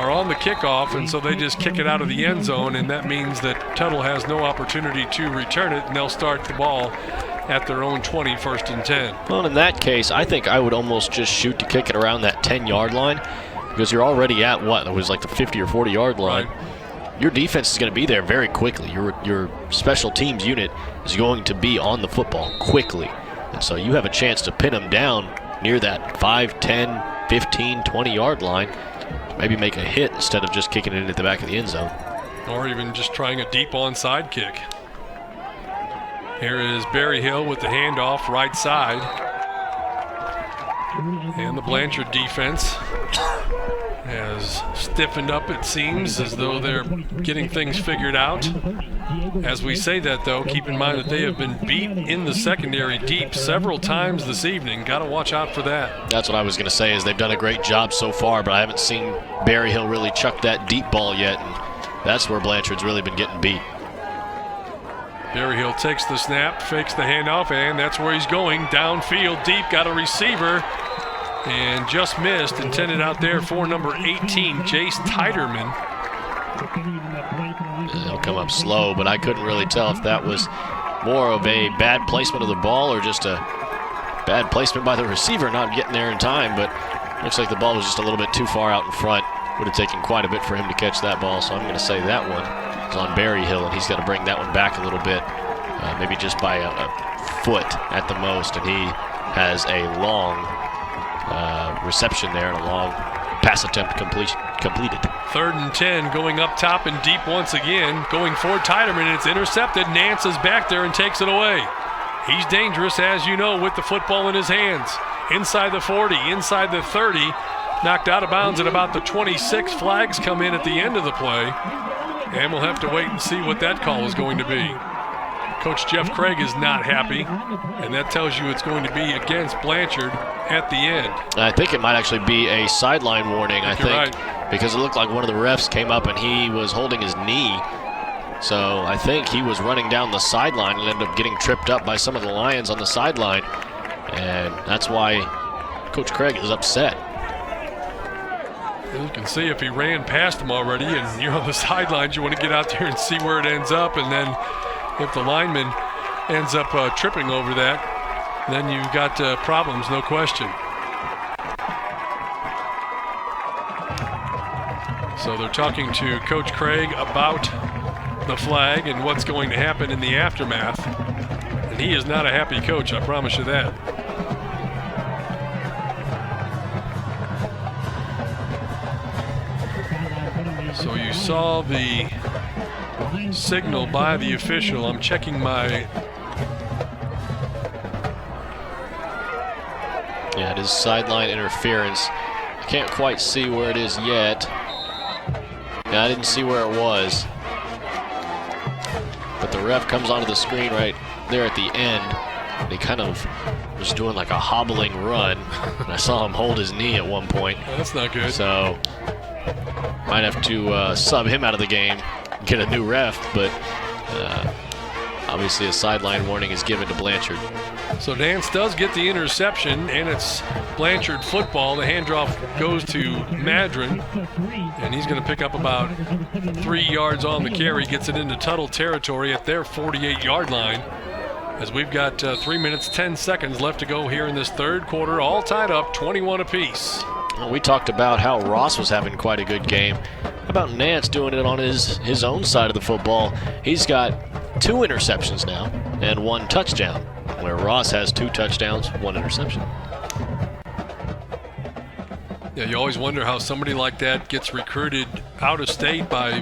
on the kickoff, and so they just kick it out of the end zone, and that means that Tuttle has no opportunity to return it, and they'll start the ball at their own 20, 1st and 10. Well, in that case, I think I would almost just shoot to kick it around that 10-yard line, because you're already at what? It was like the 50 or 40-yard line. Right. Your defense is going to be there very quickly. Your special teams unit is going to be on the football quickly, and so you have a chance to pin them down near that 5, 10, 15, 20-yard line. Maybe make a hit instead of just kicking it into the back of the end zone. Or even just trying a deep onside kick. Here is Berryhill with the handoff right side. And the Blanchard defense has stiffened up, it seems, as though they're getting things figured out. As we say that, though, keep in mind that they have been beat in the secondary deep several times this evening. Got to watch out for that. That's what I was going to say, is they've done a great job so far, but I haven't seen Berryhill really chuck that deep ball yet, and that's where Blanchard's really been getting beat. Berryhill takes the snap, fakes the handoff, and that's where he's going. Downfield deep, got a receiver, and just missed. Intended out there for number 18, Jace Tiderman. It'll come up slow, but I couldn't really tell if that was more of a bad placement of the ball or just a bad placement by the receiver not getting there in time, but looks like the ball was just a little bit too far out in front. Would have taken quite a bit for him to catch that ball, so I'm going to say that one is on Berryhill, and he's got to bring that one back a little bit, maybe just by a foot at the most, and he has a long reception there and a long pass attempt completed. 3rd and 10, going up top and deep once again. Going for Tiderman, and it's intercepted. Nance is back there and takes it away. He's dangerous, as you know, with the football in his hands. Inside the 40, inside the 30. Knocked out of bounds at about the 26. Flags come in at the end of the play. And we'll have to wait and see what that call is going to be. Coach Jeff Craig is not happy, and that tells you it's going to be against Blanchard at the end. I think it might actually be a sideline warning, I think, right, because it looked like one of the refs came up and he was holding his knee. So I think he was running down the sideline and ended up getting tripped up by some of the Lions on the sideline, and that's why Coach Craig is upset. You can see if he ran past him already, and you're on the sidelines, you want to get out there and see where it ends up, and then if the lineman ends up tripping over that, then you've got problems, no question. So they're talking to Coach Craig about the flag and what's going to happen in the aftermath. And he is not a happy coach, I promise you that. So you saw the signal by the official. I'm checking my... Yeah, it is sideline interference. I can't quite see where it is yet. Yeah, I didn't see where it was. But the ref comes onto the screen right there at the end. And he kind of was doing like a hobbling run. And I saw him hold his knee at one point. Oh, that's not good. So might have to sub him out of the game, get a new ref, but obviously a sideline warning is given to Blanchard. So Nance does get the interception, and it's Blanchard football. The handoff goes to Madron, and he's going to pick up about 3 yards on the carry, gets it into Tuttle territory at their 48-yard line, as we've got 3 minutes, 10 seconds left to go here in this third quarter, all tied up, 21 apiece. Well, we talked about how Ross was having quite a good game. How about Nance doing it on his own side of the football? He's got 2 interceptions now and 1 touchdown, where Ross has 2 touchdowns, 1 interception. Yeah, you always wonder how somebody like that gets recruited out of state by,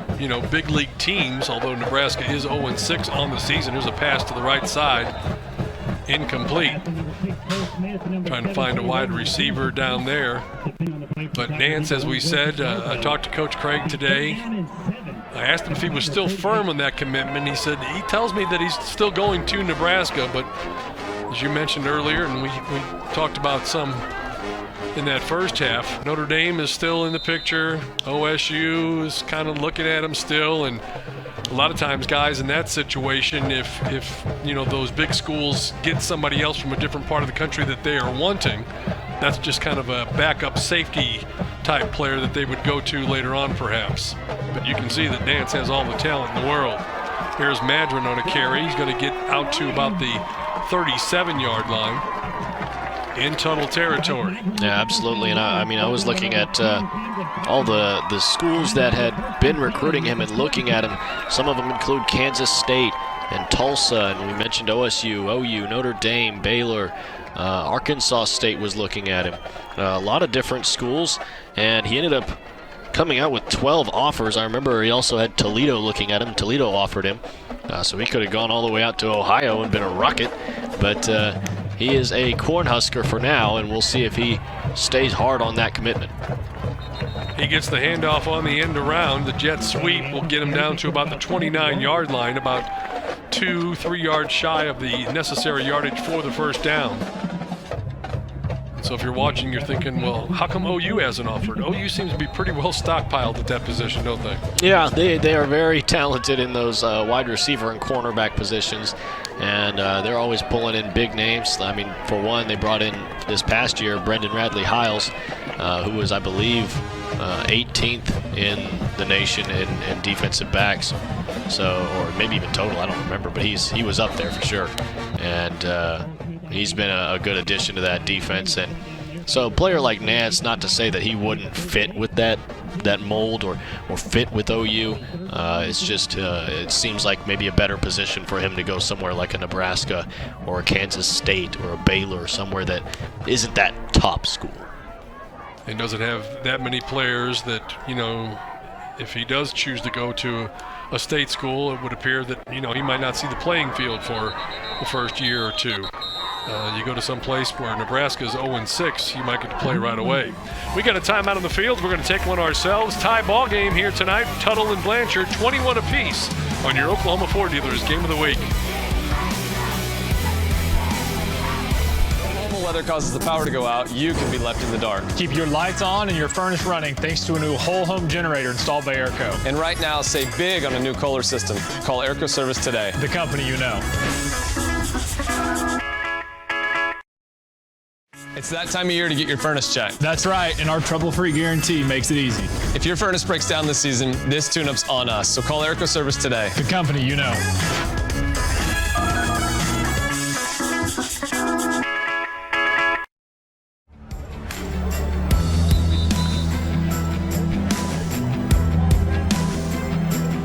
big league teams, although Nebraska is 0-6 on the season. There's a pass to the right side, incomplete. Trying to find a wide receiver down there. But Nance, as we said, I talked to Coach Craig today. I asked him if he was still firm on that commitment. He said he tells me that he's still going to Nebraska, but as you mentioned earlier, and we talked about some in that first half, Notre Dame is still in the picture. OSU is kind of looking at him still, and a lot of times guys in that situation, if those big schools get somebody else from a different part of the country that they are wanting, that's just kind of a backup safety type player that they would go to later on perhaps. But you can see that Nance has all the talent in the world. Here's Madron on a carry. He's going to get out to about the 37-yard line in Tuttle territory. Yeah, absolutely. And I was looking at all the schools that had been recruiting him and looking at him. Some of them include Kansas State and Tulsa, and we mentioned OSU, OU, Notre Dame, Baylor. Arkansas State was looking at him. A lot of different schools, and he ended up coming out with 12 offers. I remember he also had Toledo looking at him. Toledo offered him, so he could have gone all the way out to Ohio and been a rocket, but he is a Cornhusker for now, and we'll see if he stays hard on that commitment. He gets the handoff on the end around. The jet sweep will get him down to about the 29-yard line, about 2-3 yards shy of the necessary yardage for the first down. So if you're watching, you're thinking, well, how come OU hasn't offered? OU seems to be pretty well stockpiled at that position, don't they? Yeah, they are very talented in those wide receiver and cornerback positions, and they're always pulling in big names. I mean, for one, they brought in this past year Brendan Radley-Hiles, who was, I believe, 18th in the nation in defensive backs. So, or maybe even total, I don't remember, but he was up there for sure. And he's been a good addition to that defense. And so a player like Nance, not to say that he wouldn't fit with that mold or fit with OU. It's just it seems like maybe a better position for him to go somewhere like a Nebraska or a Kansas State or a Baylor, somewhere that isn't that top school. And doesn't have that many players that, if he does choose to go to a state school, it would appear that, he might not see the playing field for the first year or two. You go to some place where Nebraska is 0-6, you might get to play right away. We got a timeout on the field. We're going to take one ourselves. Tie ball game here tonight. Tuttle and Blanchard, 21 apiece on your Oklahoma Ford Dealers Game of the Week. When weather causes the power to go out, you can be left in the dark. Keep your lights on and your furnace running thanks to a new whole home generator installed by Airco. And right now, save big on a new Kohler system. Call Airco Service today. The company you know. It's that time of year to get your furnace checked. That's right, and our trouble-free guarantee makes it easy. If your furnace breaks down this season, this tune-up's on us, so call Airco Service today. The company you know.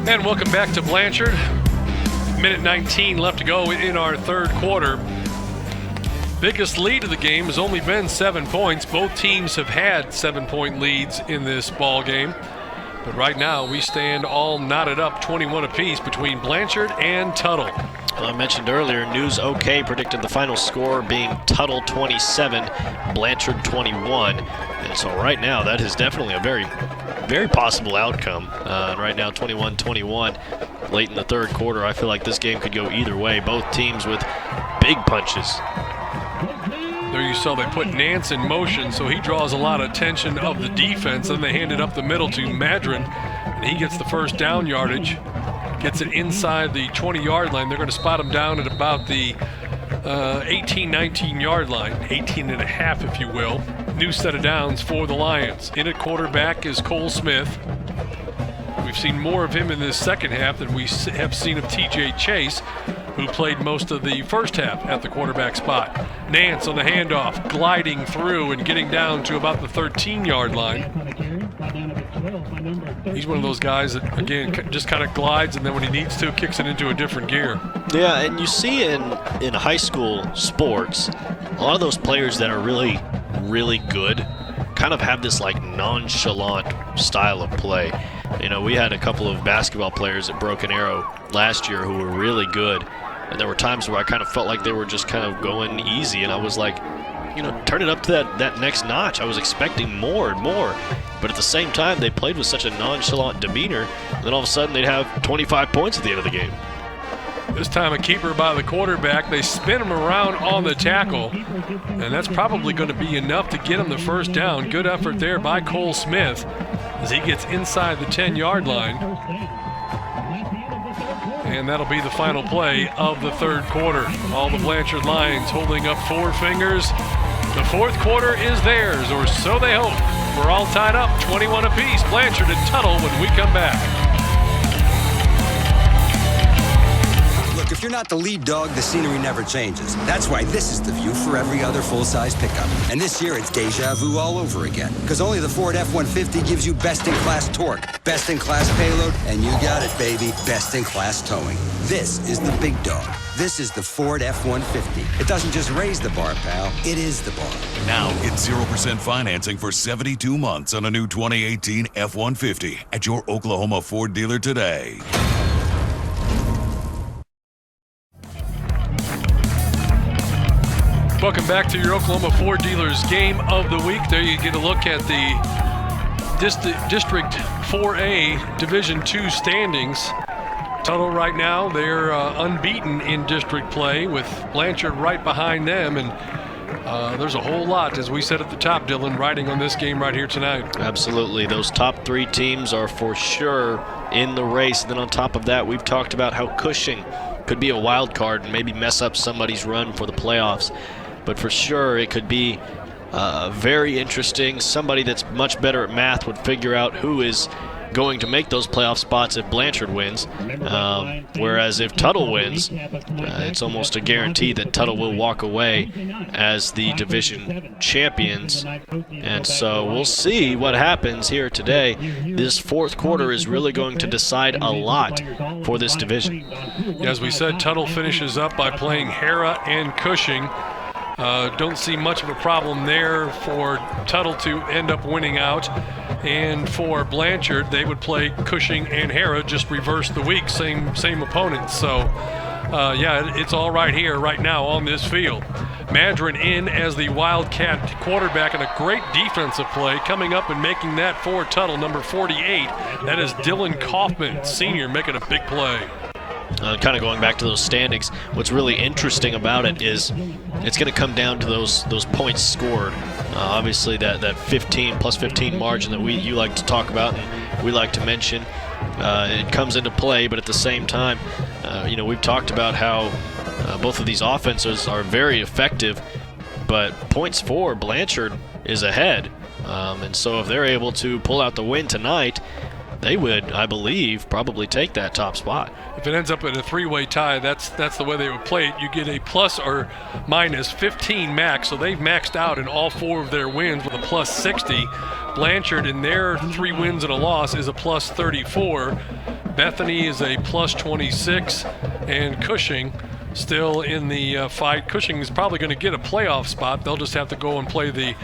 And welcome back to Blanchard. Minute 19 left to go in our third quarter. Biggest lead of the game has only been 7 points. Both teams have had 7-point leads in this ball game. But right now, we stand all knotted up 21 apiece between Blanchard and Tuttle. Well, I mentioned earlier, News OK predicted the final score being Tuttle 27, Blanchard 21. And so right now, that is definitely a very, very possible outcome. And right now, 21-21, late in the third quarter. I feel like this game could go either way. Both teams with big punches. There you saw they put Nance in motion, so he draws a lot of attention of the defense. Then they hand it up the middle to Madron, and he gets the first down yardage. Gets it inside the 20-yard line. They're going to spot him down at about the 18-19 yard line, 18 and a half, if you will. New set of downs for the Lions. In at quarterback is Cole Smith. We've seen more of him in this second half than we have seen of T.J. Chase, who played most of the first half at the quarterback spot. Nance on the handoff, gliding through and getting down to about the 13-yard line. He's one of those guys that, again, just kind of glides, and then when he needs to, kicks it into a different gear. Yeah, and you see in high school sports, a lot of those players that are really, really good kind of have this like nonchalant style of play. You know, we had a couple of basketball players at Broken Arrow last year who were really good, and there were times where I kind of felt like they were just kind of going easy, and I was like, you know, turn it up to that next notch. I was expecting more and more, but at the same time, they played with such a nonchalant demeanor, and then all of a sudden they'd have 25 points at the end of the game. This time a keeper by the quarterback. They spin him around on the tackle, and that's probably going to be enough to get him the first down. Good effort there by Cole Smith as he gets inside the 10-yard line. And that'll be the final play of the third quarter. All the Blanchard Lions holding up four fingers. The fourth quarter is theirs, or so they hope. We're all tied up, 21 apiece. Blanchard and Tuttle when we come back. Look, if you're not the lead dog, the scenery never changes. That's why this is the view for every other full-size pickup. And this year, it's deja vu all over again. Because only the Ford F-150 gives you best-in-class torque, best-in-class payload, and you got it, baby, best-in-class towing. This is the big dog. This is the Ford F-150. It doesn't just raise the bar, pal. It is the bar. Now get 0% financing for 72 months on a new 2018 F-150 at your Oklahoma Ford dealer today. Welcome back to your Oklahoma Ford Dealers Game of the Week. There you get a look at the District 4A Division II standings. Tuttle right now, they're unbeaten in district play with Blanchard right behind them. And there's a whole lot, as we said at the top, Dylan, riding on this game right here tonight. Absolutely. Those top three teams are for sure in the race. And then on top of that, we've talked about how Cushing could be a wild card and maybe mess up somebody's run for the playoffs. But for sure, it could be very interesting. Somebody that's much better at math would figure out who is going to make those playoff spots if Blanchard wins. Whereas if Tuttle wins, it's almost a guarantee that Tuttle will walk away as the division champions. And so we'll see what happens here today. This fourth quarter is really going to decide a lot for this division. As we said, Tuttle finishes up by playing Hara and Cushing. Don't see much of a problem there for Tuttle to end up winning out. And for Blanchard, they would play Cushing and Hara, just reverse the week, same opponents. So, yeah, it's all right here, right now on this field. Madron in as the Wildcat quarterback, and a great defensive play coming up and making that for Tuttle, number 48. That is Dylan Kaufman, senior, making a big play. Kind of going back to those standings, what's really interesting about it is it's going to come down to those points scored. Obviously, that 15 plus 15 margin that you like to talk about and we like to mention, it comes into play. But at the same time, we've talked about how both of these offenses are very effective, but points for Blanchard is ahead. And so if they're able to pull out the win tonight, they would, I believe, probably take that top spot. If it ends up in a three-way tie, that's the way they would play it. You get a plus or minus 15 max, so they've maxed out in all 4 of their wins with a plus 60. Blanchard, in their 3 wins and a loss, is a plus 34. Bethany is a plus 26, and Cushing still in the fight. Cushing is probably going to get a playoff spot. They'll just have to go and play the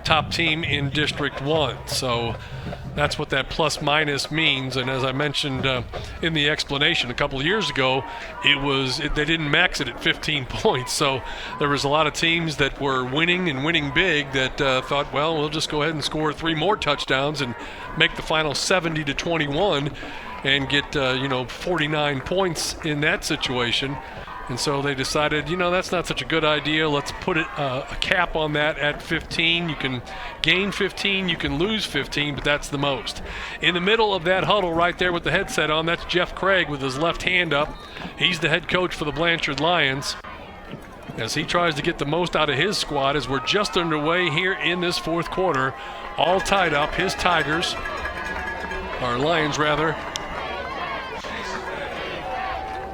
top team in District 1. So that's what that plus minus means. And as I mentioned in the explanation a couple of years ago, they didn't max it at 15 points. So there was a lot of teams that were winning and winning big that thought, well, we'll just go ahead and score 3 more touchdowns and make the final 70-21 and get 49 points in that situation. And so they decided, that's not such a good idea. Let's put a cap on that at 15. You can gain 15, you can lose 15, but that's the most. In the middle of that huddle right there with the headset on, that's Jeff Craig with his left hand up. He's the head coach for the Blanchard Lions as he tries to get the most out of his squad as we're just underway here in this 4th quarter. All tied up, his Tigers, or Lions rather.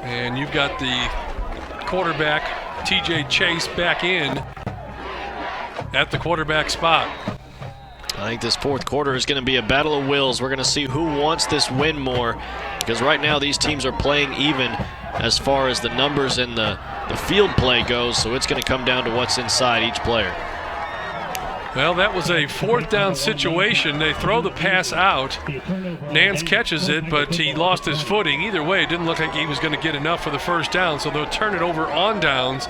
And you've got the quarterback, TJ Chase, back in at the quarterback spot. I think this 4th quarter is going to be a battle of wills. We're going to see who wants this win more, because right now these teams are playing even as far as the numbers and the field play goes, so it's going to come down to what's inside each player. Well, that was a 4th down situation. They throw the pass out. Nance catches it, but he lost his footing. Either way, it didn't look like he was going to get enough for the first down, so they'll turn it over on downs.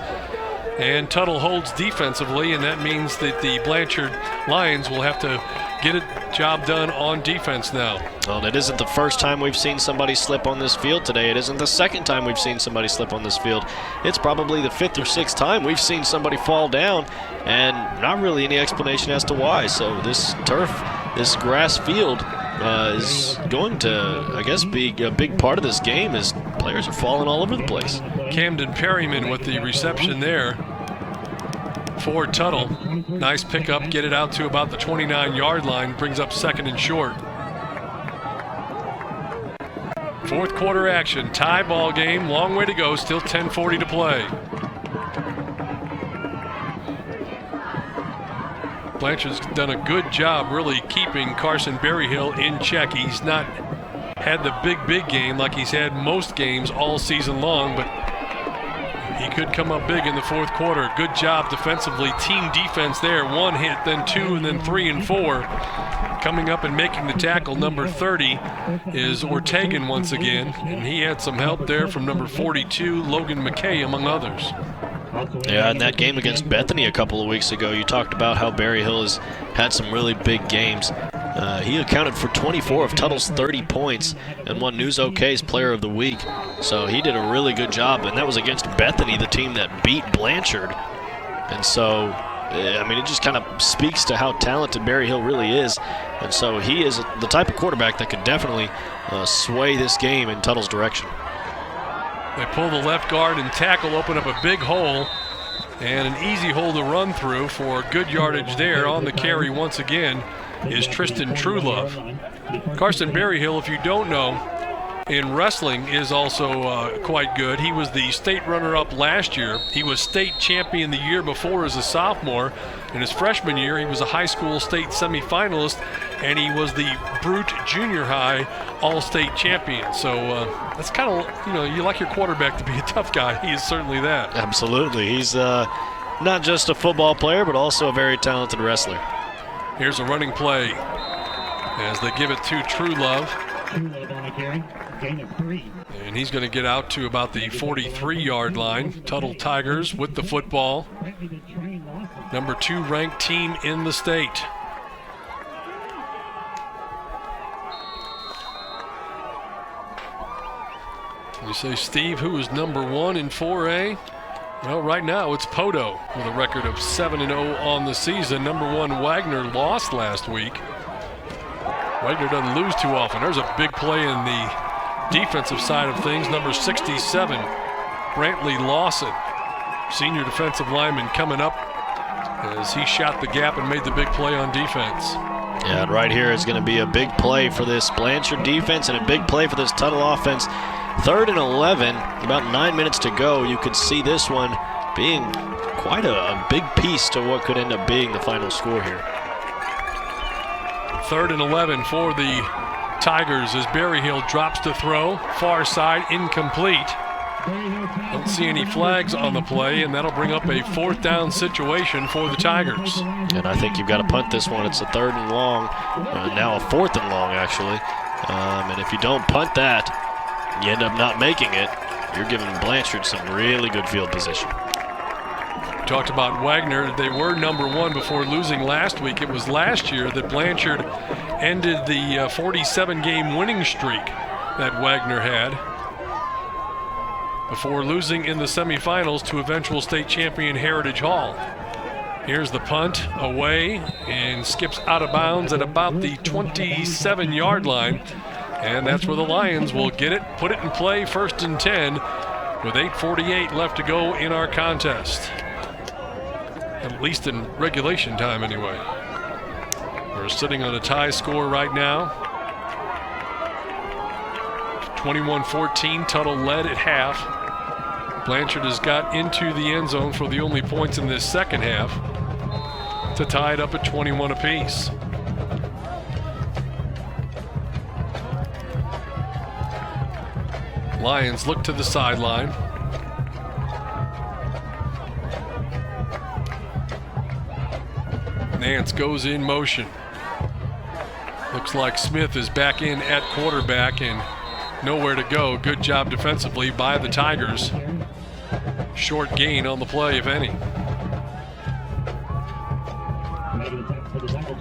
And Tuttle holds defensively, and that means that the Blanchard Lions will have to get a job done on defense now. Well, it isn't the first time we've seen somebody slip on this field today. It isn't the second time we've seen somebody slip on this field. It's probably the 5th or 6th time we've seen somebody fall down, and not really any explanation as to why. So this turf, this grass field is going to, I guess, be a big part of this game as players are falling all over the place. Camden Perryman with the reception there for Tuttle. Nice pickup, get it out to about the 29-yard line, brings up 2nd and short. 4th quarter action, tie ball game, long way to go, still 10:40 to play. Blanchard's done a good job really keeping Carson Berryhill in check. He's not had the big game like he's had most games all season long, but he could come up big in the 4th quarter. Good job defensively. Team defense there. 1 hit, then 2, and then 3 and 4. Coming up and making the tackle, number 30, is Ortegan once again. And he had some help there from number 42, Logan McKay, among others. Yeah, in that game against Bethany a couple of weeks ago, you talked about how Berryhill has had some really big games. He accounted for 24 of Tuttle's 30 points and won News OK's Player of the Week. So he did a really good job, and that was against Bethany, the team that beat Blanchard. And so, I mean, it just kind of speaks to how talented Berryhill really is. And so he is the type of quarterback that could definitely sway this game in Tuttle's direction. They pull the left guard and tackle, open up a big hole, and an easy hole to run through for good yardage there. On the carry once again is Tristan Truelove. Carson Berryhill, if you don't know, in wrestling is also quite good. He was the state runner-up last year. He was state champion the year before as a sophomore. In his freshman year, he was a high school state semifinalist, and he was the Brute Junior High All-State champion. So that's kind of, you like your quarterback to be a tough guy. He is certainly that. Absolutely. He's not just a football player, but also a very talented wrestler. Here's a running play as they give it to Truelove. Truelove on a carry, gain of 3. And he's going to get out to about the 43-yard line. Tuttle Tigers with the football. Number 2 ranked team in the state. You say, Steve, who is number 1 in 4A? Well, right now it's Poto with a record of 7-0 on the season. Number 1 Wagner lost last week. Wagner doesn't lose too often. There's a big play in the defensive side of things. Number 67, Brantley Lawson, senior defensive lineman, coming up as he shot the gap and made the big play on defense. Yeah, and right here is going to be a big play for this Blanchard defense and a big play for this Tuttle offense. 3rd and 11, about 9 minutes to go. You could see this one being quite a big piece to what could end up being the final score here. 3rd and 11 for the Tigers as Berryhill drops to throw. Far side, incomplete. Don't see any flags on the play, and that'll bring up a 4th down situation for the Tigers. And I think you've got to punt this one. It's a 3rd and long, now a 4th and long, actually. And if you don't punt that, you end up not making it. You're giving Blanchard some really good field position. Talked about Wagner. They were number 1 before losing last week. It was last year that Blanchard ended the 47-game winning streak that Wagner had before losing in the semifinals to eventual state champion Heritage Hall. Here's the punt away and skips out of bounds at about the 27-yard line. And that's where the Lions will get it, put it in play, 1st and 10 with 8:48 left to go in our contest. At least in regulation time anyway. We're sitting on a tie score right now. 21-14, Tuttle led at half. Blanchard has got into the end zone for the only points in this second half to tie it up at 21 apiece. Lions look to the sideline. Nance goes in motion. Looks like Smith is back in at quarterback and nowhere to go. Good job defensively by the Tigers. Short gain on the play, if any.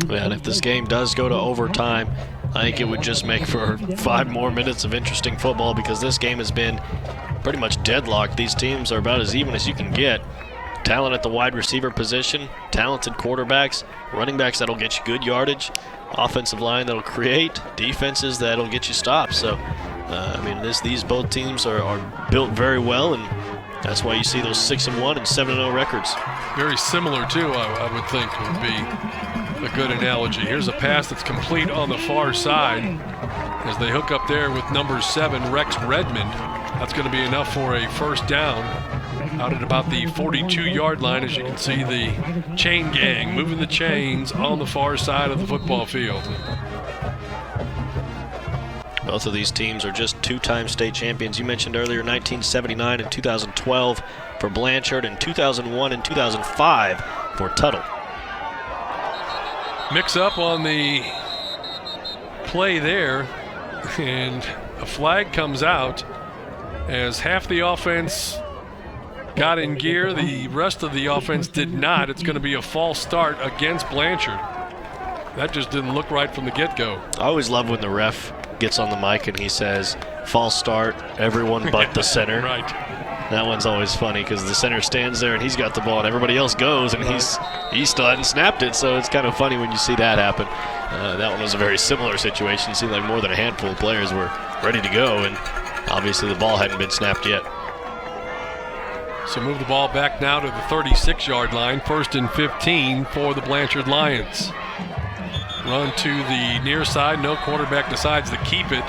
And if this game does go to overtime, I think it would just make for 5 more minutes of interesting football, because this game has been pretty much deadlocked. These teams are about as even as you can get. Talent at the wide receiver position, talented quarterbacks, running backs that'll get you good yardage, offensive line that'll create, defenses that'll get you stops. So, I mean, these both teams are built very well, and that's why you see those 6-1 and 7-0 records. Very similar, too, I would think would be a good analogy. Here's a pass that's complete on the far side as they hook up there with number 7, Rex Redmond. That's going to be enough for a 1st down out at about the 42-yard line. As you can see, the chain gang moving the chains on the far side of the football field. Both of these teams are just 2-time state champions. You mentioned earlier 1979 and 2012 for Blanchard, and 2001 and 2005 for Tuttle. Mix up on the play there, and a flag comes out as half the offense got in gear. The rest of the offense did not. It's going to be a false start against Blanchard. That just didn't look right from the get-go. I always love when the ref gets on the mic and he says, false start, everyone but the center. Right. That one's always funny because the center stands there and he's got the ball and everybody else goes, and he still hadn't snapped it, so it's kind of funny when you see that happen. That one was a very similar situation. It seemed like more than a handful of players were ready to go, and obviously the ball hadn't been snapped yet. So move the ball back now to the 36-yard line. 1st and 15 for the Blanchard Lions. Run to the near side. No quarterback decides to keep it.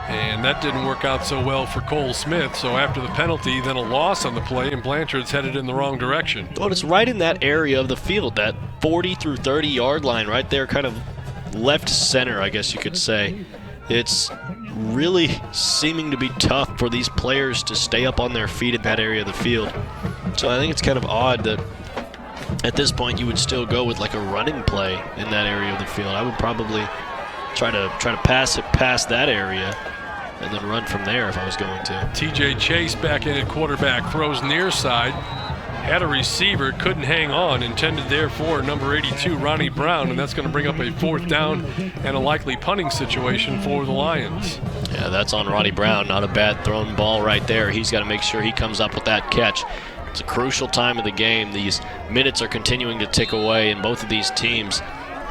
And that didn't work out so well for Cole Smith. So after the penalty, then a loss on the play, and Blanchard's headed in the wrong direction. Well, it's right in that area of the field, that 40 through 30-yard line right there, kind of left center, I guess you could say. It's really seeming to be tough for these players to stay up on their feet in that area of the field. So I think it's kind of odd that at this point you would still go with like a running play in that area of the field. I would probably try to pass it past that area and then run from there if I was going to. TJ Chase back in at quarterback, throws near side. Had a receiver, couldn't hang on, intended there for number 82, Ronnie Brown, and that's going to bring up a 4th down and a likely punting situation for the Lions. Yeah, that's on Ronnie Brown. Not a bad thrown ball right there. He's got to make sure he comes up with that catch. It's a crucial time of the game. These minutes are continuing to tick away, and both of these teams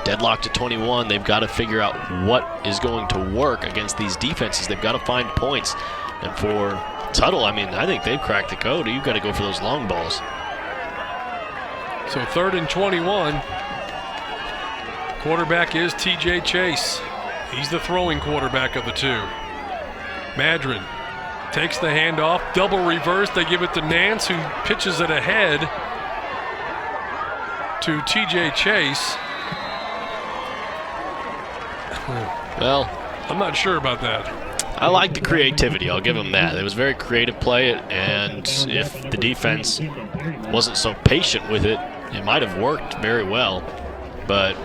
deadlocked at 21. They've got to figure out what is going to work against these defenses. They've got to find points. And for Tuttle, I mean, I think they've cracked the code. You've got to go for those long balls. So 3rd and 21. Quarterback is TJ Chase. He's the throwing quarterback of the two. Madron takes the handoff, double reverse. They give it to Nance, who pitches it ahead to TJ Chase. Well, I'm not sure about that. I like the creativity. I'll give him that. It was a very creative play, and if the defense wasn't so patient with it, it might have worked very well. But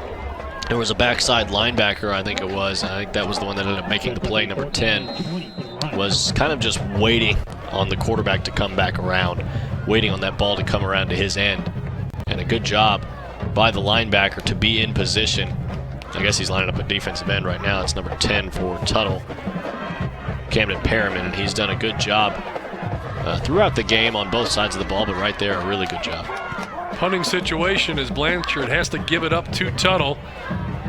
there was a backside linebacker, I think it was. I think that was the one that ended up making the play. Number 10 was kind of just waiting on the quarterback to come back around, waiting on that ball to come around to his end. And a good job by the linebacker to be in position. I guess he's lining up at defensive end right now. It's number 10 for Tuttle, Camden Perriman, and he's done a good job throughout the game on both sides of the ball, but right there, a really good job. Punting situation as Blanchard has to give it up to Tuttle,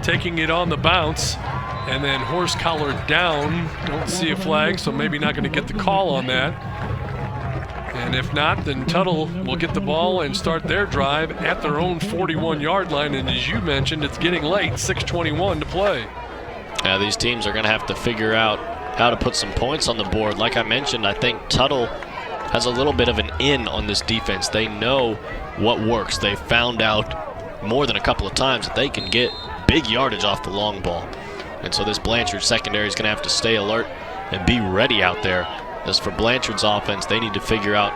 taking it on the bounce, and then horse collar down. Don't see a flag, so maybe not going to get the call on that. And if not, then Tuttle will get the ball and start their drive at their own 41-yard line. And as you mentioned, it's getting late, 6:21 to play. Yeah, these teams are going to have to figure out how to put some points on the board. Like I mentioned, I think Tuttle has a little bit of an in on this defense. They know what works. They found out more than a couple of times that they can get big yardage off the long ball. And so this Blanchard secondary is going to have to stay alert and be ready out there. As for Blanchard's offense, they need to figure out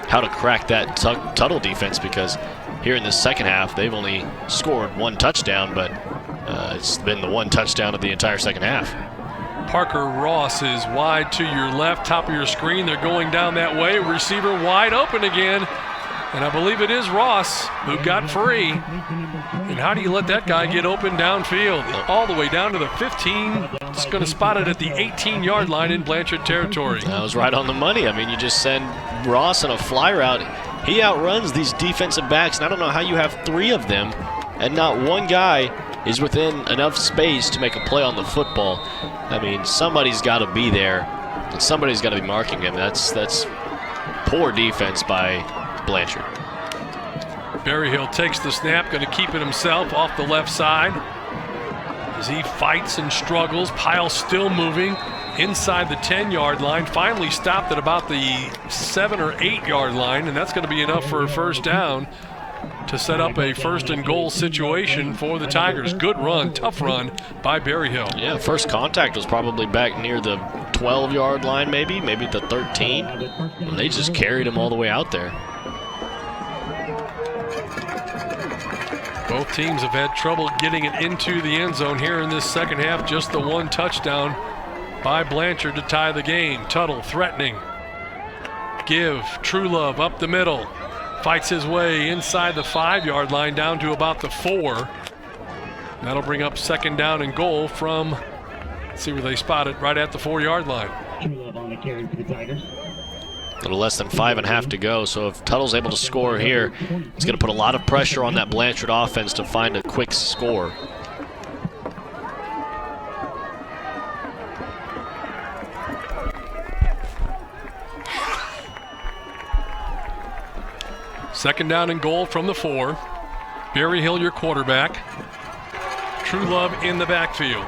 how to crack that Tuttle defense, because here in this second half, they've only scored one touchdown, but it's been the one touchdown of the entire second half. Parker Ross is wide to your left, top of your screen. They're going down that way. Receiver wide open again. And I believe it is Ross who got free. And how do you let that guy get open downfield? All the way down to the 15. Just going to spot it at the 18-yard line in Blanchard territory. That was right on the money. I mean, you just send Ross on a fly route. He outruns these defensive backs, and I don't know how you have three of them, and not one guy is within enough space to make a play on the football. I mean, somebody's got to be there, and somebody's got to be marking him. That's poor defense by Blanchard. Berryhill takes the snap, going to keep it himself off the left side as he fights and struggles. Pile still moving inside the 10-yard line. Finally stopped at about the 7 or 8-yard line, and that's going to be enough for a first down to set up a first and goal situation for the Tigers. Good run, tough run by Berryhill. Yeah, first contact was probably back near the 12-yard line, maybe the 13. And they just carried him all the way out there. Both teams have had trouble getting it into the end zone here in this second half. Just the one touchdown by Blanchard to tie the game. Tuttle threatening. Give Truelove up the middle. Fights his way inside the 5-yard line down to about the 4. That'll bring up second down and goal from, let's see where they spot it, right at the 4-yard line. Truelove on the carry for the Tigers. A little less than 5.5 to go, so if Tuttle's able to score here, it's going to put a lot of pressure on that Blanchard offense to find a quick score. Second down and goal from the 4. Berryhill, your quarterback. Truelove in the backfield.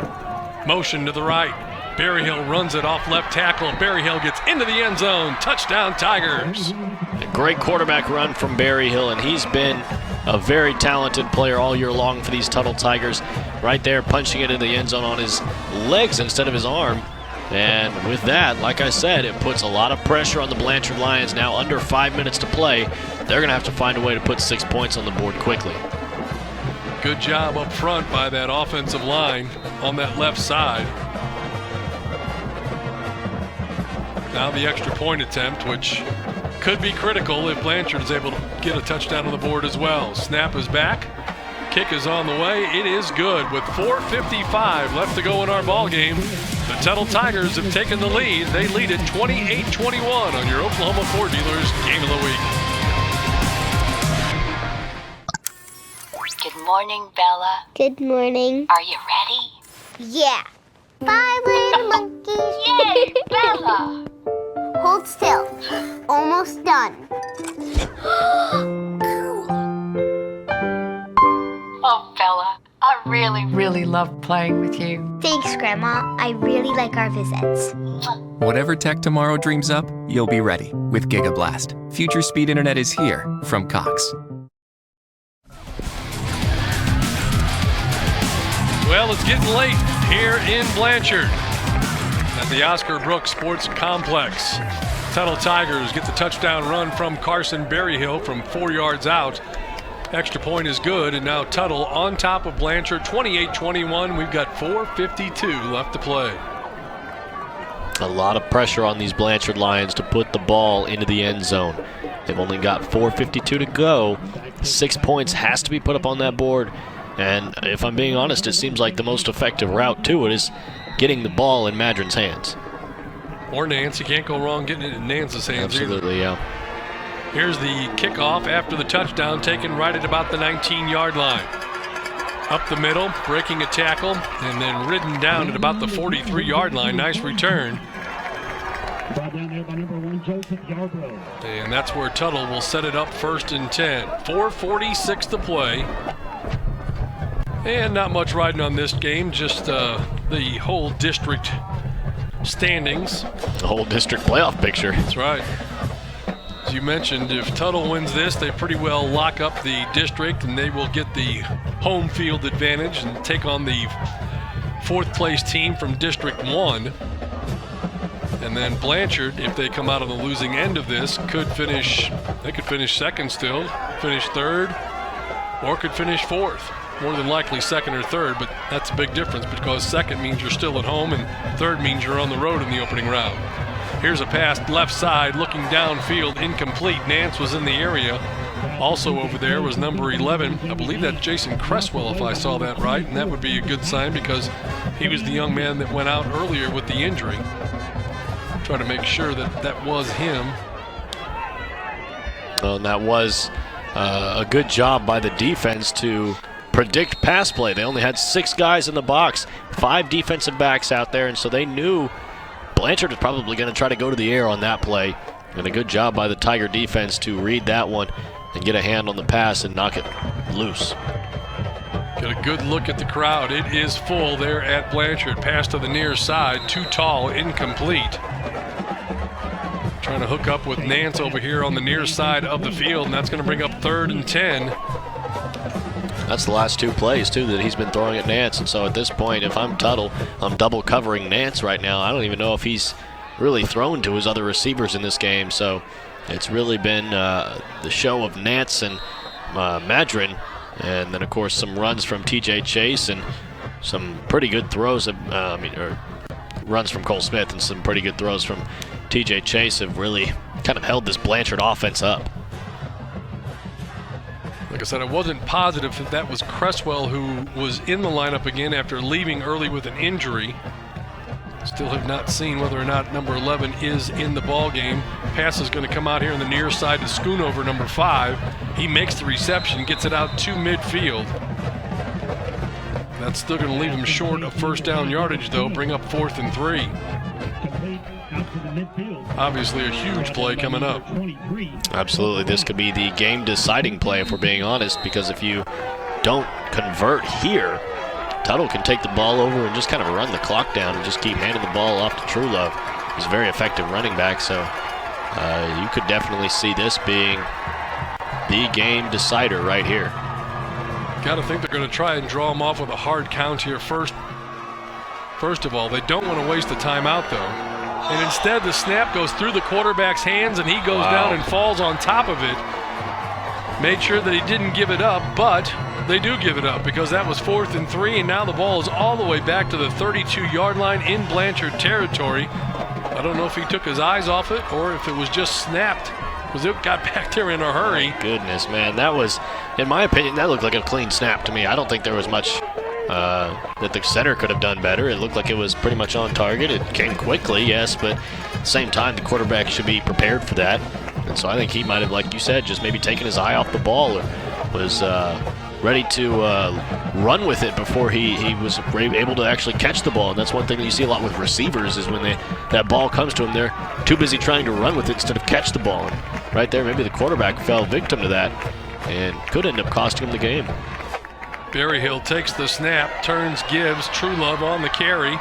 Motion to the right. Berryhill runs it off left tackle. Berryhill gets into the end zone. Touchdown, Tigers. A great quarterback run from Berryhill, and he's been a very talented player all year long for these Tuttle Tigers. Right there, punching it in the end zone on his legs instead of his arm. And with that, like I said, it puts a lot of pressure on the Blanchard Lions. Now under 5 minutes to play, they're going to have to find a way to put 6 points on the board quickly. Good job up front by that offensive line on that left side. Now the extra point attempt, which could be critical if Blanchard is able to get a touchdown on the board as well. Snap is back. Kick is on the way. It is good with 4:55 left to go in our ball game. The Tuttle Tigers have taken the lead. They lead it 28-21 on your Oklahoma Ford Dealers Game of the Week. Good morning, Bella. Good morning. Are you ready? Yeah. 5 little monkeys. Yay, Bella! Hold still. Almost done. Oh, Bella, I really loved playing with you. Thanks, Grandma. I really like our visits. Whatever tech tomorrow dreams up, you'll be ready with GigaBlast. Future speed internet is here from Cox. Well, it's getting late here in Blanchard at the Oscar Brooks Sports Complex. Tuttle Tigers get the touchdown run from Carson Berryhill from 4 yards out. Extra point is good, and now Tuttle on top of Blanchard, 28-21. We've got 4:52 left to play. A lot of pressure on these Blanchard Lions to put the ball into the end zone. They've only got 4:52 to go. 6 points has to be put up on that board. And if I'm being honest, it seems like the most effective route to it is getting the ball in Madron's hands. Or Nance. You can't go wrong getting it in Nance's hands. Absolutely, either. Yeah. Here's the kickoff after the touchdown, taken right at about the 19-yard line. Up the middle, breaking a tackle, and then ridden down at about the 43-yard line. Nice return. Brought down there by number 1, Joseph Yarbrough. And that's where Tuttle will set it up 1st and 10. 4:46 to play. And not much riding on this game, just the whole district standings. The whole district playoff picture. That's right. As you mentioned, if Tuttle wins this, they pretty well lock up the district, and they will get the home field advantage and take on the 4th place team from District 1. And then Blanchard, if they come out on the losing end of this, could finish 2nd still, finish 3rd, or could finish 4th. More than likely 2nd or 3rd, but that's a big difference because 2nd means you're still at home and 3rd means you're on the road in the opening round. Here's a pass left side, looking downfield, incomplete. Nance was in the area. Also over there was number 11. I believe that's Jason Cresswell, if I saw that right, and that would be a good sign because he was the young man that went out earlier with the injury. Try to make sure that that was him. Well, and that was a good job by the defense to predict pass play. They only had 6 guys in the box, 5 defensive backs out there, and so they knew Blanchard was probably going to try to go to the air on that play. And a good job by the Tiger defense to read that one and get a hand on the pass and knock it loose. Get a good look at the crowd. It is full there at Blanchard. Pass to the near side, too tall, incomplete. Trying to hook up with Nance over here on the near side of the field, and that's going to bring up 3rd and 10. That's the last 2 plays, too, that he's been throwing at Nance. And so at this point, if I'm Tuttle, I'm double covering Nance right now. I don't even know if he's really thrown to his other receivers in this game. So it's really been the show of Nance and Madron. And then, of course, some runs from TJ Chase and some pretty good throws, or runs from Cole Smith and some pretty good throws from TJ Chase have really kind of held this Blanchard offense up. Like I said, I wasn't positive that that was Cresswell who was in the lineup again after leaving early with an injury. Still have not seen whether or not number 11 is in the ball game. Pass is going to come out here on the near side to Schoonover, number 5. He makes the reception, gets it out to midfield. That's still going to leave him short of 1st down yardage, though. Bring up 4th and 3. Obviously a huge play coming up. Absolutely. This could be the game-deciding play, if we're being honest, because if you don't convert here, Tuttle can take the ball over and just kind of run the clock down and just keep handing the ball off to Truelove. He's a very effective running back, so you could definitely see this being the game decider right here. Got to think they're going to try and draw him off with a hard count here first. First of all, they don't want to waste the timeout, though. And instead, the snap goes through the quarterback's hands, and he goes down and falls on top of it. Made sure that he didn't give it up, but they do give it up because that was 4th and 3, and now the ball is all the way back to the 32-yard line in Blanchard territory. I don't know if he took his eyes off it or if it was just snapped because it got back there in a hurry. Goodness, man. That was, in my opinion, that looked like a clean snap to me. I don't think there was much that the center could have done better. It looked like it was pretty much on target. It came quickly, yes, but at the same time, the quarterback should be prepared for that. And so I think he might have, like you said, just maybe taken his eye off the ball or was ready to run with it before he was able to actually catch the ball. And that's one thing that you see a lot with receivers is when that ball comes to them, they're too busy trying to run with it instead of catch the ball. And right there, maybe the quarterback fell victim to that and could end up costing him the game. Berryhill takes the snap, turns, gives. Truelove on the carry.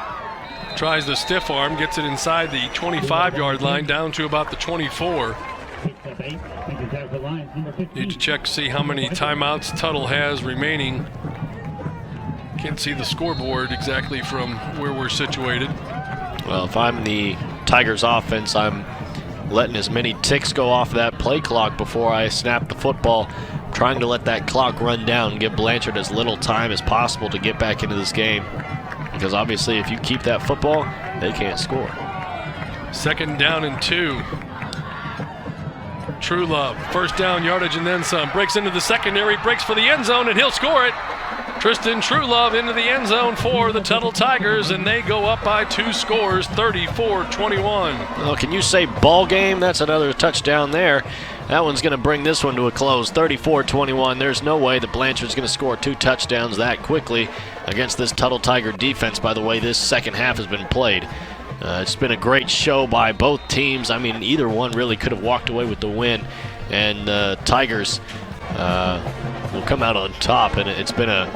Tries the stiff arm, gets it inside the 25-yard line, down to about the 24. Need to check to see how many timeouts Tuttle has remaining. Can't see the scoreboard exactly from where we're situated. Well, if I'm the Tigers offense, I'm letting as many ticks go off that play clock before I snap the football, trying to let that clock run down and give Blanchard as little time as possible to get back into this game. Because obviously if you keep that football, they can't score. 2nd down and 2. Truelove, 1st down yardage and then some. Breaks into the secondary, breaks for the end zone, and he'll score it. Tristan Truelove into the end zone for the Tuttle Tigers, and they go up by 2 scores, 34-21. Well, can you say ball game? That's another touchdown there. That one's going to bring this one to a close, 34-21. There's no way that Blanchard's going to score 2 touchdowns that quickly against this Tuttle Tiger defense, by the way this second half has been played. It's been a great show by both teams. I mean, either one really could have walked away with the win, and the Tigers will come out on top, and it's been a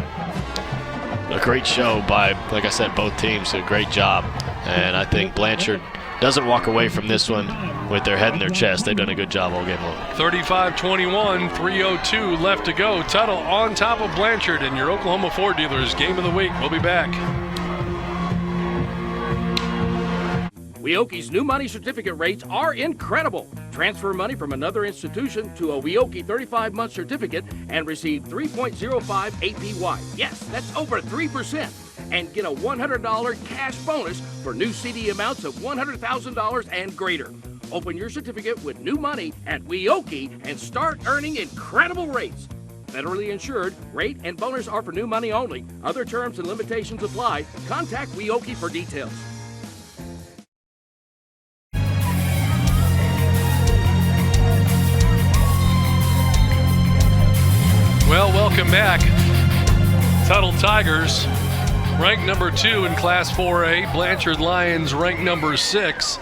great show by, like I said, both teams. A great job, and I think Blanchard doesn't walk away from this one with their head in their chest. They've done a good job all game long. 35-21, 3:02 left to go. Tuttle on top of Blanchard in your Oklahoma Ford Dealers Game of the Week. We'll be back. Weoki's new money certificate rates are incredible. Transfer money from another institution to a Weoki 35-month certificate and receive 3.05 APY. Yes, that's over 3%. And get a $100 cash bonus for new CD amounts of $100,000 and greater. Open your certificate with new money at Weoki and start earning incredible rates. Federally insured, rate and bonus are for new money only. Other terms and limitations apply. Contact Weoki for details. Well, welcome back. Tuttle Tigers ranked number 2 in Class 4A. Blanchard Lions ranked number 6.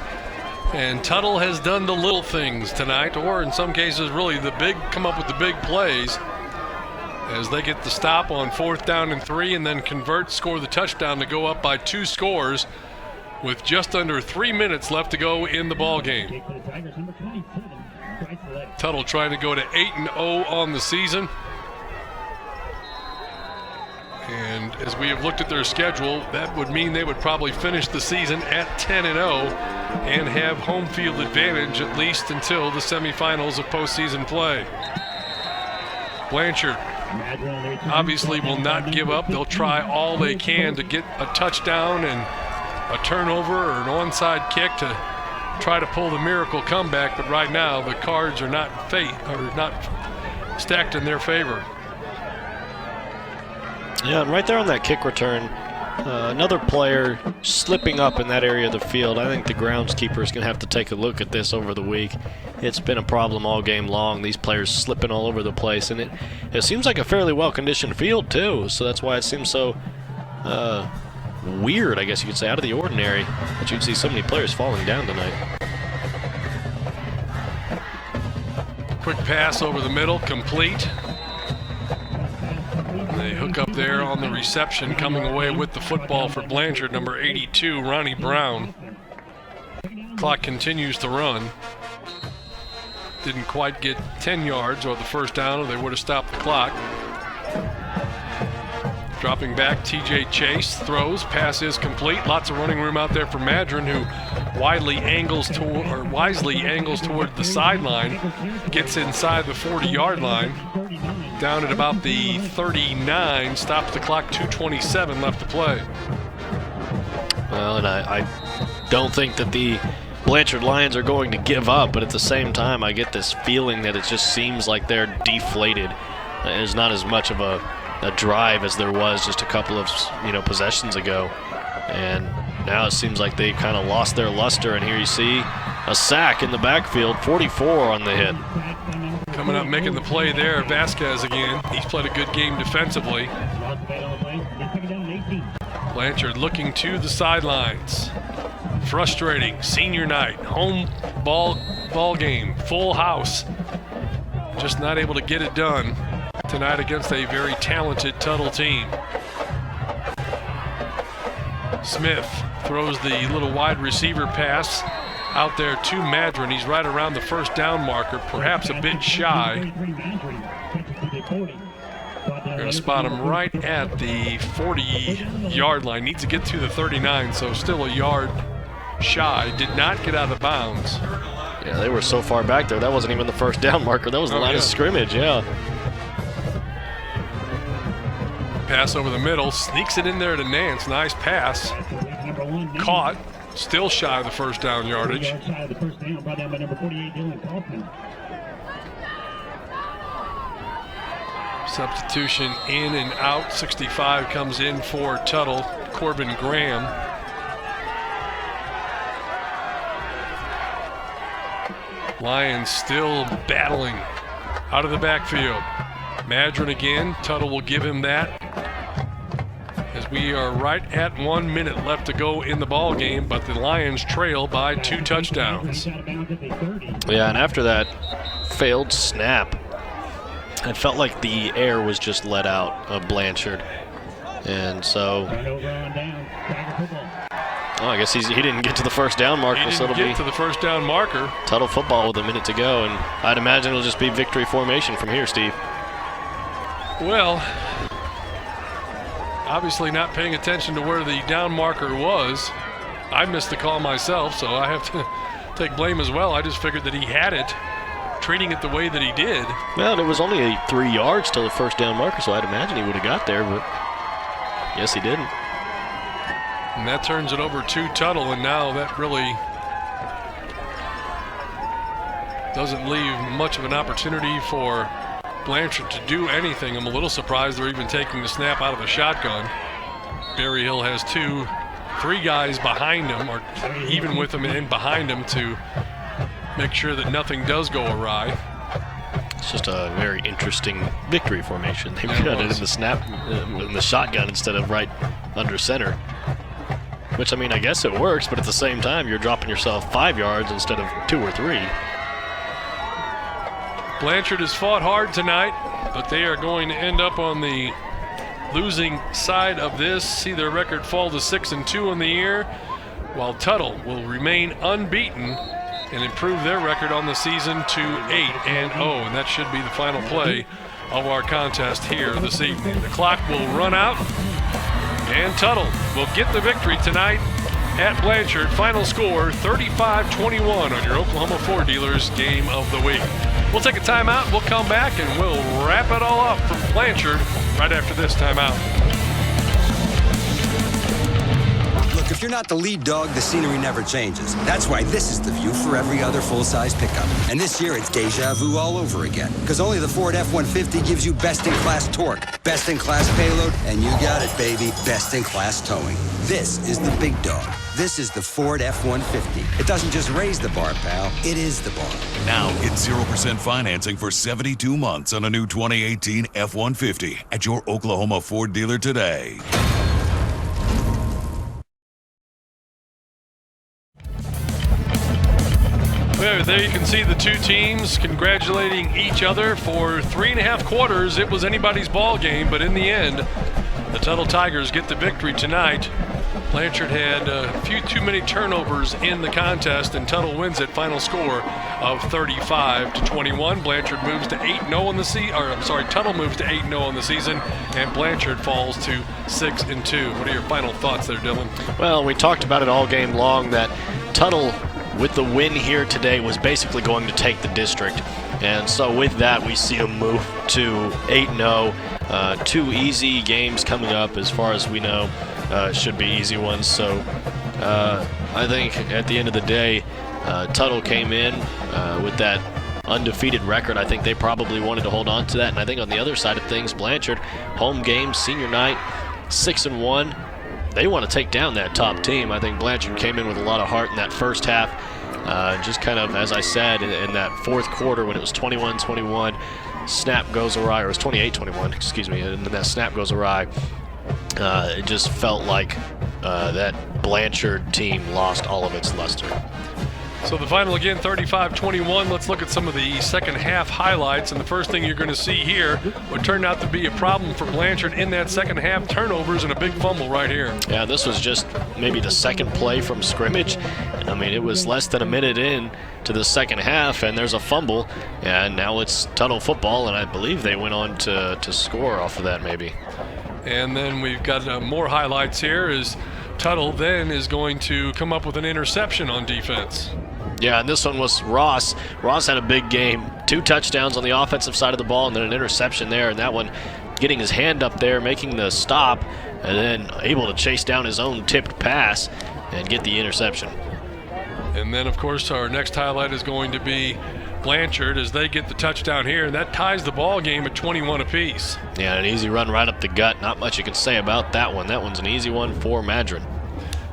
And Tuttle has done the little things tonight, or in some cases really come up with the big plays as they get the stop on 4th down and 3 and then score the touchdown to go up by 2 scores with just under 3 minutes left to go in the ball game. Tuttle trying to go to 8-0 on the season. And as we have looked at their schedule, that would mean they would probably finish the season at 10-0 and have home field advantage at least until the semifinals of postseason play. Blanchard obviously will not give up. They'll try all they can to get a touchdown and a turnover or an onside kick to try to pull the miracle comeback, but right now the cards are not stacked in their favor. Yeah, and right there on that kick return, another player slipping up in that area of the field. I think the groundskeeper is going to have to take a look at this over the week. It's been a problem all game long, these players slipping all over the place, and it seems like a fairly well-conditioned field, too, so that's why it seems so weird, I guess you could say, out of the ordinary, that you'd see so many players falling down tonight. Quick pass over the middle, complete. They hook up there on the reception, coming away with the football for Blanchard, number 82, Ronnie Brown. Clock continues to run. Didn't quite get 10 yards or the first down, or they would have stopped the clock. Dropping back, TJ Chase throws, pass is complete. Lots of running room out there for Madron, who wisely angles toward the sideline, gets inside the 40-yard line. Down at about the 39, stops the clock, 2:27 left to play. Well, and I don't think that the Blanchard Lions are going to give up, but at the same time, I get this feeling that it just seems like they're deflated. There's not as much of a drive as there was just a couple of possessions ago, and now it seems like they kind of lost their luster. And here you see a sack in the backfield, 44 on the hit. Coming up, making the play there, Vasquez again. He's played a good game defensively. Blanchard looking to the sidelines. Frustrating senior night, home ball game, full house. Just not able to get it done. tonight against a very talented Tuttle team. Smith throws the little wide receiver pass out there to Madron. He's right around the first down marker, perhaps a bit shy. We're going to spot him right at the 40-yard line. Needs to get to the 39, so still a yard shy. Did not get out of bounds. Yeah, they were so far back there. That wasn't even the first down marker. That was the line of scrimmage, yeah. Pass over the middle, sneaks it in there to Nance. Nice pass. Caught, still shy of the first down yardage. Substitution in and out. 65 comes in for Tuttle. Corbin Graham. Lions still battling out of the backfield. Madron again. Tuttle will give him that. As we are right at 1 minute left to go in the ball game, but the Lions trail by 2 touchdowns. Yeah, and after that failed snap, it felt like the air was just let out of Blanchard. And so, I guess he didn't get to the first down marker. He so didn't it'll get to the first down marker. Tuttle football with a minute to go, and I'd imagine it'll just be victory formation from here, Steve. Well, obviously not paying attention to where the down marker was. I missed the call myself, so I have to take blame as well. I just figured that he had it, treating it the way that he did. Well, it was only 3 yards till the first down marker, so I'd imagine he would have got there, but yes, he didn't. And that turns it over to Tuttle, and now that really doesn't leave much of an opportunity for Blanchard to do anything. I'm a little surprised they're even taking the snap out of the shotgun. Berry Hill has 3 guys behind him, or even with him and behind him, to make sure that nothing does go awry. It's just a very interesting victory formation. They got it in the snap, in the shotgun instead of right under center. Which, I mean, I guess it works, but at the same time, you're dropping yourself 5 yards instead of 2 or 3. Blanchard has fought hard tonight, but they are going to end up on the losing side of this. See their record fall to 6-2 on the year, while Tuttle will remain unbeaten and improve their record on the season to 8-0, and that should be the final play of our contest here this evening. The clock will run out, and Tuttle will get the victory tonight at Blanchard. Final score 35-21 on your Oklahoma Ford Dealers Game of the Week. We'll take a timeout. We'll come back and we'll wrap it all up from Blanchard right after this timeout. Look, if you're not the lead dog, the scenery never changes. That's why this is the view for every other full-size pickup. And this year, it's deja vu all over again. Because only the Ford F-150 gives you best-in-class torque, best-in-class payload, and you got it, baby, best-in-class towing. This is the big dog. This is the Ford F-150. It doesn't just raise the bar, pal. It is the bar. Now get 0% financing for 72 months on a new 2018 F-150 at your Oklahoma Ford dealer today. Well, there you can see the 2 teams congratulating each other. For 3.5 quarters, it was anybody's ball game, but in the end, the Tuttle Tigers get the victory tonight. Blanchard had a few too many turnovers in the contest, and Tuttle wins it. Final score of 35-21. Blanchard moves to 8-0 on the season. Tuttle moves to 8-0 on the season, and Blanchard falls to 6-2. What are your final thoughts there, Dylan? Well, we talked about it all game long that Tuttle, with the win here today, was basically going to take the district. And so with that, we see them move to 8-0. 2 easy games coming up as far as we know. Should be easy ones. So I think at the end of the day, Tuttle came in with that undefeated record. I think they probably wanted to hold on to that. And I think on the other side of things, Blanchard, home game, senior night, 6-1. They want to take down that top team. I think Blanchard came in with a lot of heart in that first half. Just kind of, as I said, in that fourth quarter when it was 21-21, snap goes awry, or it was 28-21, excuse me, and then that snap goes awry. It just felt like that Blanchard team lost all of its luster. So the final again, 35-21. Let's look at some of the second half highlights. And the first thing you're going to see here, what turned out to be a problem for Blanchard in that second half, turnovers and a big fumble right here. Yeah, this was just maybe the second play from scrimmage. I mean, it was less than a minute in to the second half, and there's a fumble. And now it's Tuttle football, and I believe they went on to score off of that maybe. And then we've got more highlights here as Tuttle then is going to come up with an interception on defense. Yeah, and this one was Ross. Ross had a big game. 2 touchdowns on the offensive side of the ball and then an interception there. And that one getting his hand up there, making the stop, and then able to chase down his own tipped pass and get the interception. And then, of course, our next highlight is going to be Blanchard as they get the touchdown here. And that ties the ball game at 21 apiece. Yeah, an easy run right up the gut. Not much you can say about that one. That one's an easy one for Madron.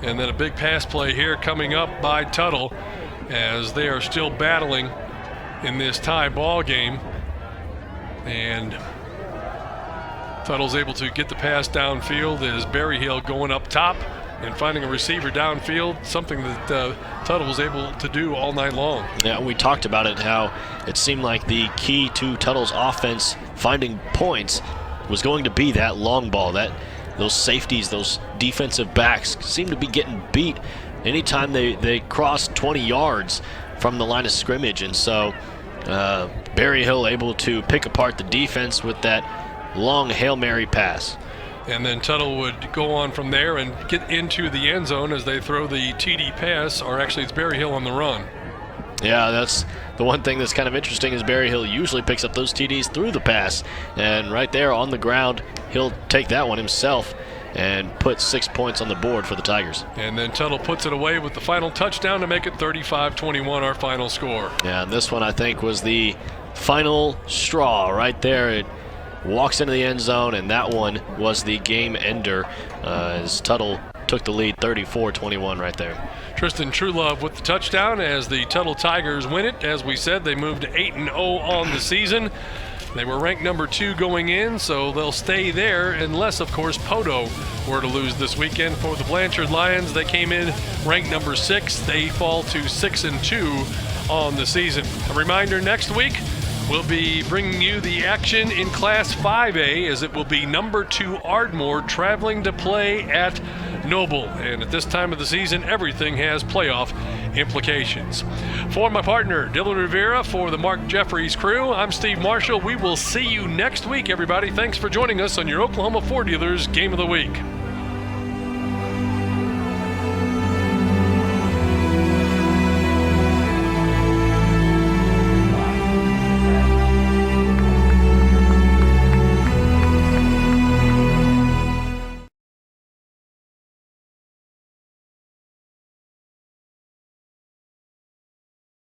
And then a big pass play here coming up by Tuttle as they are still battling in this tie ball game. And Tuttle's able to get the pass downfield as Berryhill going up top and finding a receiver downfield, something that Tuttle was able to do all night long. Yeah, we talked about it, how it seemed like the key to Tuttle's offense finding points was going to be that long ball. Those safeties, those defensive backs seem to be getting beat anytime they cross 20 yards from the line of scrimmage. And so Berryhill able to pick apart the defense with that long Hail Mary pass. And then Tuttle would go on from there and get into the end zone as they throw the TD pass, or actually it's Berryhill on the run. Yeah, that's the one thing that's kind of interesting is Berryhill usually picks up those TDs through the pass. And right there on the ground, he'll take that one himself and put 6 points on the board for the Tigers. And then Tuttle puts it away with the final touchdown to make it 35-21, our final score. Yeah, and this one I think was the final straw right there. It walks into the end zone, and that one was the game ender as Tuttle took the lead 34-21 right there. Tristan Truelove with the touchdown as the Tuttle Tigers win it. As we said, they moved to 8-0 on the season. They were ranked number 2 going in, so they'll stay there unless, of course, Poto were to lose this weekend. For the Blanchard Lions, they came in ranked number 6. They fall to 6-2 on the season. A reminder, next week, we'll be bringing you the action in Class 5A as it will be number 2 Ardmore traveling to play at Noble. And at this time of the season, everything has playoff implications. For my partner, Dylan Rivera, for the Mark Jeffries crew, I'm Steve Marshall. We will see you next week, everybody. Thanks for joining us on your Oklahoma Ford Dealers Game of the Week.